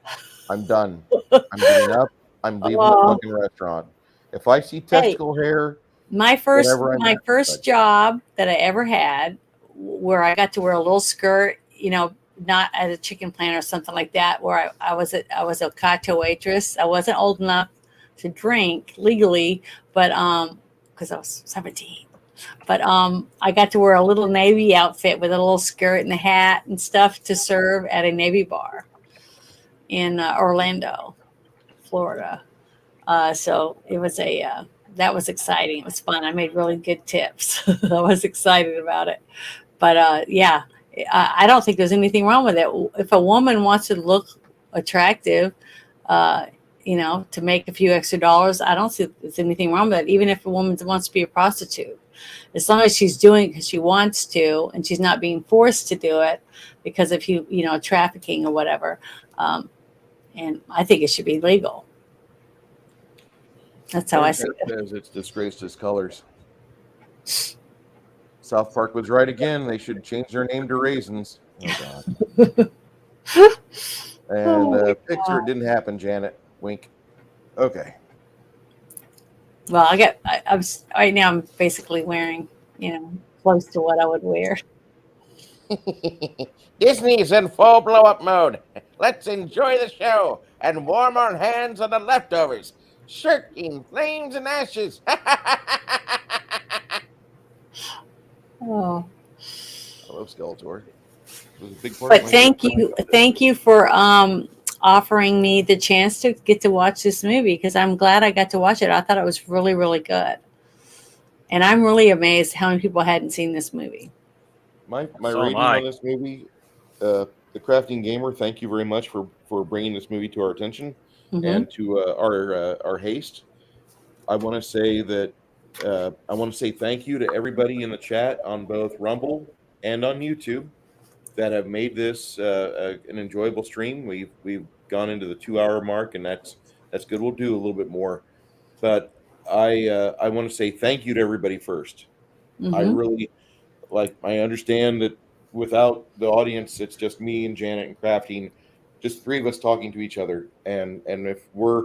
I'm done. I'm getting up. I'm leaving the Oh. fucking restaurant. If I see testicle hair, My first whenever I'm my at- first job that I ever had, where I got to wear a little skirt, you know, not at a chicken plant or something like that, where I was a cocktail waitress. I wasn't old enough to drink legally, but because I was 17. But I got to wear a little Navy outfit with a little skirt and a hat and stuff to serve at a Navy bar in Orlando, Florida. So it was that was exciting. It was fun. I made really good tips. I was excited about it. But yeah, I don't think there's anything wrong with it. If a woman wants to look attractive, you know, to make a few extra dollars, I don't see there's anything wrong with it. Even if a woman wants to be a prostitute, as long as she's doing it because she wants to, and she's not being forced to do it because of you know, trafficking or whatever. And I think it should be legal. That's how I see Internet it. says it's disgraced his colors. South Park was right again. They should change their name to Raisins. Oh God. And Oh my Pixar, it didn't happen, Janet. Wink. Okay. Well, right now. I'm basically wearing, close to what I would wear. Disney's in full blow up mode. Let's enjoy the show and warm our hands on the leftovers. Shirking flames and ashes. Oh, I love Skeletor. It was a big part but of my thank you for offering me the chance to get to watch this movie because I'm glad I got to watch it. I thought it was really, really good, and I'm really amazed how many people hadn't seen this movie. My So am rating I. on this movie, the Crafting Gamer. Thank you very much for bringing this movie to our attention Hmm. and to our haste. I want to say that I want to say thank you to everybody in the chat on both Rumble and on YouTube that have made this an enjoyable stream. We've gone into the 2 hour mark, and that's good. We'll do a little bit more, but I want to say thank you to everybody first. I Hmm. really I understand that without the audience, it's just me and Janet and Crafting, just three of us talking to each other, and if we're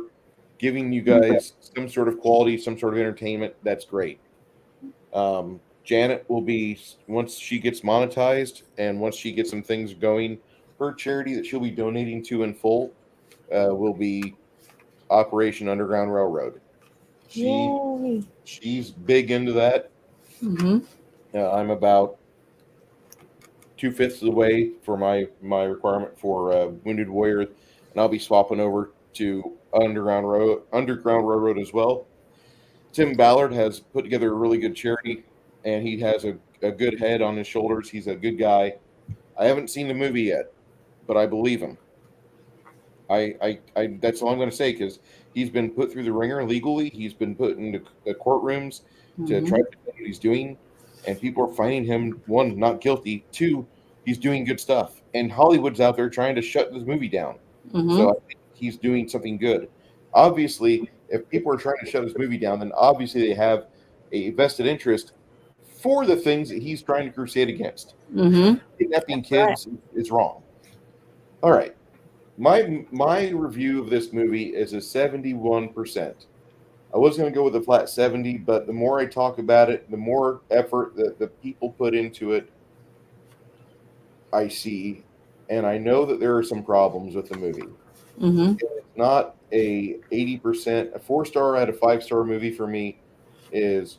giving you guys some sort of quality, some sort of entertainment, that's great. Janet will be, once she gets monetized and once she gets some things going, her charity that she'll be donating to in full will be Operation Underground Railroad. Yay! She's big into that. Hmm. I'm about 2/5 of the way for my requirement for Wounded Warrior, and I'll be swapping over to Underground Railroad as well. Tim Ballard has put together a really good charity, and he has a good head on his shoulders. He's a good guy. I haven't seen the movie yet, but I believe him. I that's all I'm going to say because he's been put through the ringer legally. He's been put into the courtrooms to Hmm. try to figure out what he's doing, and people are finding him, one, not guilty, two, he's doing good stuff, and Hollywood's out there trying to shut this movie down. Hmm. So I think he's doing something good. Obviously, if people are trying to shut his movie down, then obviously they have a vested interest for the things that he's trying to crusade against. Hmm. Kidnapping Right. kids is wrong. All right. My review of this movie is a 71%. I was going to go with a flat 70, but the more I talk about it, the more effort that the people put into it, I see, and I know that there are some problems with the movie. Hmm. It's not a 80%, a 4-star out of 5-star movie for me is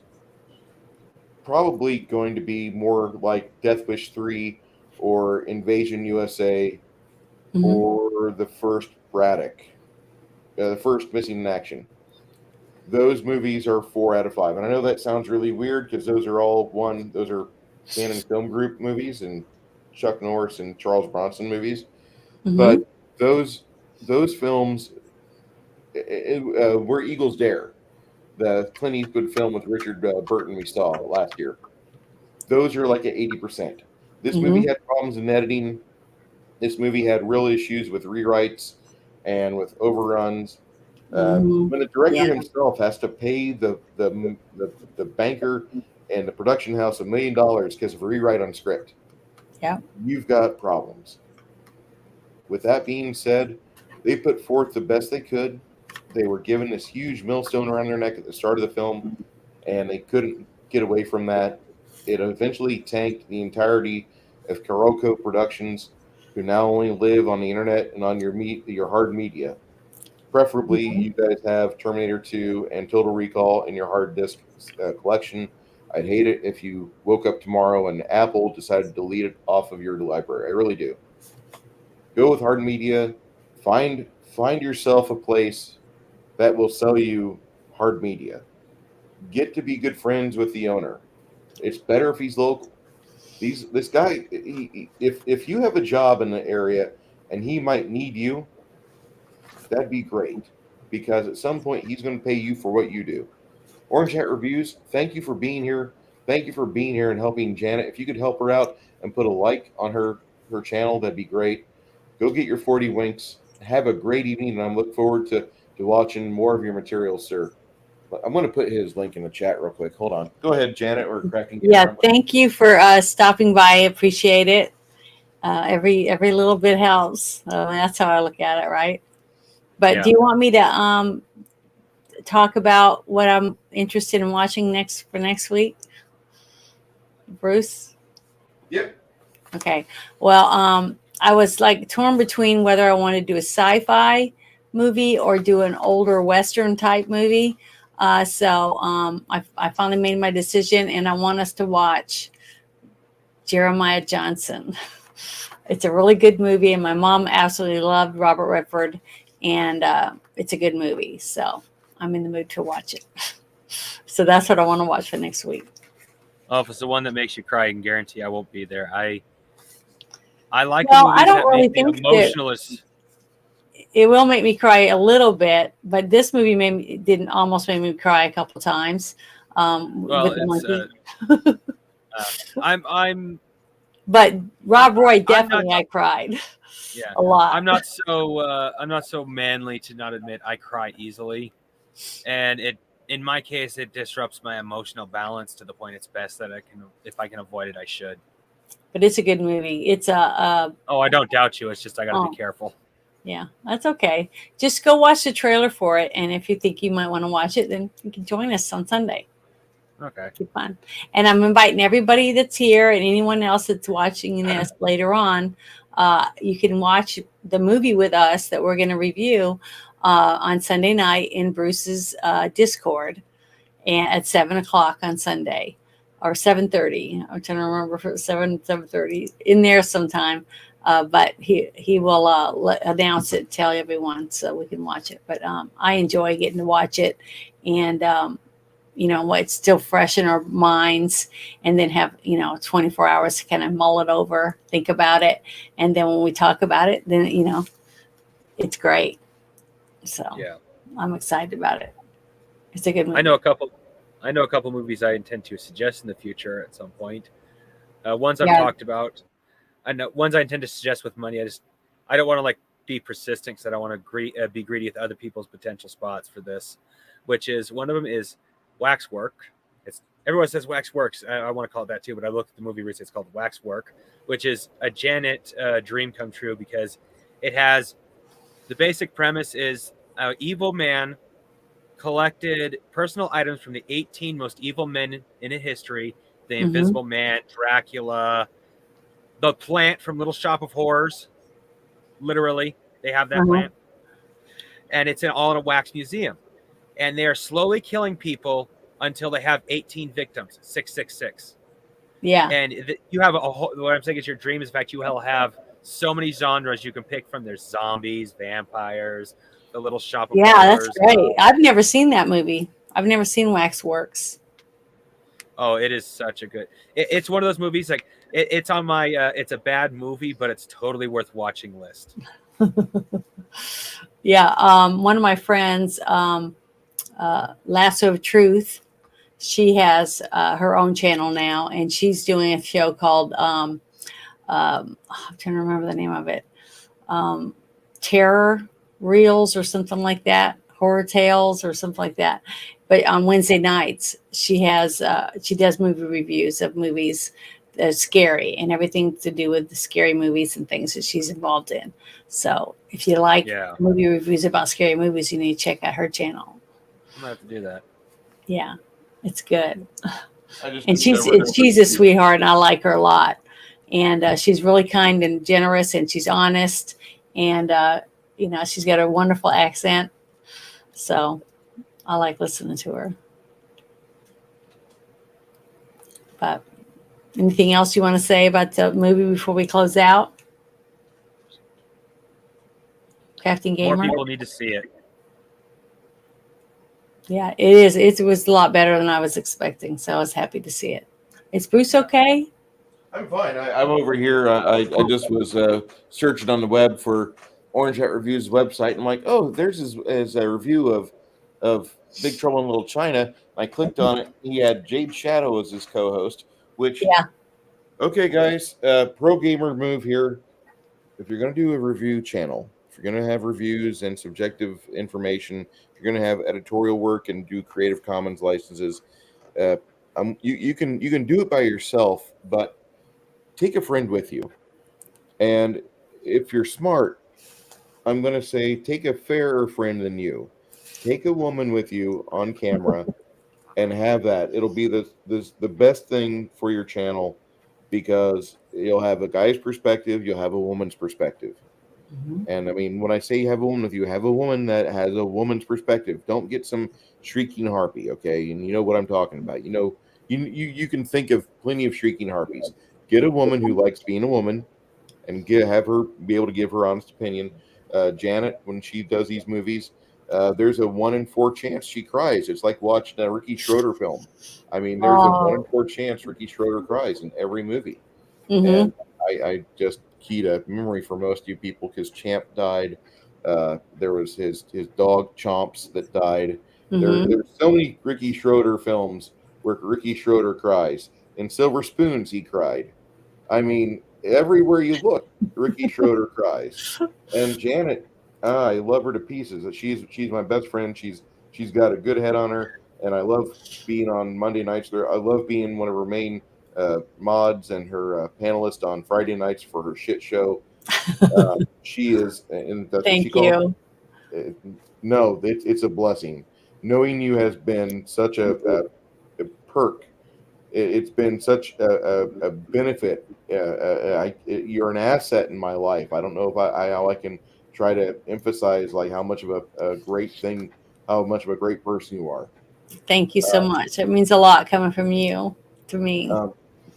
probably going to be more like Death Wish 3 or Invasion USA Hmm. or the first Braddock, the first Missing in Action. Those movies are 4 out of 5. And I know that sounds really weird because those are Canon Film Group movies and Chuck Norris and Charles Bronson movies. Hmm. But those films were Eagles Dare, the Clint Eastwood film with Richard Burton we saw last year. Those are like at 80%. This Hmm. movie had problems in editing. This movie had real issues with rewrites and with overruns. Hmm. When the director Yeah. himself has to pay the banker and the production house $1 million because of a rewrite on script, Yeah. you've got problems. With that being said, they put forth the best they could. They were given this huge millstone around their neck at the start of the film, and they couldn't get away from that. It eventually tanked the entirety of Kuroko Productions, who now only live on the internet and on your hard media. Preferably, Hmm. you guys have Terminator 2 and Total Recall in your hard disk collection. I'd hate it if you woke up tomorrow and Apple decided to delete it off of your library. I really do. Go with hard media. Find yourself a place that will sell you hard media. Get to be good friends with the owner. It's better if he's local. This guy, if you have a job in the area and he might need you, that'd be great because at some point he's going to pay you for what you do. Orange Hat Reviews, thank you for being here. Thank you for being here and helping Janet. If you could help her out and put a like on her channel, that'd be great. Go get your 40 winks. Have a great evening, and I'm looking forward to watching more of your materials, sir. I'm going to put his link in the chat real quick. Hold on. Go ahead, Janet. We're cracking. Yeah, thank you for stopping by. I appreciate it. Every little bit helps. That's how I look at it, right? But do you want me to talk about what I'm interested in watching next week, Bruce? Yep. Okay. Well, I was like torn between whether I want to do a sci-fi movie or do an older Western type movie. So I finally made my decision, and I want us to watch Jeremiah Johnson. It's a really good movie, and my mom absolutely loved Robert Redford, and it's a good movie. So I'm in the mood to watch it. So that's what I want to watch for next week. Oh, if it's the one that makes you cry, I can guarantee I won't be there. I like Well, movies I don't that really make me think emotional. it will make me cry a little bit, but this movie didn't almost make me cry a couple times. Well, With the it's monkey. I'm But Rob Roy, I'm definitely, not- I cried yeah. a lot. I'm not so manly to not admit I cry easily, and in my case it disrupts my emotional balance to the point it's best that if I can avoid it, I should. But it's a good movie. It's Oh, I don't doubt you. It's just I got to be careful. Yeah, that's okay. Just go watch the trailer for it, and if you think you might want to watch it, then you can join us on Sunday. Okay. Be fun. And I'm inviting everybody that's here and anyone else that's watching this later on. You can watch the movie with us that we're going to review on Sunday night in Bruce's Discord, and at 7:00 on Sunday, or 7:30. I'm trying to remember if it's 7:30 in there sometime. But he will announce it, tell everyone so we can watch it. But I enjoy getting to watch it, and it's still fresh in our minds, and then have 24 hours to kind of mull it over, think about it, and then when we talk about it, then it's great. So Yeah, I'm excited about it. It's a good movie. I know a couple movies I intend to suggest in the future at some point. Ones I've talked about. I know ones I intend to suggest with money. I don't want to be persistent because I don't want to be greedy with other people's potential spots for this. Which is one of them is Waxwork. Everyone says Waxworks. I want to call it that too, but I looked at the movie recently. It's called Waxwork, which is a Janet dream come true because it has the basic premise is an evil man collected personal items from the 18 most evil men in history: the Invisible Man, Dracula, the plant from Little Shop of Horrors. Literally, they have that plant, and it's all in a wax museum. And they are slowly killing people until they have 18 victims, 666. Yeah. And you have a whole, what I'm saying is your dream is, in fact, you will have so many genres you can pick from. There's zombies, vampires, the Little Shop of Horrors. Yeah, that's great. I've never seen that movie. I've never seen Waxworks. Oh, it is such a good. It's one of those movies it's on my. It's a bad movie, but it's totally worth watching list. Yeah, one of my friends, Lasso of Truth, she has her own channel now, and she's doing a show called I'm trying to remember the name of it, Terror Reels or something like that, Horror Tales or something like that. But on Wednesday nights, she does movie reviews of movies that are scary and everything to do with the scary movies and things that she's involved in. So if you like movie reviews about scary movies, you need to check out her channel. I'm gonna have to do that. Yeah, it's good. And she's a sweetheart, and I like her a lot. And she's really kind and generous, and she's honest, and she's got a wonderful accent. So I like listening to her. But anything else you want to say about the movie before we close out? Crafting Gamer? More people need to see it. Yeah, it is. It was a lot better than I was expecting, so I was happy to see it. Is Bruce okay? I'm fine. I'm over here. I just was searching on the web for Orange Hat Reviews website. And I'm like, oh, there's his a review of Big Trouble in Little China. I clicked on it. He had Jade Shadow as his co-host, which, okay, guys, pro gamer move here. If you're going to do a review channel if you're going to have reviews and subjective information, if you're going to have editorial work and do Creative Commons licenses, you can do it by yourself, but take a friend with you. And if you're smart, I'm going to say take a fairer friend than you. Take a woman with you on camera and have that. It'll be the best thing for your channel, because you'll have a guy's perspective, you'll have a woman's perspective. Mhm. And I mean, when I say you have a woman with you, have a woman that has a woman's perspective. Don't get some shrieking harpy, okay? And you know what I'm talking about. You know, you can think of plenty of shrieking harpies. Get a woman who likes being a woman, and have her be able to give her honest opinion. Janet, when she does these movies, there's a 1 in 4 chance she cries. It's like watching a Ricky Schroeder film. I mean, there's a 1 in 4 chance Ricky Schroeder cries in every movie. Mhm. And I just keyed a memory for most of you people, because Champ died. There was his dog Chomps that died. Mhm. There's so many Ricky Schroeder films where Ricky Schroeder cries. In Silver Spoons, he cried. I mean, everywhere you look, Ricky Schroeder cries. And Janet, I love her to pieces. She's my best friend. She's got a good head on her, and I love being on Monday nights there. I love being one of her main mods and her panelist on Friday nights for her shit show. She is, and that's what she Thank calls you. it. No, it's a blessing. Knowing you has been such a perk. It's been such a benefit. You're an asset in my life. I don't know if how I can try to emphasize like how much of a great thing, how much of a great person you are. Thank you so much. It means a lot coming from you to me.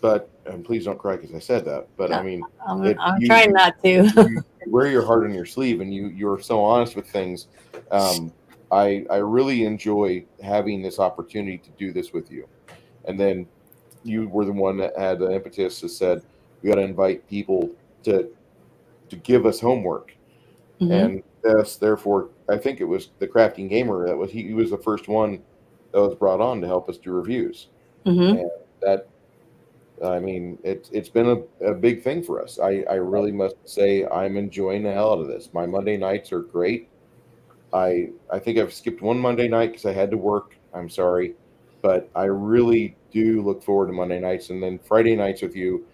But and please don't cry because I said that. But I mean, I'm trying not to. you wear your heart on your sleeve, and you're so honest with things. I really enjoy having this opportunity to do this with you. And then you were the one that had the impetus that said we got to invite people to give us homework. Mhm. And thus, therefore, I think it was the Crafting Gamer that was he was the first one that was brought on to help us do reviews. Mhm. And that, I mean, it's been a big thing for us. I really must say I'm enjoying the hell out of this. My Monday nights are great. I think I've skipped one Monday night because I had to work. I'm sorry, but I really do look forward to Monday nights, and then Friday nights with you.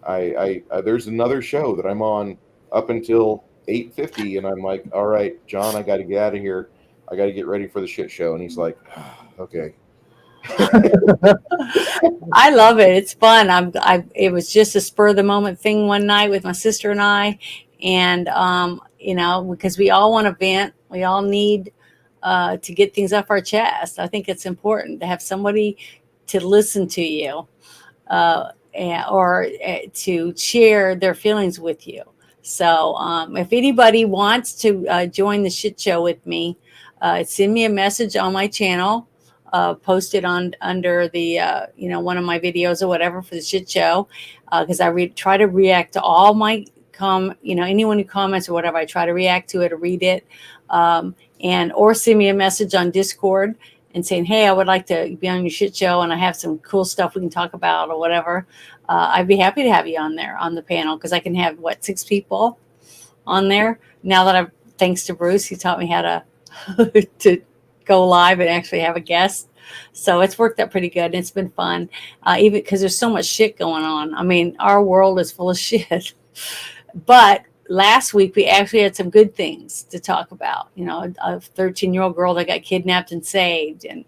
There's another show that I'm on up until 8:50, and I'm like, all right, John, I got to get out of here. I got to get ready for the shit show, and he's like, okay. I love it. It's fun. It was just a spur of the moment thing one night with my sister and I, and you know, because we all want to vent, we all need to get things off our chest. I think it's important to have somebody to listen to you, or to share their feelings with you. So if anybody wants to join the shit show with me, send me a message on my channel. Post it on under the you know, one of my videos or whatever for the shit show, because I try to react to all my you know, anyone who comments or whatever. I try to react to it or read it, and or send me a message on Discord and saying, hey, I would like to be on your shit show and I have some cool stuff we can talk about or whatever. I'd be happy to have you on there on the panel, because I can have 6 people on there now that I've, thanks to Bruce, he taught me how to to go live and actually have a guest. So it's worked out pretty good. And it's been fun, even because there's so much shit going on. I mean, our world is full of shit. But last week we actually had some good things to talk about. You know, a 13-year-old girl that got kidnapped and saved, and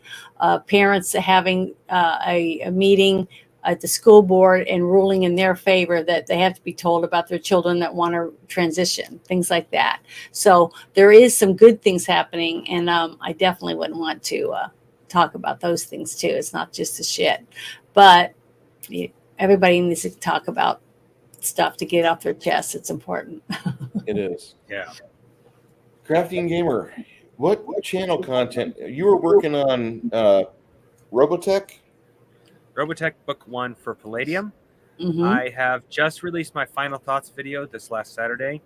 parents having a meeting at the school board and ruling in their favor that they have to be told about their children that want to transition, things like that. So there is some good things happening, and I definitely wouldn't want to talk about those things too. It's not just the shit, but everybody needs to talk about stuff to get off their chest. It's important. It is. Yeah. Crafting Gamer, what channel content you were working on? Robotech. Robotech Book 1 for Palladium. Mm-hmm. I have just released my final thoughts video this last Saturday.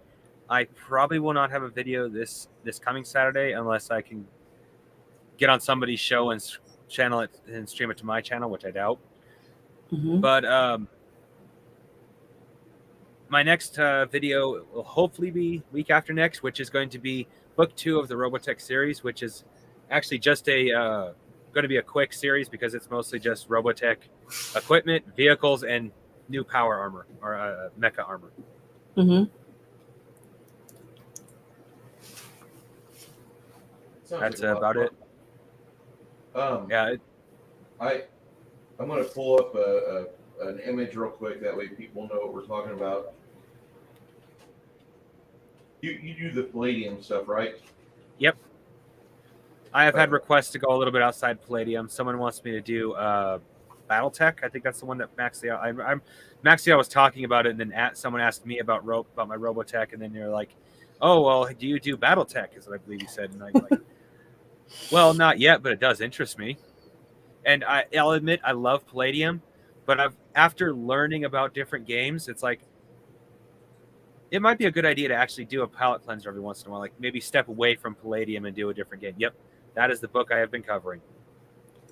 I probably will not have a video this coming Saturday unless I can get on somebody's show and channel it and stream it to my channel, which I doubt. Mm-hmm. But my next video will hopefully be week after next, which is going to be book 2 of the Robotech series, which is actually just a going to be a quick series because it's mostly just Robotech equipment, vehicles, and new power armor or mecha armor. Mm-hmm. That's about it. Yeah. I'm going to pull up an image real quick. That way people know what we're talking about. You do the Palladium stuff, right? Yep. I have had requests to go a little bit outside Palladium. Someone wants me to do BattleTech. I think that's the one that Maxio was talking about it, and then someone asked me about my Robotech, and then they're like, "Oh, well, do you do BattleTech?" Is what I believe you said, and I'm like, "Well, not yet, but it does interest me." And I'll admit I love Palladium, but after learning about different games, it's like it might be a good idea to actually do a palate cleanser every once in a while, like maybe step away from Palladium and do a different game. Yep, that is the book I have been covering.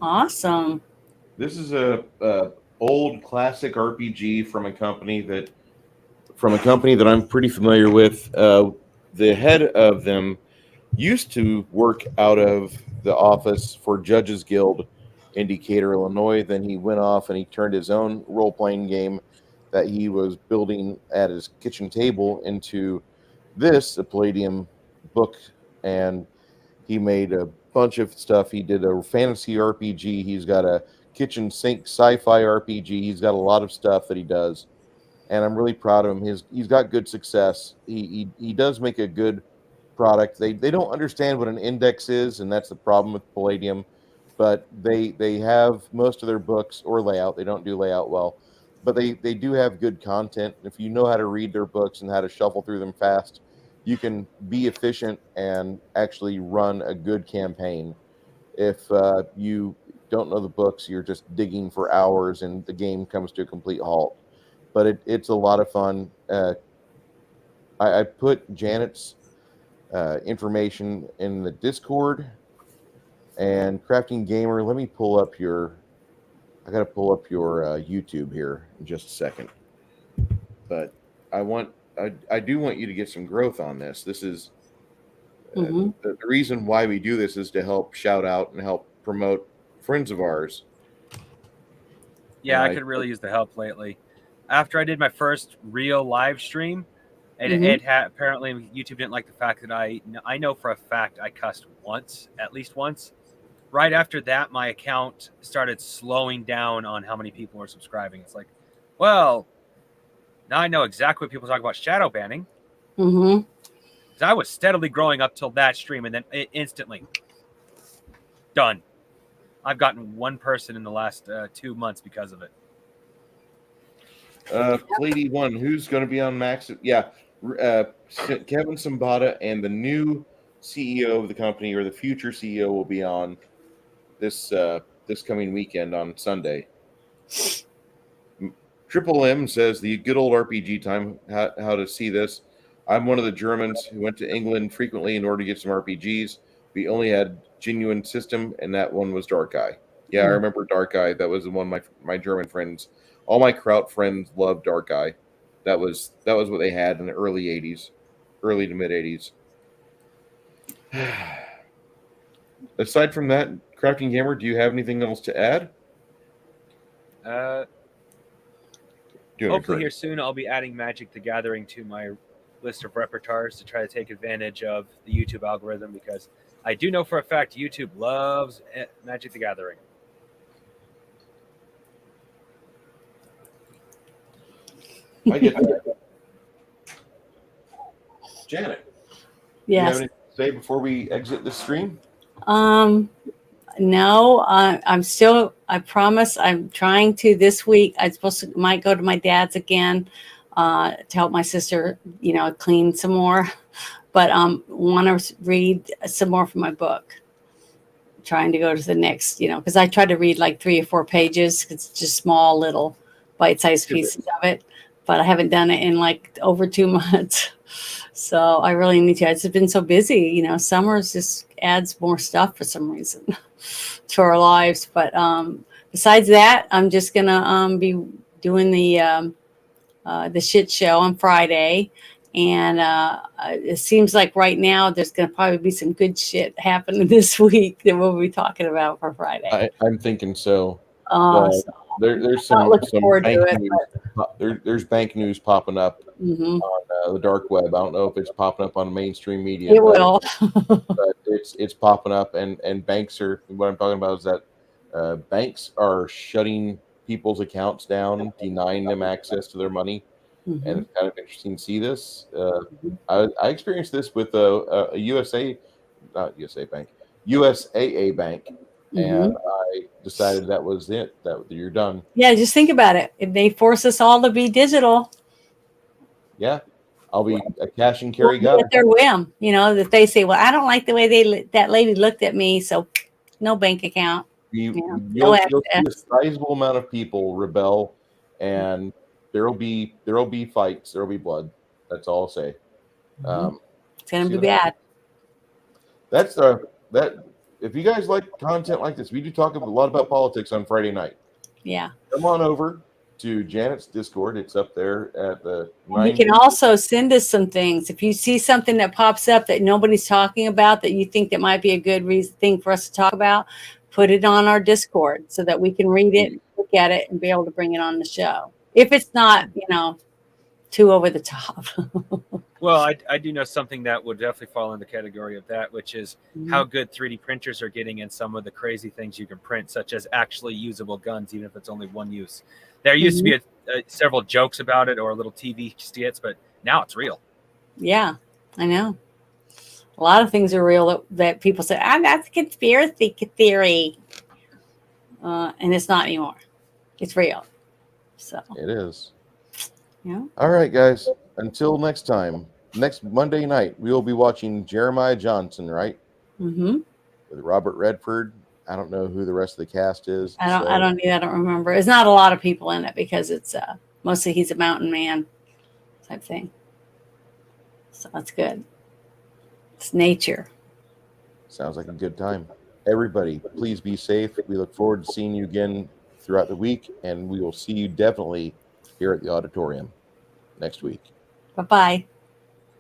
Awesome. This is a old classic RPG from a company that I'm pretty familiar with. The head of them used to work out of the office for Judges Guild in Decatur, Illinois. Then he went off and he turned his own role-playing game that he was building at his kitchen table into a Palladium book, and he made a bunch of stuff. He did a fantasy RPG. He's got a kitchen sink sci-fi RPG. He's got a lot of stuff that he does, and I'm really proud of him. He's got good success. He does make a good product. They don't understand what an index is, and that's the problem with Palladium. But they have most of their books or layout. They don't do layout well, but they do have good content. If you know how to read their books and how to shuffle through them fast, you can be efficient and actually run a good campaign. If you don't know the books, you're just digging for hours and the game comes to a complete halt. But it's a lot of fun. I put Janet's information in the Discord, and Crafting Gamer, let me pull up your YouTube here in just a second. But I do want you to get some growth on this. This is the reason why we do this is to help shout out and help promote friends of ours. Yeah, I could really use the help lately. After I did my first real live stream, and apparently YouTube didn't like the fact that I know for a fact I cussed at least once. Right after that, my account started slowing down on how many people were subscribing. It's like, well, now I know exactly what people talk about shadow banning. Mm-hmm. Because I was steadily growing up till that stream, and then instantly done. I've gotten one person in the last 2 months because of it. Lady One, who's going to be on Max? Yeah, Kevin Sambata and the new CEO of the company, or the future CEO, will be on this coming weekend on Sunday. Triple M says the good old RPG time. How to see this? I'm one of the Germans who went to England frequently in order to get some RPGs. We only had genuine system, and that one was Dark Eye. Yeah, I remember Dark Eye. That was the one my German friends, all my Kraut friends loved Dark Eye. That was what they had in the early 80s, early to mid 80s. Aside from that, Crafting Gamer, do you have anything else to add? Hopefully here soon I'll be adding Magic the Gathering to my list of repertoires to try to take advantage of the YouTube algorithm, because I do know for a fact YouTube loves Magic the Gathering. I get that. Janet, Yes. Do you have anything to say before we exit the stream? No, I promise I'm trying to this week. Might go to my dad's again to help my sister, clean some more. But want to read some more from my book. Trying to go to the next, because I try to read like 3 or 4 pages. It's just small, little bite-sized pieces of it. But I haven't done it in like over 2 months. So I really need to. It's been so busy. Summers just adds more stuff for some reason to our lives. But besides that, I'm just going to be doing the the shit show on Friday. And it seems like right now there's going to probably be some good shit happening this week that we'll be talking about for Friday. I'm thinking so. So There's not some looking forward bank to it, news. There's bank news popping up hmm on the dark web. I don't know if it's popping up on mainstream media, it will. but it's popping up, and banks are. What I'm talking about is that banks are shutting people's accounts down, denying them access to their money, and Mhm. it's kind of interesting to see this. I experienced this with a USA, not USA Bank, USAA Bank, and Mhm. I decided that was it. That you're done. Yeah, just think about it. If they force us all to be digital, Yeah, I'll be a cash and we'll carry be guy. at their whim. You know, that they say, "Well, I don't like the way that lady looked at me, so no bank account, no You'll see a access." sizable amount of people rebel, and there'll be fights. There'll be blood. That's all I'll say. Mhm. It's gonna See be what happens. bad. That's that. If you guys like content like this, we do talk a lot about politics on Friday night. Yeah. Come on over to Janet's Discord. It's up there at the And you 9. can also send us some things. If you see something that pops up that nobody's talking about that you think that might be a good thing for us to talk about, put it on our Discord so that we can read it, look at it, and be able to bring it on the show. If it's not, too over the top. Well, I do know something that would definitely fall in the category of that, which is how good 3D printers are getting and some of the crazy things you can print, such as actually usable guns, even if it's only one use. There used to be several jokes about it or little TV skits, but now it's real. Yeah, I know. A lot of things are real that people say, that's a conspiracy theory. And it's not anymore. It's real. So, It is. yeah. All right, guys. Until next time, next Monday night, we will be watching Jeremiah Johnson, right? Mm-hmm. With Robert Redford. I don't know who the rest of the cast is. I don't remember. It's not a lot of people in it because it's mostly he's a mountain man type thing. So that's good. It's nature. Sounds like a good time. Everybody, please be safe. We look forward to seeing you again throughout the week, and we will see you definitely here at the auditorium next week. Bye-bye.